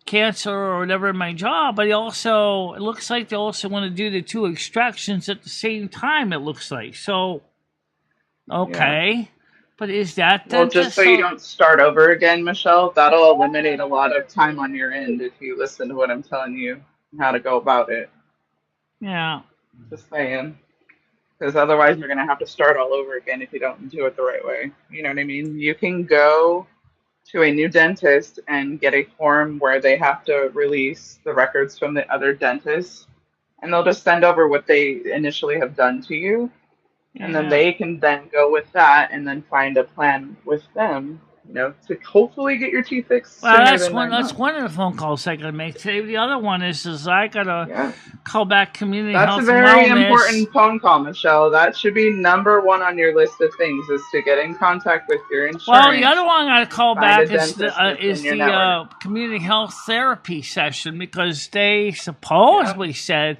cancer or whatever in my jaw, but it looks like they also want to do the 2 extractions at the same time, it looks like. So, okay. Yeah. But is that well, just so you don't start over again, Michelle, that'll eliminate a lot of time on your end if you listen to what I'm telling you and how to go about it. Yeah. Just saying. Because otherwise you're going to have to start all over again if you don't do it the right way. You know what I mean? You can go to a new dentist and get a form where they have to release the records from the other dentist, and they'll just send over what they initially have done to you, and then they can then go with that and then find a plan with them, to hopefully get your teeth fixed sooner that's than one. 9 That's months. one of the phone calls I gotta make today. The other one is I gotta call back community That's health a very and wellness. important phone call, Michelle. That should be number 1 on your list of things, is to get in contact with your insurance. Well, the other one I gotta call find back a is dentist that's in your the network. community health therapy session, because they supposedly said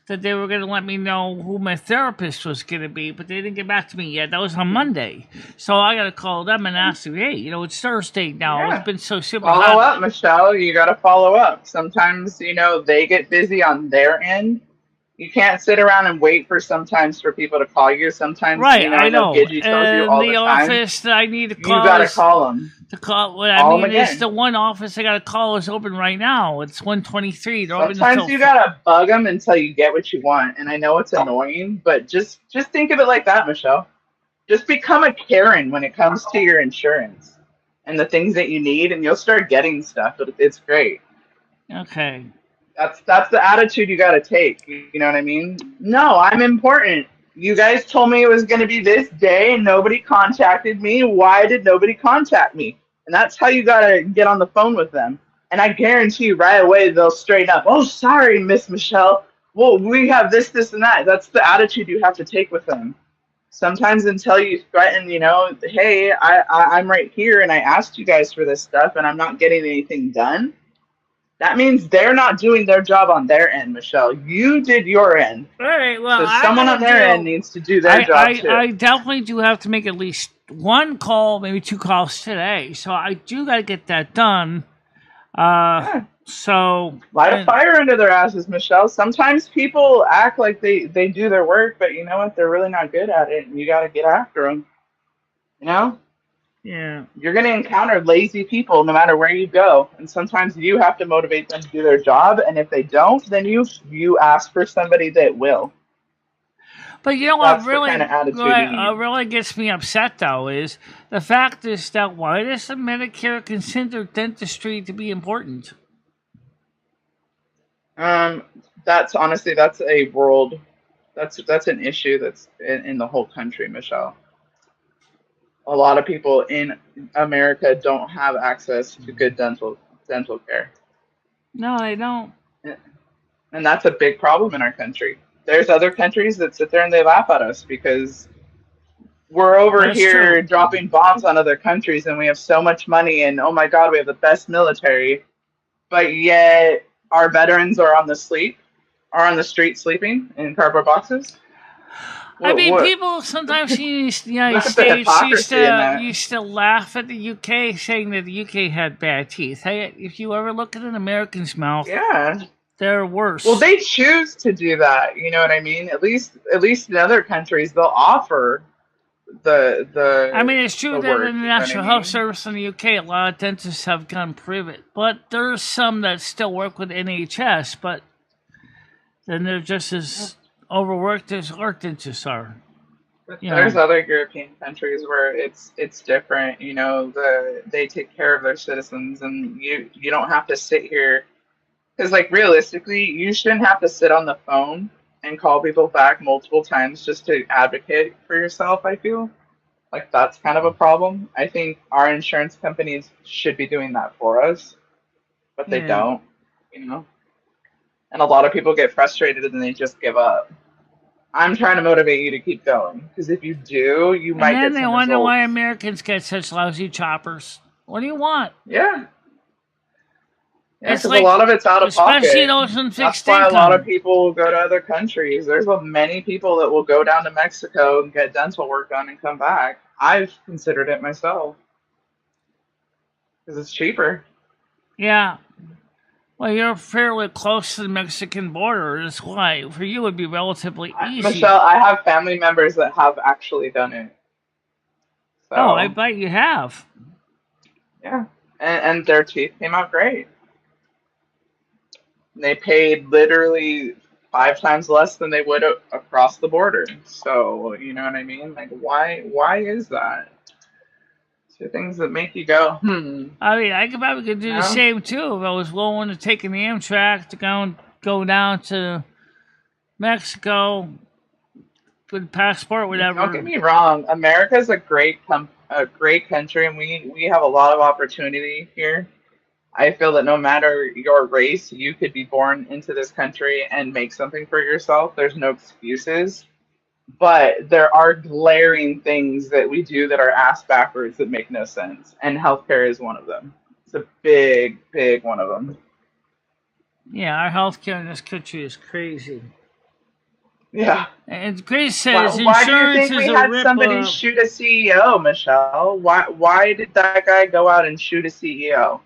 that they were going to let me know who my therapist was going to be, but they didn't get back to me yet. That was on Monday. So I got to call them and ask them, hey, it's Thursday now. Yeah. It's been so super Follow hot. up, Michelle. You got to follow up. Sometimes, they get busy on their end. You can't sit around and wait sometimes for people to call you. Sometimes, right, I know. Gidgey tells you all the time. Office that I need to call, you got to call them. Is the one office I got to call is open right now. It's 123. Sometimes you got to bug them until you get what you want. And I know it's annoying, but just think of it like that, Michelle. Just become a Karen when it comes to your insurance and the things that you need, and you'll start getting stuff. It's great. Okay. That's the attitude you got to take. You know what I mean? No, I'm important. You guys told me it was going to be this day and nobody contacted me. Why did nobody contact me? And that's how you got to get on the phone with them. And I guarantee you right away they'll straighten up. Oh, sorry, Miss Michelle. Well, we have this, and that. That's the attitude you have to take with them. Sometimes until you threaten, hey, I'm right here and I asked you guys for this stuff and I'm not getting anything done. That means they're not doing their job on their end, Michelle. You did your end. All right, well, so someone on their end needs to do their job too. I definitely do have to make at least 1 call, maybe 2 calls today. So I do got to get that done. So light a fire under their asses, Michelle. Sometimes people act like they do their work, but you know what? They're really not good at it, and you got to get after them. Yeah. You're going to encounter lazy people no matter where you go. And sometimes you have to motivate them to do their job. And if they don't, then you ask for somebody that will. But what really gets me upset, though, is the fact is that why does the Medicare consider dentistry to be important? That's a world, that's an issue that's in the whole country, Michelle. A lot of people in America don't have access to good dental care. No, they don't. And that's a big problem in our country. There's other countries that sit there and they laugh at us because we're over here dropping bombs on other countries and we have so much money and oh my God, we have the best military, but yet our veterans are on the street sleeping in cardboard boxes. People sometimes use the United States used to laugh at the UK, saying that the UK had bad teeth. Hey, if you ever look at an American's mouth, they're worse. Well, they choose to do that. You know what I mean? At least in other countries, they'll offer the. It's true that in the National Health Service in the UK, a lot of dentists have gone private, but there's some that still work with NHS, but. then they're just as overworked as our dentists are. But You there's know. other European countries where it's different. You know, they take care of their citizens, and you don't have to sit here because, like, realistically, you shouldn't have to sit on the phone and call people back multiple times just to advocate for yourself. I feel like that's kind of a problem. I think our insurance companies should be doing that for us, but they Yeah. don't. You know, and a lot of people get frustrated and they just give up. I'm trying to motivate you to keep going because if you do, you And might then get they some wonder results. why Americans get such lousy choppers. What do you want? Yeah, yeah, It's because a like, lot of it's out of especially pocket. those in That's fixed why a lot of income. people will go to other countries. There's many people that will go down to Mexico and get dental work done and come back. I've considered it myself because it's cheaper. Yeah. Well, you're fairly close to the Mexican border. That's why for you it would be relatively easy. Michelle, I have family members that have actually done it. So, Oh, I bet you have. yeah, and their teeth came out great. They paid literally 5 times less than they would across the border. So, you know what I mean? Like, why is that? So things that make you go, I mean, I probably could do You the know? same too if I was willing to take an Amtrak to go down to Mexico with passport, whatever. Don't get me wrong. America's a great country, and we have a lot of opportunity here. I feel that no matter your race, you could be born into this country and make something for yourself. There's no excuses. But there are glaring things that we do that are ass backwards that make no sense. And healthcare is one of them. It's a big, big one of them. Yeah, our healthcare in this country is crazy. Yeah. And Grace says Why do you insurance think we is a had rip somebody shoot a CEO, Michelle? Why did that guy go out and shoot a CEO?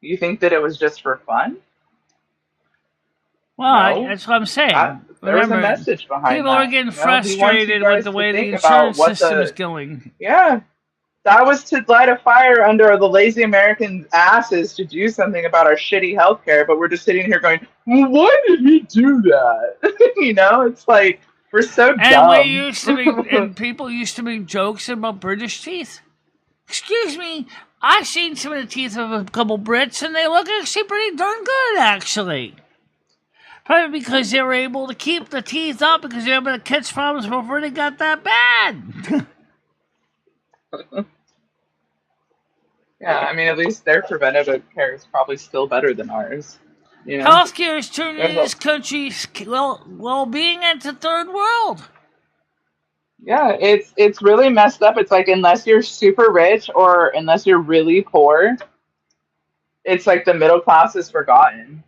You think that it was just for fun? Well, No. that's what I'm saying. There was a Remember, message behind people that. are getting You know, he wants you frustrated guys with the to way the think insurance about what system the- is going. Yeah. That was to light a fire under the lazy Americans' asses to do something about our shitty healthcare, but we're just sitting here going, well, why did he do that? You know, it's like, we're so dumb. And we used to make, and people used to make jokes about British teeth. Excuse me, I've seen some of the teeth of a couple Brits, and they look actually pretty darn good, actually. Probably because they were able to keep the teeth up because they were able to catch problems before they got that bad. Yeah, I mean, at least their preventative care is probably still better than ours. You know? Healthcare is turning this country's well-being into third world. Yeah, it's really messed up. It's like unless you're super rich or unless you're really poor, it's like the middle class is forgotten.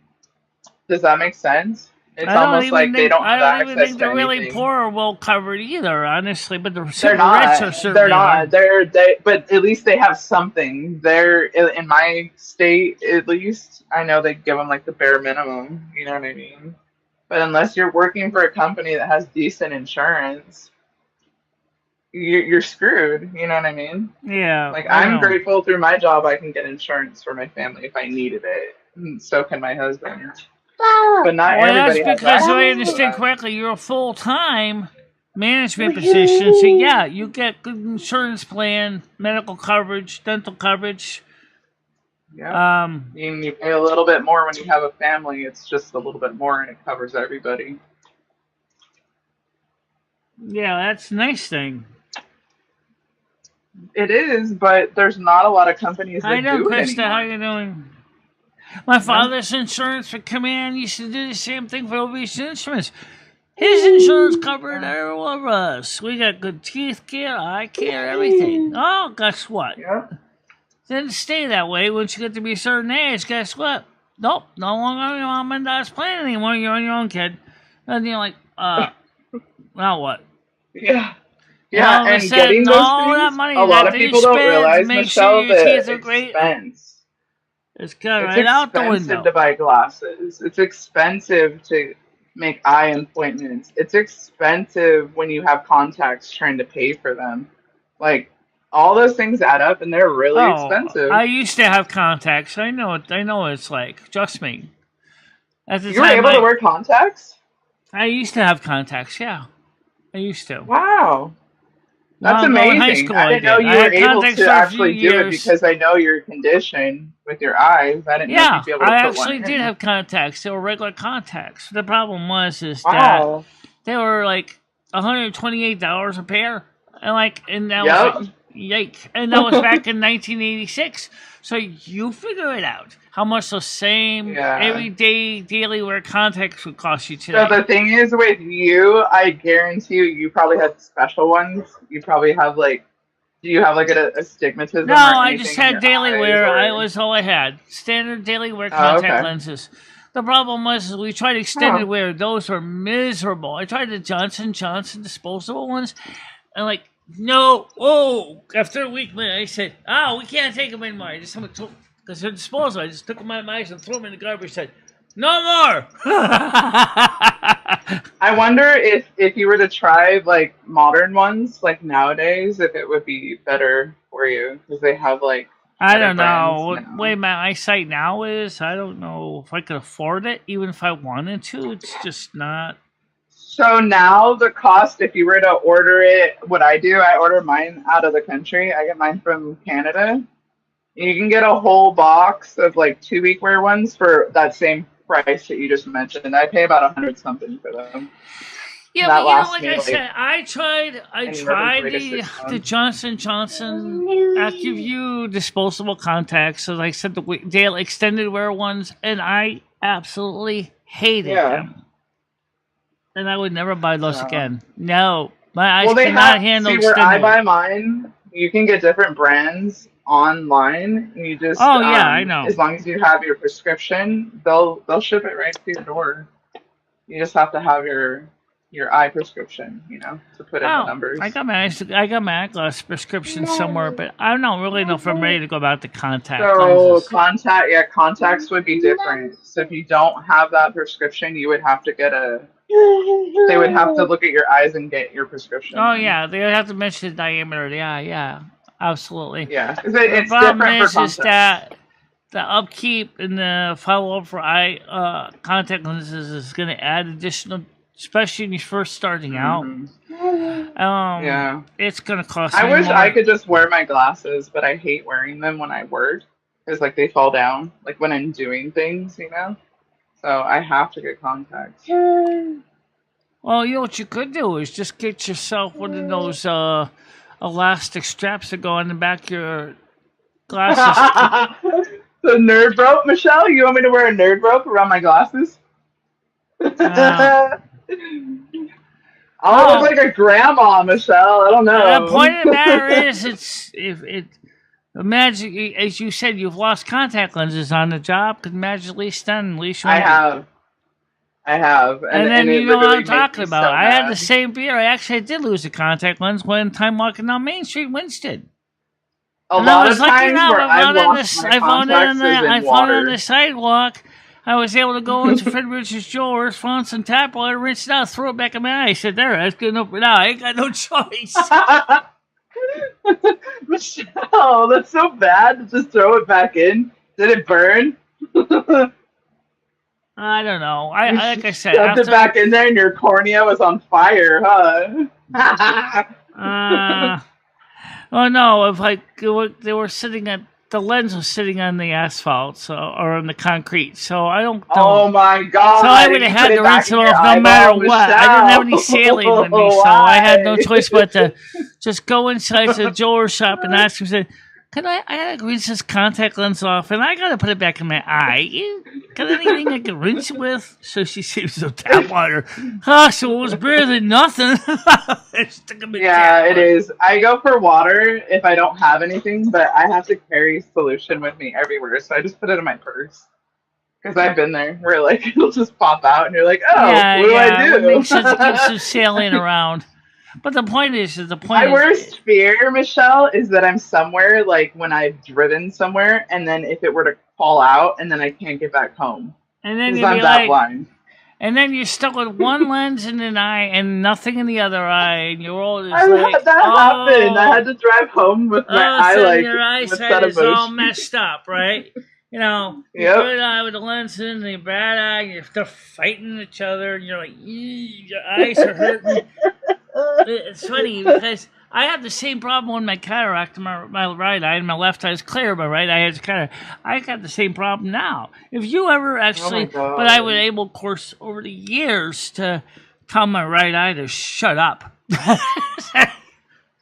Does that make sense? It's almost like they don't have I don't even access think to the really anything. poor are well covered either, honestly. But the They're super not. rich are certainly They're not. are. But at least they have something. They're in my state, at least. I know they give them like the bare minimum. You know what I mean? But unless you're working for a company that has decent insurance, you're screwed. You know what I mean? Yeah. Like I I'm know. grateful through my job I can get insurance for my family if I needed it. And so can my husband. But not Well, everybody that's has because, if I access to understand that. correctly, you're a full-time management position. So, yeah, you get good insurance plan, medical coverage, dental coverage. Yeah. You pay a little bit more when you have a family. It's just a little bit more and it covers everybody. Yeah, that's a nice thing. It is, but there's not a lot of companies that How you doing, do it Krista? anymore. How you doing? My father's insurance for command used to do the same thing for overseas instruments. His insurance covered every one of us. We got good teeth care, eye care, everything. Oh, guess what? Yeah. Didn't stay that way. Once you get to be a certain age, guess what? Nope, no longer on your mom and dad's plan anymore. You're on your own, kid. And you're like, now what? Yeah. And all Yeah, of a and sudden, getting those all that things, money a lot that of you people don't spend realize, to make sure Michelle, your the teeth are great. expense. It's gone It's right out the expensive window. to buy glasses. It's expensive to make eye appointments. It's expensive when you have contacts trying to pay for them. Like all those things add up, and they're really expensive. I used to have contacts. I know what it's like. Trust me. At the You were time, able to wear contacts? I used to have contacts. Yeah, I used to. Wow. That's Long ago in high amazing. school, I I didn't know did. you I were had able contacts to for a few actually do it years. because I know your condition with your eyes. I didn't know if Yeah, you'd be able to I put one actually did in. have contacts. They were regular contacts. The problem was that Wow. they were like $128 a pair, and that was Yep. like, yike, and that was back in 1986. So you figure it out how much those same Yeah. everyday daily wear contacts would cost you So today. the thing is with you, I guarantee you probably have special ones. You probably have like, do you have like astigmatism No, or I anything just in had your daily eyes wear. I or? was all I had. Standard daily wear Oh, contact okay. lenses. The problem was we tried extended Oh. wear. Those were miserable. I tried the Johnson Johnson disposable ones, and like no. Oh, after a week, man, I said, "Oh, we can't take them anymore." I just because they're disposable. I just took them out of my eyes and threw them in the garbage. Said, "No more." I wonder if you were to try like modern ones, like nowadays, if it would be better for you because they have like I better don't brands know what now. way my eyesight now is. I don't know if I could afford it, even if I wanted to. It's just not. So now the cost, if you were to order it, what I do, I order mine out of the country. I get mine from Canada. You can get a whole box of like 2-week wear ones for that same price that you just mentioned. I pay about 100 something for them. Yeah, That but you know, lasts like me I like said, I tried anywhere from 3 to 6 the months. Johnson Johnson AccuView disposable contacts, as I said, the daily extended wear ones, and I absolutely hated Yeah. them. And I would never buy those No. again. No, my eyes Well, they cannot have, handle see, where I extended. buy mine, you can get different brands online. You just, Oh yeah, I know. as long as you have your prescription, they'll ship it right to your door. You just have to have your eye prescription, to put in the numbers. I got my eyeglass prescription somewhere, but I don't really know if I'm ready to go about the contact So lenses. contacts would be different. So if you don't have that prescription, you would have to get they would have to look at your eyes and get your prescription. Oh yeah, they have to mention the diameter. Yeah, absolutely. Yeah, it's The problem different for is contacts. that the upkeep and the follow up for eye contact lenses is going to add additional, especially when you're first starting out. Yeah. It's going to cost. I you wish more. I could just wear my glasses, but I hate wearing them when I work because like they fall down, like when I'm doing things, So I have to get contacts. Well, you know what you could do is just get yourself one of those elastic straps that go on the back of your glasses. The nerd rope, Michelle. You want me to wear a nerd rope around my glasses? I'll look like a grandma, Michelle. I don't know. The point of the matter is, imagine, as you said, you've lost contact lenses on the job. Could magically stun, at least I have. And then it you know what literally I'm makes talking me about. so I had mad. the same beer. I did lose a contact lens one time walking down Main Street, Winston. A And lot I was of lucky times enough. where I've lost my contacts is in I found it water. on the sidewalk. I was able to go into Fred Richards Jewelers, found some tap water, rinsed it out, threw it back in my eye. I said, "There, that's good enough for now. I ain't got no choice." Michelle, that's so bad to just throw it back in. Did it burn? I don't know. I like I said, Shoved it back in there and your cornea was on fire, huh? Oh no! If they were sitting at the lens was sitting on the asphalt, or on the concrete. So I don't. Oh my God! So I would have had to rinse it off no matter what. I didn't have any saline with me, so I had no choice but to just go inside to the jeweler shop and ask him. Said, "Can I gotta rinse this contact lens off, and I gotta put it back in my eye. Got anything I can rinse it with?" So she said, "So tap water." So it was better than nothing. Yeah, it is. I go for water if I don't have anything, but I have to carry solution with me everywhere, so I just put it in my purse. Because I've been there where like it'll just pop out, and you're like, "Oh, what do I do?" It makes sense to keep some saline around. But the point is, my worst fear, Michelle, is that I'm somewhere like when I've driven somewhere, and then if it were to fall out, and then I can't get back home. And then because you'd I'm be that like, blind. And then you're stuck with one lens in an eye and nothing in the other eye, and you're all just I like, had that happen. I had to drive home with my eye so like your with eyesight is all bush. messed up, right? You know, the Yep. good eye with the lens and the bad eye, they're fighting each other, and you're like, your eyes are hurting. It's funny because I have the same problem with my cataract in my right eye, and my left eye is clear, my right eye has cataract. I got the same problem now. If you ever actually, but I was able, of course, over the years to tell my right eye to shut up.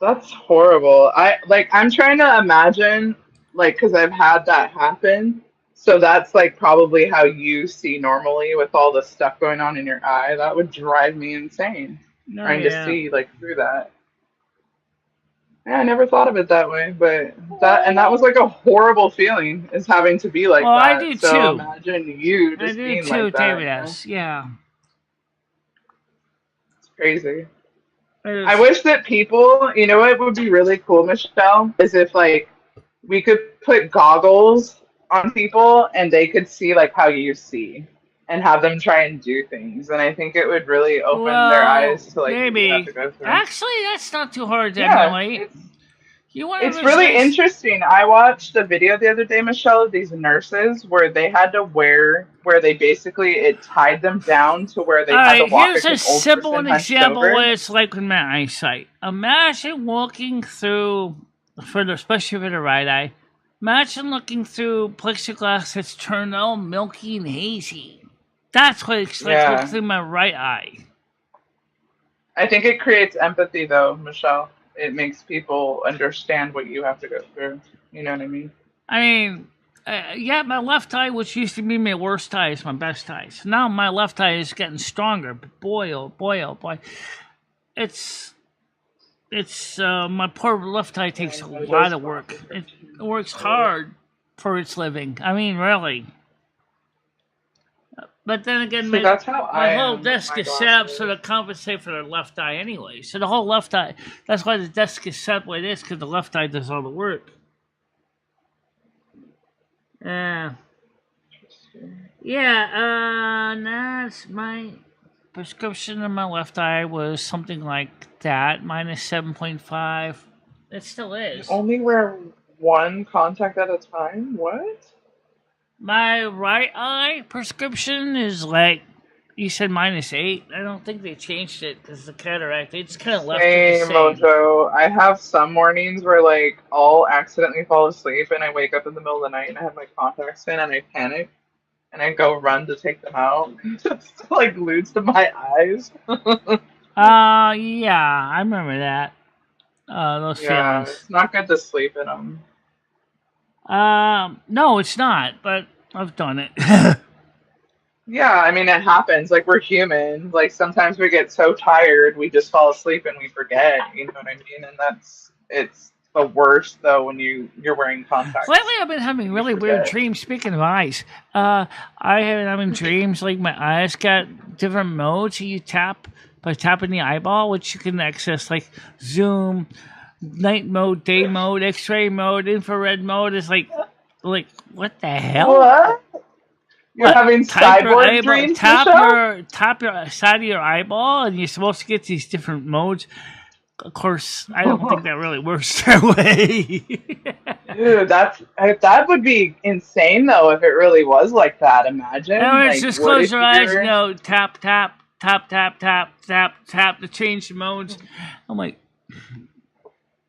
That's horrible. I'm trying to imagine, like, because I've had that happen. So that's like probably how you see normally with all the stuff going on in your eye. That would drive me insane trying to see like through that. Yeah, I never thought of it that way, but that was like a horrible feeling, is having to be like Well, that. I do So too. imagine you I just do being too, like that. David S. Yeah. It's crazy. I wish that people, you know what would be really cool, Michelle, is if like we could put goggles on people and they could see like how you see and have them try and do things. And I think it would really open their eyes to like what you have maybe. to go through. Actually, that's not too hard to Yeah, emulate. it's really interesting. I watched a video the other day, Michelle, of these nurses where they had to wear, where they basically, it tied them down to where they had to walk here's like a simple old person hunched example over. what it's like with my eyesight. Imagine walking through, especially for the right eye, imagine looking through plexiglass that's turned all milky and hazy. That's what it's like looking through my right eye. I think it creates empathy, though, Michelle. It makes people understand what you have to go through. You know what I mean? I mean, my left eye, which used to be my worst eye, is my best eye. So now my left eye is getting stronger. But boy, oh boy, it's my poor left eye takes a lot of work. It works hard for its living. I mean, really. But then again, that's how my whole desk is set up so to compensate for the left eye anyway. So the whole left eye, that's why the desk is set the way it is, because the left eye does all the work. Yeah, that's my prescription in my left eye was something like that, minus 7.5. It still is. You only wear one contact at a time? What? My right eye prescription is like, you said minus 8. I don't think they changed it because the cataract, they just kind of left it the same. Mojo. I have some mornings where like I'll accidentally fall asleep and I wake up in the middle of the night and I have my contacts in and I panic and I go run to take them out. It's like glued to my eyes. Yeah, I remember that. Those feelings. It's not good to sleep in them. No, it's not, but I've done it. Yeah, I mean, it happens. Like, we're human. Like, sometimes we get so tired, we just fall asleep and we forget. You know what I mean? And it's the worst, though, when you're wearing contacts. Lately, I've been having really weird dreams. Speaking of eyes, I have been having dreams like my eyes got different modes. You tap by tapping the eyeball, which you can access, like zoom, night mode, day mode, X-ray mode, infrared mode. Is like what the hell? What? You're having cyborg dreams, tap your side of your eyeball, and you're supposed to get these different modes. Of course, I don't think that really works that way. Dude, that would be insane though if it really was like that. Imagine. Like, just close your eyes and go tap tap tap tap tap tap tap to change the modes. I'm like,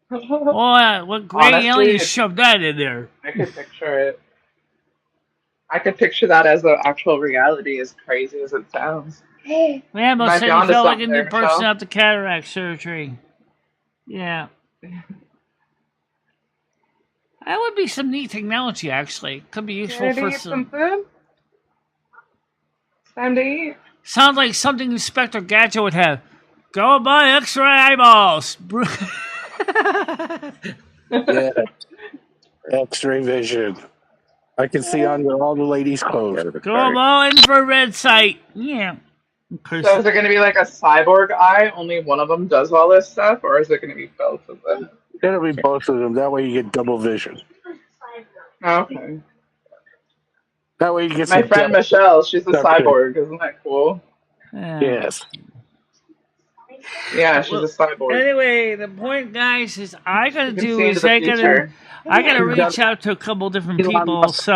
boy, what great alien shoved that in there? I could picture it. I could picture that as the actual reality, as crazy as it sounds. Yeah, most said you felt like a new person after cataract surgery. Yeah. That would be some neat technology, actually. Could be useful for some food. Time to eat. Sounds like something Inspector Gadget would have. Go buy X-ray eyeballs. Yeah. X-ray vision. I can see under all the ladies' clothes. Go buy infrared sight. Yeah. So is it going to be like a cyborg eye? Only one of them does all this stuff, or is it going to be both of them? It'll be both of them. That way you get double vision. Okay. That way you get my friend Michelle. She's a cyborg. Isn't that cool? Yes. Yeah, she's a cyborg. Anyway, the point, guys, is I I got to reach out to a couple different people, so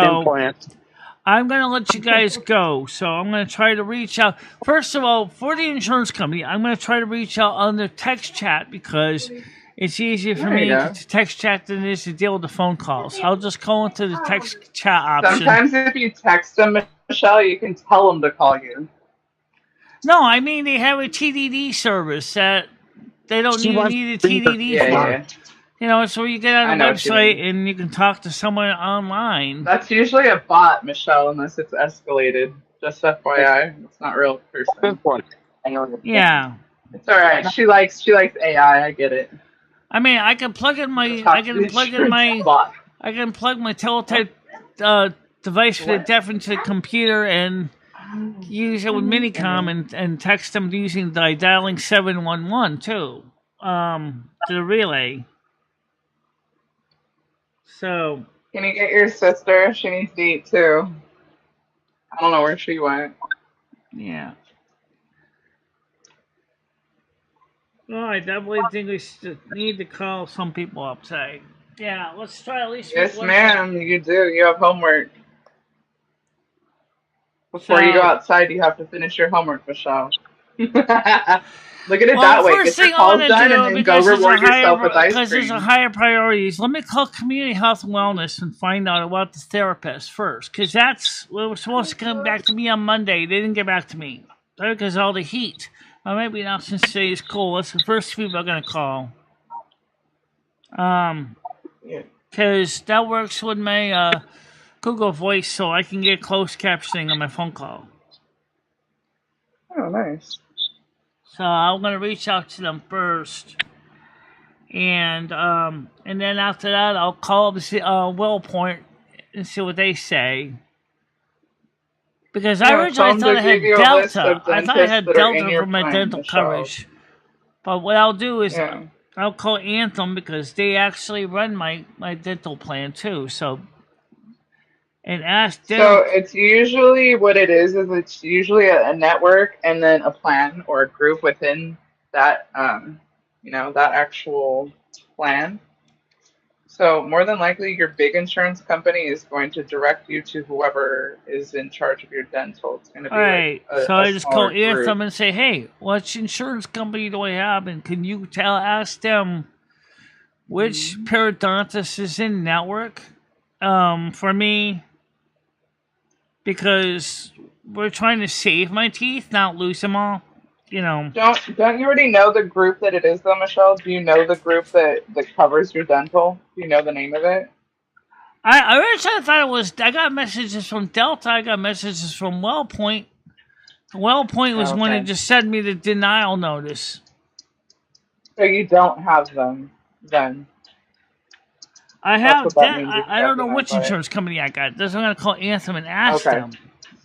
I'm going to let you guys go. So I'm going to try to reach out. First of all, for the insurance company, I'm going to try to reach out on the text chat because it's easier for me to text chat than it is to deal with the phone calls. I'll just go into the text chat option. Sometimes if you text them, Michelle, you can tell them to call you. No, I mean they have a TDD service that they don't need a TDD for. Yeah. You know, so you get on the website and you can talk to someone online. That's usually a bot, Michelle, unless it's escalated. Just FYI, it's not a real person. Yeah, it's all right. She likes AI. I get it. I mean, I can plug my teletype device for the deaf into the computer and use it with Minicom and text them using the dialing 711 too to the relay. So, can you get your sister? She needs to eat too. I don't know where she went. Yeah. Well, I definitely think we need to call some people up. Say, yeah, let's try at least. Yes, ma'am. You do. You have homework. Before you go outside, you have to finish your homework, Michelle. Look at it that way. Get your calls done and then go reward yourself with ice cream. Because there's a higher priorities. Let me call community health and wellness and find out about the therapist first. Because that's what was supposed to come back to me on Monday. They didn't get back to me. Because all the heat. Well, maybe not since today is cold. That's the first people I'm going to call. Because that works with my Google Voice so I can get closed captioning on my phone call. Oh, nice. So I'm gonna reach out to them first, and then after that I'll call up WellPoint and see what they say. Because I originally thought I had Delta. I thought I had Delta for my dental coverage. But what I'll do is I'll call Anthem because they actually run my dental plan too. So. And ask them. So it's usually what it is it's usually a network and then a plan or a group within that that actual plan. So more than likely your big insurance company is going to direct you to whoever is in charge of your dental. It's going to be so I just call Anthem and say, hey, which insurance company do I have? And can you ask them which periodontist is in network for me? Because we're trying to save my teeth, not lose them all. You know. Don't you already know the group that it is, though, Michelle? Do you know the group that covers your dental? Do you know the name of it? I originally thought it was. I got messages from Delta. I got messages from WellPoint. WellPoint was one that just sent me the denial notice. So you don't have them then. I have that. I don't know which insurance company I got. That's what I'm going to call Anthem and ask them.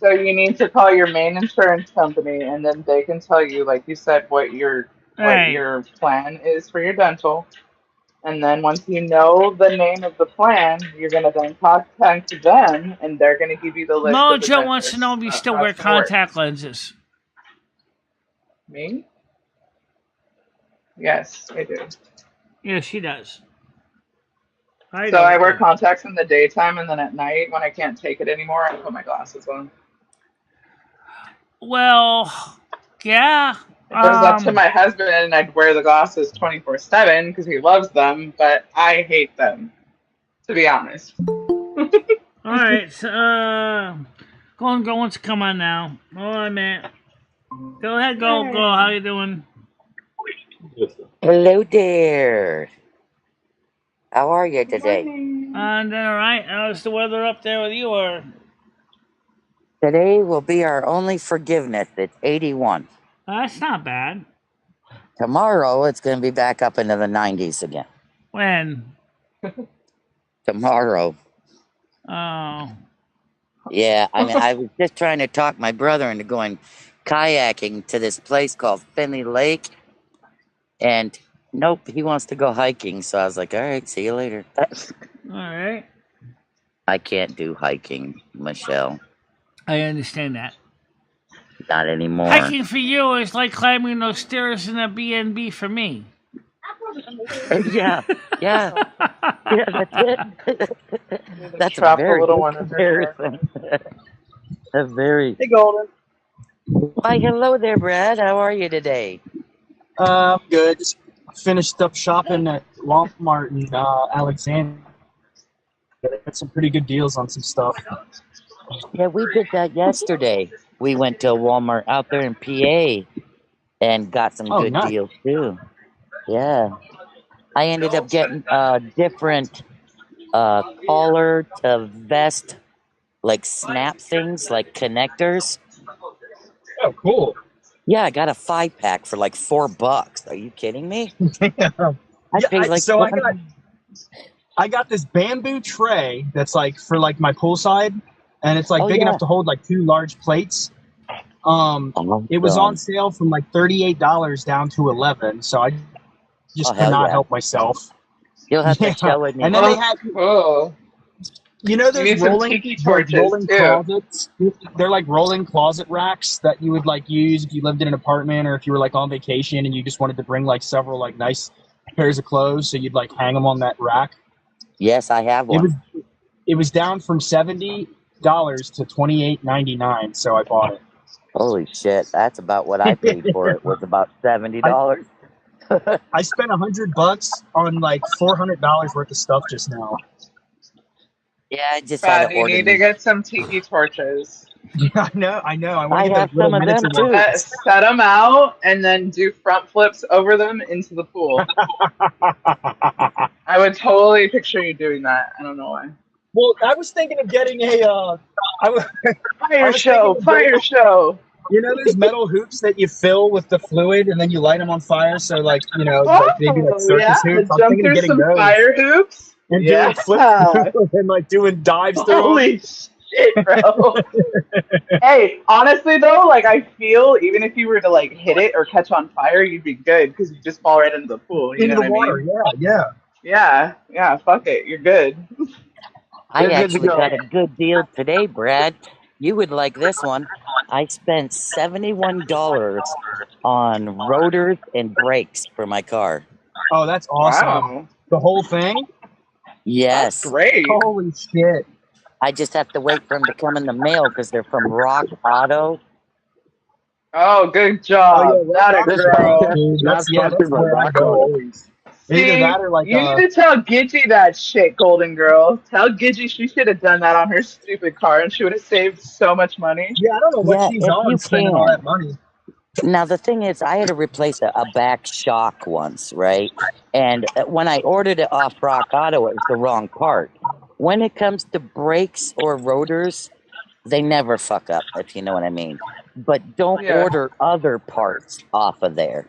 So you need to call your main insurance company, and then they can tell you, like you said, what your plan is for your dental. And then once you know the name of the plan, you're going to then contact them, and they're going to give you the list. Mojo wants to know if you still wear contact lenses. Me? Yes, I do. Yeah, she does. I wear contacts in the daytime, and then at night, when I can't take it anymore, I put my glasses on. Well, yeah. If it was up to my husband, I'd wear the glasses 24/7 because he loves them, but I hate them, to be honest. All right, so Golden Girl wants to come on now. All right, man. Go ahead, Golden Girl. How you doing? Hello there. How are you today? I'm doing all right. How's the weather up there with you? Or today will be our only forgiveness. It's 81. That's not bad. Tomorrow it's going to be back up into the 90s again. When? Tomorrow. Oh. Yeah, I mean, I was just trying to talk my brother into going kayaking to this place called Finley Lake, and nope, he wants to go hiking. So I was like, all right, see you later. All right. I can't do hiking, Michelle. I understand that. Not anymore. Hiking for you is like climbing those stairs in a B&B for me. Yeah, yeah, yeah, that's it. That's a Trap the very little good one under here. comparison. A very. Hey, Golden. Why, hello there, Brad. How are you today? Good. Just finished up shopping at Walmart in Alexandria. Got some pretty good deals on some stuff. Yeah, we did that yesterday. We went to Walmart out there in PA and got some Oh, good nice. deals too. Yeah. I ended up getting different collar to vest, like snap things, like connectors. Oh, cool. Yeah, I got a 5-pack for like $4. Are you kidding me? I paid like So I got this bamboo tray that's like for like my poolside, and it's like big enough to hold like 2 large plates. It was on sale from like $38 down to $11, so I just could not help myself. You'll have to show it me. And then they had, you know, those rolling closets. They're like rolling closet racks that you would like use if you lived in an apartment or if you were like on vacation and you just wanted to bring like several like nice pairs of clothes, so you'd like hang them on that rack. Yes, I have one. It was down from $70 to $28.99, so I bought it. Holy shit, that's about what I paid for it. Was about $70. I spent $100 on like $400 worth of stuff just now. Yeah, I just had to you order. need to get some tiki torches. Yeah, I know. I want I to get have those little some of them miniature too. ones. Set them out and then do front flips over them into the pool. I would totally picture you doing that. I don't know why. Well, I was thinking of getting a fire show. You know those metal hoops that you fill with the fluid and then you light them on fire? So like, you know, like maybe like circus hoops. I'm Jump thinking of through getting some those. fire hoops. And doing flips and like doing dives through Holy shit, bro. Hey, honestly though, like I feel even if you were to like hit it or catch on fire, you'd be good because you just fall right into the pool. You into know the what water. I mean? Yeah. Fuck it, you're good. I actually got a good deal today, Brad. You would like this one. I spent $71 on rotors and brakes for my car. Oh, that's awesome. Wow. The whole thing? Yes. That's great. Holy shit. I just have to wait for them to come in the mail because they're from Rock Auto. Oh, good job. That a girl. That's where I go always. See, Either that or like you need to tell Gidgy that shit, Golden Girl. Tell Gidgy she should have done that on her stupid car and she would have saved so much money. Yeah, I don't know what she's on spending all that money. Now, the thing is, I had to replace a back shock once, right? And when I ordered it off Rock Auto, it was the wrong part. When it comes to brakes or rotors, they never fuck up, if you know what I mean. But don't order other parts off of there.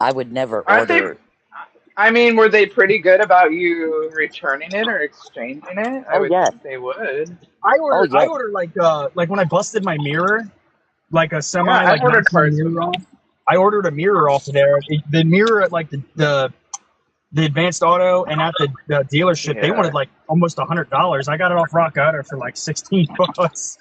I would never order. I mean, were they pretty good about you returning it or exchanging it? I would think they would. I ordered like when I busted my mirror, like a semi like mirror off. I ordered a mirror off of there. The mirror at like the Advanced Auto and at the dealership, they wanted like almost $100. I got it off Rock Auto for like $16.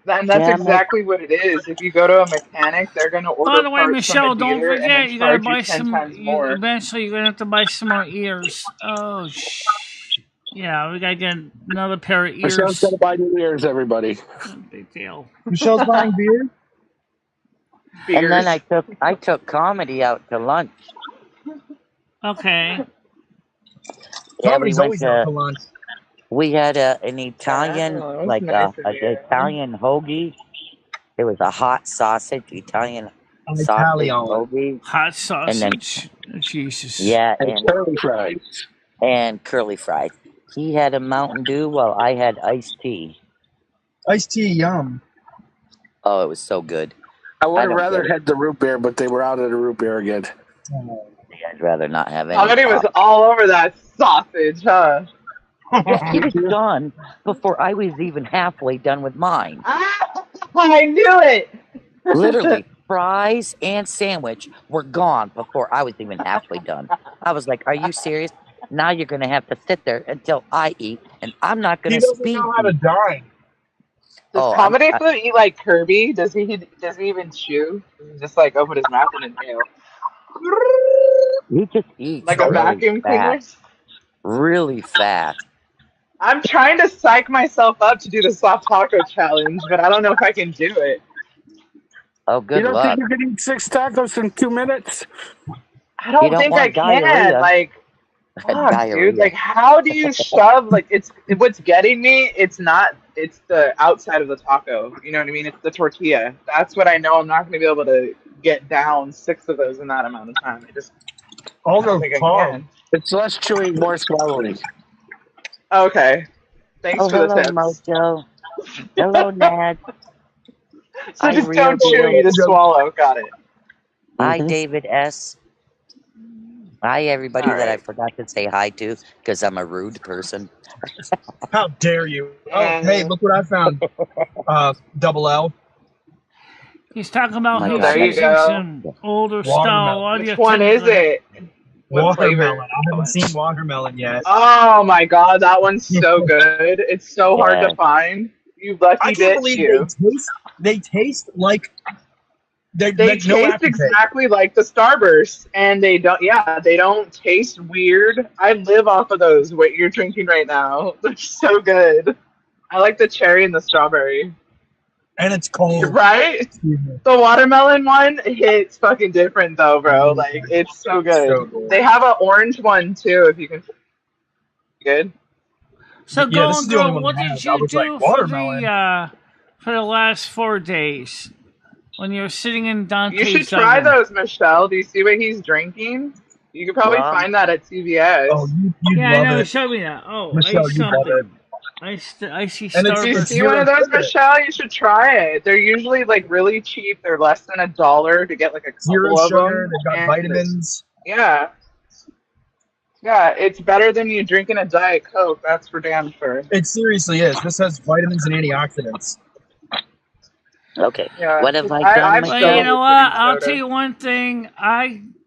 And that's exactly what it is. If you go to a mechanic, they're going to order. By the way, parts Michelle, from the don't dealer forget and then you gotta charge buy 10 times more. eventually, you're gonna have to buy some more ears. Oh, yeah, we gotta get another pair of ears. Michelle's gotta buy new ears, everybody. Big deal. Michelle's buying beer. And then I took comedy out to lunch. Okay. Comedy's always out to lunch. We had an Italian, an Italian hoagie. It was a hot sausage, Italian sausage hoagie. Hot sausage. Jesus. Yeah, and curly fries. And curly fries. He had a Mountain Dew while I had iced tea. Iced tea, yum. Oh, it was so good. I would have rather had the root beer, but they were out of the root beer again. I'd rather not have any. Somebody was all over that sausage, huh? Yeah, he was done before I was even halfway done with mine. I knew it! Literally, fries and sandwich were gone before I was even halfway done. I was like, are you serious? Now you're going to have to sit there until I eat, and I'm not going to speak. He doesn't know how to dine. Does Oh, Comedy Food eat like Kirby? Does he even chew? Does he just like open his mouth and inhale? he just eats Like a really vacuum cleaner? fast. Really fast. I'm trying to psych myself up to do the soft taco challenge, but I don't know if I can do it. Oh, You good don't luck. think you can eat 6 tacos in 2 minutes? I don't don't think I want can. diarrhea. Like, fuck, dude. Diarrhea. Like, how do you shove? Like, it's what's getting me. It's not. It's the outside of the taco. You know what I mean? It's the tortilla. That's what I know. I'm not going to be able to get down 6 of those in that amount of time. I don't think I can. It's less chewy, more swallowing. Okay. Thanks Oh, for the hello, tips. Mojo. Hello, Nad. So Hi, just Rio don't chew. Blue. You just swallow. Got it. Hi, David S. Hi, everybody All that I right. forgot to say hi to because I'm a rude person. How dare you? Oh, hey, look what I found. Double L. He's talking about My he's God, There you using go. some older style Watermelon. audio Which one is technical. it? What flavor? Watermelon. I haven't seen watermelon yet. Oh my god, that one's so good. It's so hard Yeah. to find. You lucky I can't bitch, believe you. they taste like They like no taste aftertaste. exactly like the Starburst, and they don't taste weird. I live off of those. What you're drinking right now, they're so good. I like the cherry and the strawberry. And it's cold. Right? The watermelon one hits fucking different though, bro. Like it's so good. So good. They have an orange one too, if you can. Good. So, Yeah, this Golden is the only Girl, one what they did have. I you was do like, watermelon. for the last 4 days when you were sitting in You Dante's should try oven? those, Michelle. Do you see what he's drinking? You could probably Well, find that at CVS. Oh, you'd Yeah, I love know. it. Show me that. Oh, Michelle, I you'd love it. something. I see And it's Do you Starburst. see one of zero those, sugar. Michelle? You should try it. They're usually like really cheap. They're less than $1 to get like a Zero couple of sugar. them. They've got And vitamins. yeah, it's better than you drinking a Diet Coke. That's for damn sure. It seriously is. This has vitamins and antioxidants. okay. Yeah, What have 'cause I done, I've Well, you Michelle? know struggled what? with I'll putting tell soda. you one thing.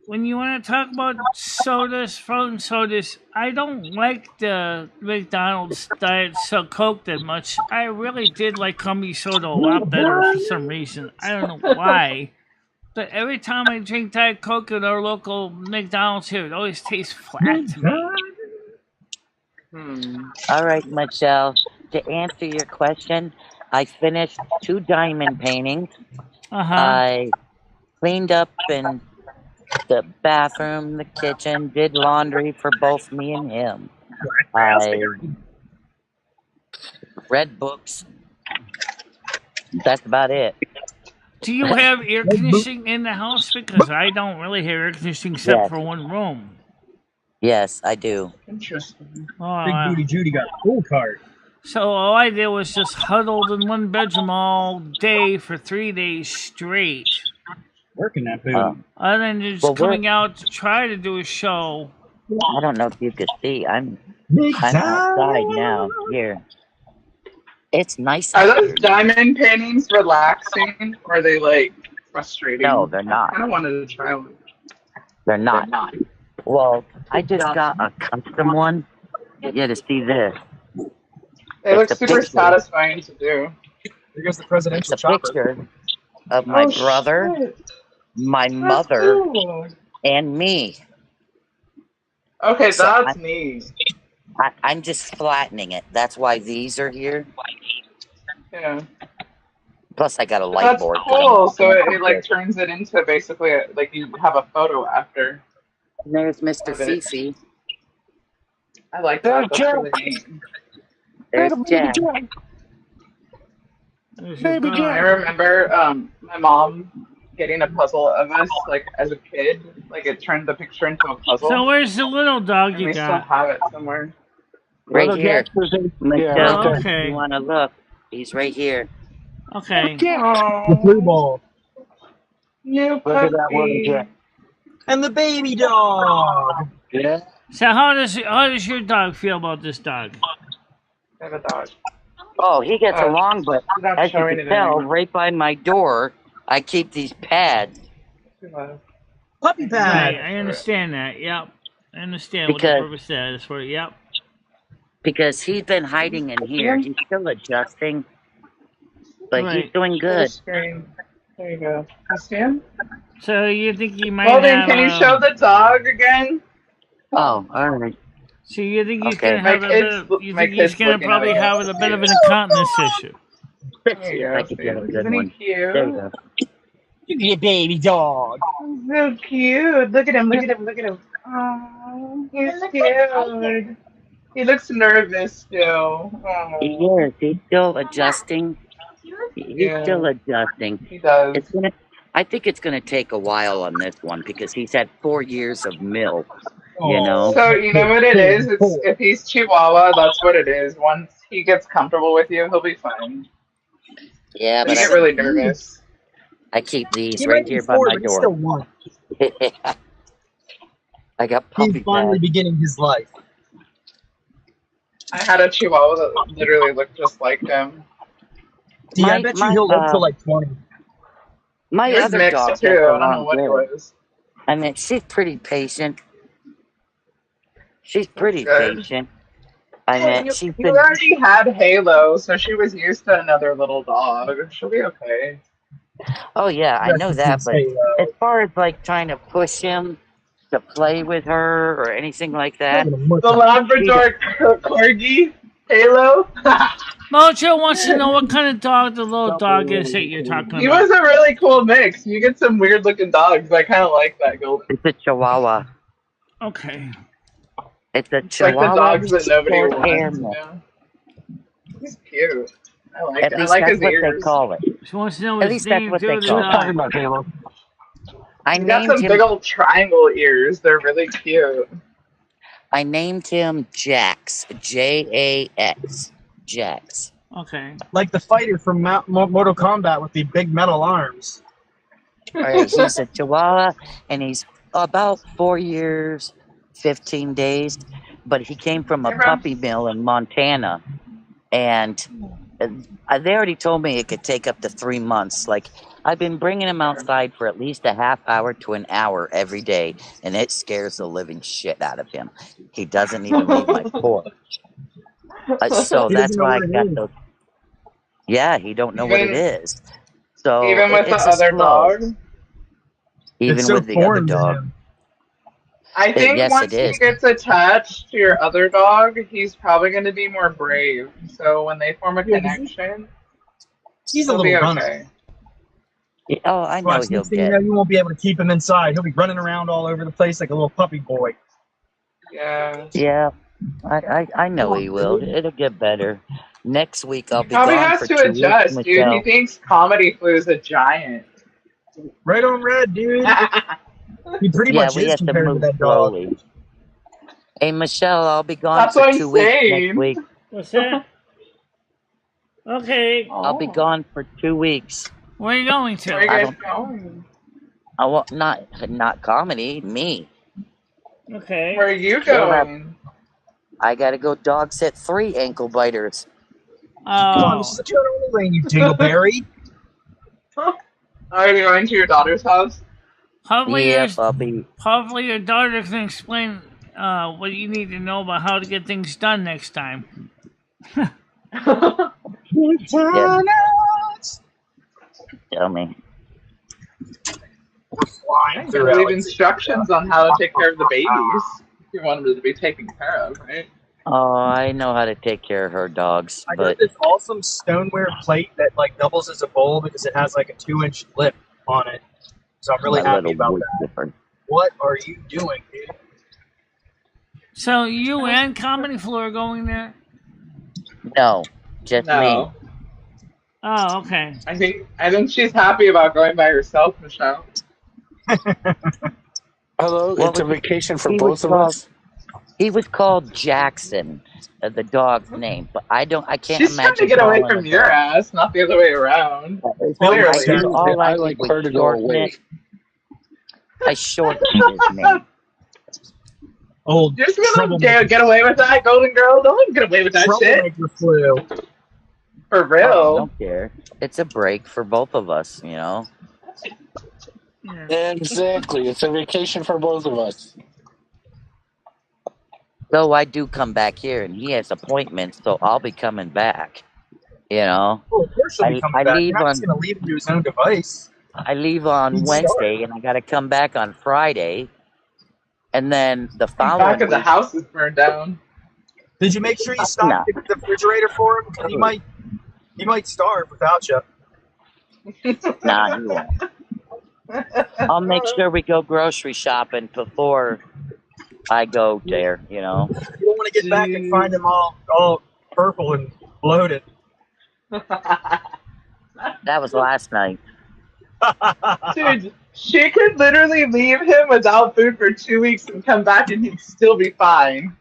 When you want to talk about sodas, frozen sodas, I don't like the McDonald's Diet Coke that much. I really did like Comedy Soda a lot better for some reason. I don't know why. But every time I drink Diet Coke at our local McDonald's here, it always tastes flat to me. All right, Michelle. To answer your question, I finished 2 diamond paintings. Uh-huh. I cleaned up in the bathroom, the kitchen, did laundry for both me and him. I read books. That's about it. Do you have air conditioning in the house? Because I don't really have air conditioning except Yes. for one room. Yes, I do. Interesting. Oh, Big Booty Judy got a pool cart. so all I did was just huddled in one bedroom all day for 3 days straight. Working that booty. Other than just Well, coming out to try to do a show. I don't know if you could see. I'm outside now. Here. It's nice Are out those here. diamond paintings relaxing, or are they like frustrating? No, they're not. I kind of wanted to try one. They're not. Well, I just got a custom one. Yeah, to see this. They look It's a super picture. satisfying to do. Here goes the It's presidential a chopper. picture of my brother, Shit. my That's mother, cool. and me. Okay, So that's neat. I'm just flattening it. That's why these are here. Yeah. Plus, I got a light That's board. cool. So it like turns it into basically like you have a photo after. And there's Mr. of it. Fifi. I like that. That's really neat. There's Jack. Baby I Jack. remember my mom getting a puzzle of us like as a kid. Like it turned the picture into a puzzle. So where's the little dog and you we still got? have it somewhere. Right Little here. Jack was in- Michelle, yeah, right Oh, there. okay. you want to look? He's right here. Okay. The blue ball. New Look at that little puppy. Jack. And the baby dog. Yeah. So how does your dog feel about this dog? I have a dog. Oh, he gets Oh, along, but she's not as you showing can it tell, anymore. right by my door, I keep these pads Puppy Right, pad. I understand that. Yep. I understand what the because purpose that is for. Yep. because he's been hiding in here. He's still adjusting. But he's doing Share good. screen. There you go. You see him? So you think he might Well, then, have? can you show the dog again? Oh, all right. So you think he's Okay. gonna have a bit? You think he's gonna probably have a bit of an incontinence issue? There you I go. could get a good Isn't he one. cute? There you go. You be a baby dog. So cute. Look at him. Look at him. Look at him. Oh, he's cute. He looks nervous still. He Oh, is. He's still adjusting. He's yeah, still adjusting. he does. It's gonna. I think it's gonna take a while on this one because he's had 4 years of milk. You know. So you know what it is? It's if he's Chihuahua, that's what it is. Once he gets comfortable with you, he'll be fine. Yeah, But but you get really nervous. I keep these He right might be here by 4, my but he's still door. 1. I got puppy He's finally pads. beginning his life. I had a Chihuahua that literally looked just like him. See, I bet you he'll live till like 20. My He was other mixed dog too. gets I don't know along what he good. was. I mean, she's pretty patient. She's pretty Good. patient. I mean, You she's been. already had Halo, so she was used to another little dog. She'll be okay. Oh yeah, I know that. But Halo. as far as like trying to push him to play with her or anything like that, The Labrador Corgi Halo. Mojo wants to know what kind of dog the little dog is that you're talking He about. was a really cool mix. You get some weird looking dogs. I kind of like that golden. it's a Chihuahua. Okay. It's a It's like the Chihuahua dogs that nobody short hair wants. You mix. know? He's cute. I like At it. I least like that's his what they ears. call it. She wants to know At his least that's name what too. they The call it. dog. about Halo. I He's got named some big him. old triangle ears. They're really cute. I named him Jax. Jax. Jax. Okay. Like the fighter from Mortal Kombat with the big metal arms. All right, he's a Chihuahua, and he's about 4 years, 15 days. But he came from a puppy mill in Montana, and they already told me it could take up to 3 months. Like, I've been bringing him outside for at least a half hour to an hour every day, and it scares the living shit out of him. He doesn't even leave my porch. So He that's doesn't know why I what it got is. those. Yeah, he don't know what it Even is. So even with the it's a other slow. dog. Even It's so with the other foreign to dog. him. I think Yes, once it he is. gets attached to your other dog, he's probably going to be more brave. So when they form a Yeah, connection, He's a he'll be little runner. okay. Oh, I know Watch, he'll next thing you get. know, you won't be able to keep him inside. He'll be running around all over the place like a little puppy boy. Yeah. Yeah, I know he will. It'll get better. Next week I'll He be probably gone has for to 2 weeks, adjust, dude. He Michelle. thinks Comedy Flu is a giant. Right on red, dude. He pretty Yeah, much we is have to compared to move that dog. slowly. Hey, Michelle, I'll be gone That's for what I'm 2 weeks next saying. week. What's that? Okay. I'll be gone for 2 weeks. Where are you going Where are you to? I guys don't. going? I want not comedy. Me. Okay. Where are you They'll have. going? I gotta go dog sit 3 ankle biters. Come on, Oh. this is a turn only lane, you dingleberry. Are you going to your daughter's house? Hopefully Yep, I'll be. hopefully your daughter can explain what you need to know about how to get things done next time. Yeah, tell me. I can leave instructions on how to take care of the babies. If you want them to be taken care of, right? Oh, I know how to take care of her dogs, I got but this awesome stoneware plate that like doubles as a bowl because it has like a 2-inch lip on it. So I'm really my happy little about wood that. chipper. What are you doing, dude? So you and Comedy Flu are going there? No, just me. No. Oh, okay. I think she's happy about going by herself, Michelle. Hello, What it's a was vacation for he both was of called? us. He was called Jackson, the dog's name, but I can't She's trying to imagine get away calling from a your dog. ass, not the other way around. I Clearly. do all I I did like was her to go shorten away. it. I shortened his name. Old You're just gonna troublemaker, get away with that, Golden Girl? Don't let him get away with that shit. troublemaker flu. For Oh, I real. don't care. It's a break for both of us, you know. Exactly, it's a vacation for both of us. So I do come back here, and he has appointments, so I'll be coming back. You know, Well, of course he'll be coming I back. You're leave not just on going to leave him to his own device. I leave on He'd Wednesday, starve. and I got to come back on Friday, and then the I'm back following and the week. house is burned down. Did you make sure you No. stocked the refrigerator for him? Because he might starve without you. Nah, he won't. I'll make sure we go grocery shopping before I go there. You know. You don't want to get back and find them all purple and bloated. That was last night. Dude, she could literally leave him without food for 2 weeks and come back and he'd still be fine.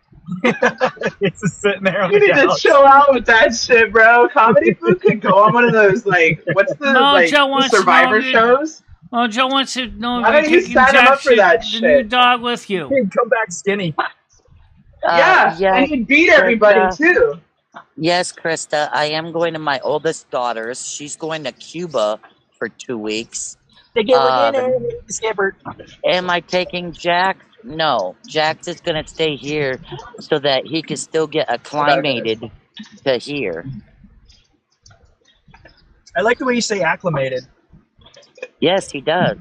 It's just sitting there on You the need to couch. chill out with that shit, bro. Comedy food could go on one of those, like, what's the, Joe the wants to know Survivor if you- shows? Well, Joe wants to know Why if don't you're you taking sign him up for that the new shit? dog with you. He'd come back skinny. Yeah, and he'd beat everybody, too. Yes, Krista, I am going to my oldest daughter's. She's going to Cuba for 2 weeks. Am I taking Jack? No, Jack is going to stay here so that he can still get acclimated to here. I like the way you say acclimated. Yes, he does.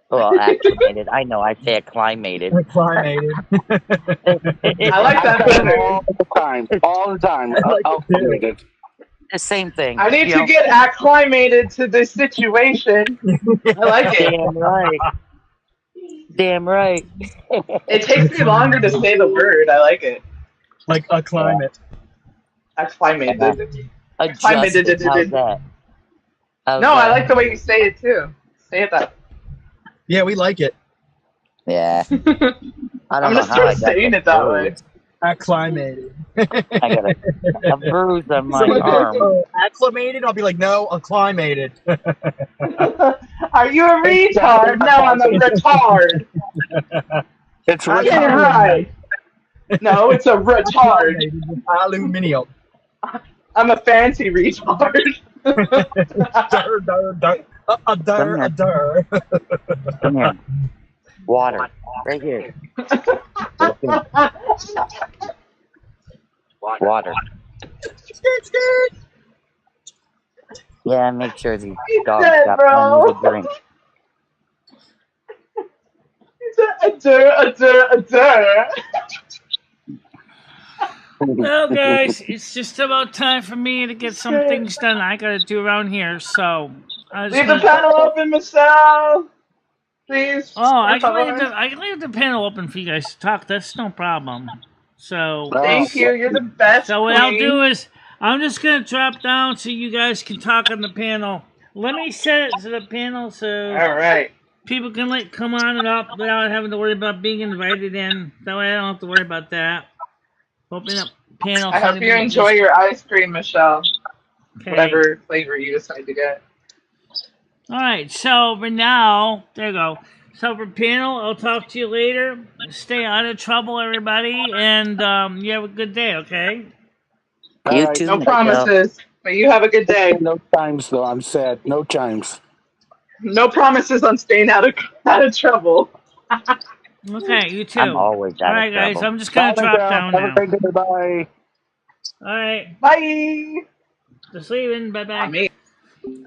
Well, acclimated. I know, I say acclimated. Acclimated. I like that better. All the time. Acclimated. The same thing. I need you to know? get acclimated to this situation. I like it. Damn right. Damn right. It takes me longer to say the word. I like it. Like a climate. Acclimated. Adjusted. How's that? No, I like the way you say it too. Say it that. Yeah, we like it. Yeah. I don't I'm know gonna how start I got saying it that way. Acclimated. I got a bruise on my Someone goes, arm. "Oh, acclimated?" I'll be like, no, acclimated. Are you a retard? No, I'm a retard. It's Get it right. No, it's a retard. Aluminium. I'm a fancy retard. Dur, dur, dur. Dur. Come here. Water. Right here. Water. Yeah, make sure these dogs dead, got bro. plenty to drink. A dur. Well, guys, it's just about time for me to get some things done I gotta do around here, so... Leave the panel open, Michelle. Please. Oh, I can leave the panel open for you guys to talk. That's no problem. So... Thank you. You're the best. So what I'll do is, I'm just gonna drop down so you guys can talk on the panel. Let me set it to the panel so... All right. People can come on and up without having to worry about being invited in. That way I don't have to worry about that. Open up panel. I hope you enjoy your ice cream, Michelle. Okay. Whatever flavor you decide to get. Alright, so for now, there you go. So for panel, I'll talk to you later. Stay out of trouble, everybody, and you have a good day, okay? You too. No promises, but you have a good day. No chimes, though. I'm sad. No chimes. No promises on staying out of trouble. Okay, you too. I'm always out Alright, of guys, trouble. I'm just gonna drop down Have now. a great day. Bye. Alright. Bye. Just leaving. Bye-bye.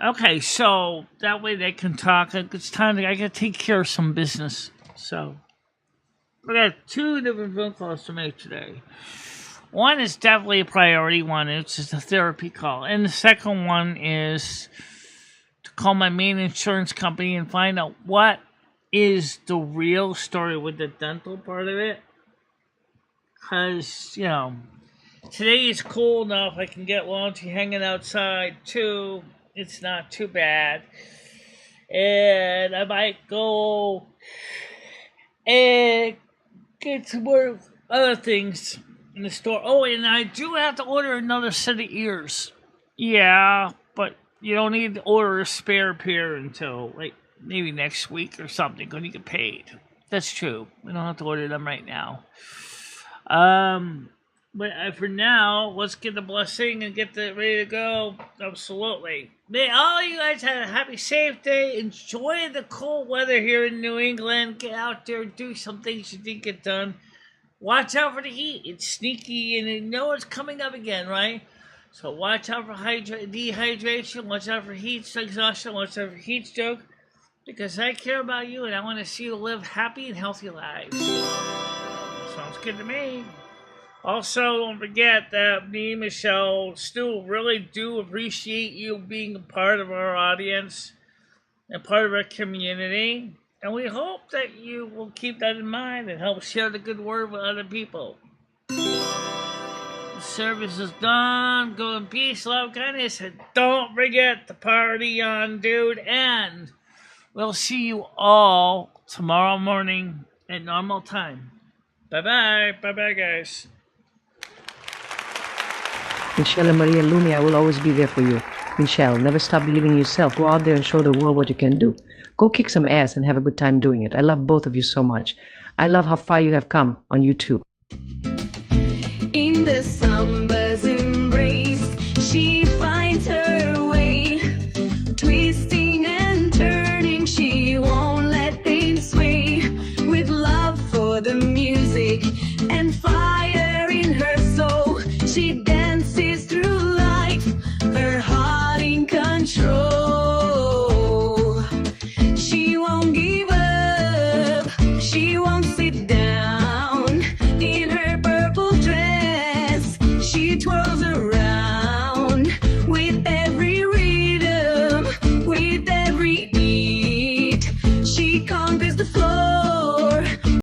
Okay, so that way they can talk. It's time I gotta take care of some business. So I got 2 different phone calls to make today. One is definitely a priority one, it's just a therapy call. And the second one is to call my main insurance company and find out what is the real story with the dental part of it. Because, today is cool enough. I can get Launchie hanging outside too. It's not too bad. And I might go and get some more other things in the store. Oh, and I do have to order another set of ears. Yeah, but you don't need to order a spare pair until, maybe next week or something when you get paid. That's true. We don't have to order them right now. But for now, let's get the blessing and get that ready to go. Absolutely. May all you guys have a happy, safe day. Enjoy the cold weather here in New England. Get out there and do some things you didn't get done. Watch out for the heat. It's sneaky and you know it's coming up again, right? So watch out for dehydration, watch out for heat exhaustion, watch out for heat stroke, because I care about you and I want to see you live happy and healthy lives. Sounds good to me. Also, don't forget that me, Michelle, still really do appreciate you being a part of our audience and part of our community. And we hope that you will keep that in mind and help share the good word with other people. The service is done. Go in peace, love, kindness, and don't forget to party on, dude. And we'll see you all tomorrow morning at normal time. Bye-bye. Bye-bye, guys. MicheleMarieDalene, I will always be there for you. Michelle, never stop believing in yourself. Go out there and show the world what you can do. Go kick some ass and have a good time doing it. I love both of you so much. I love how far you have come on YouTube. In the summer's embrace, she finds her way. Twisting and turning, she won't let things sway. With love for the music and fire in her soul, she dances through life, her heart in control.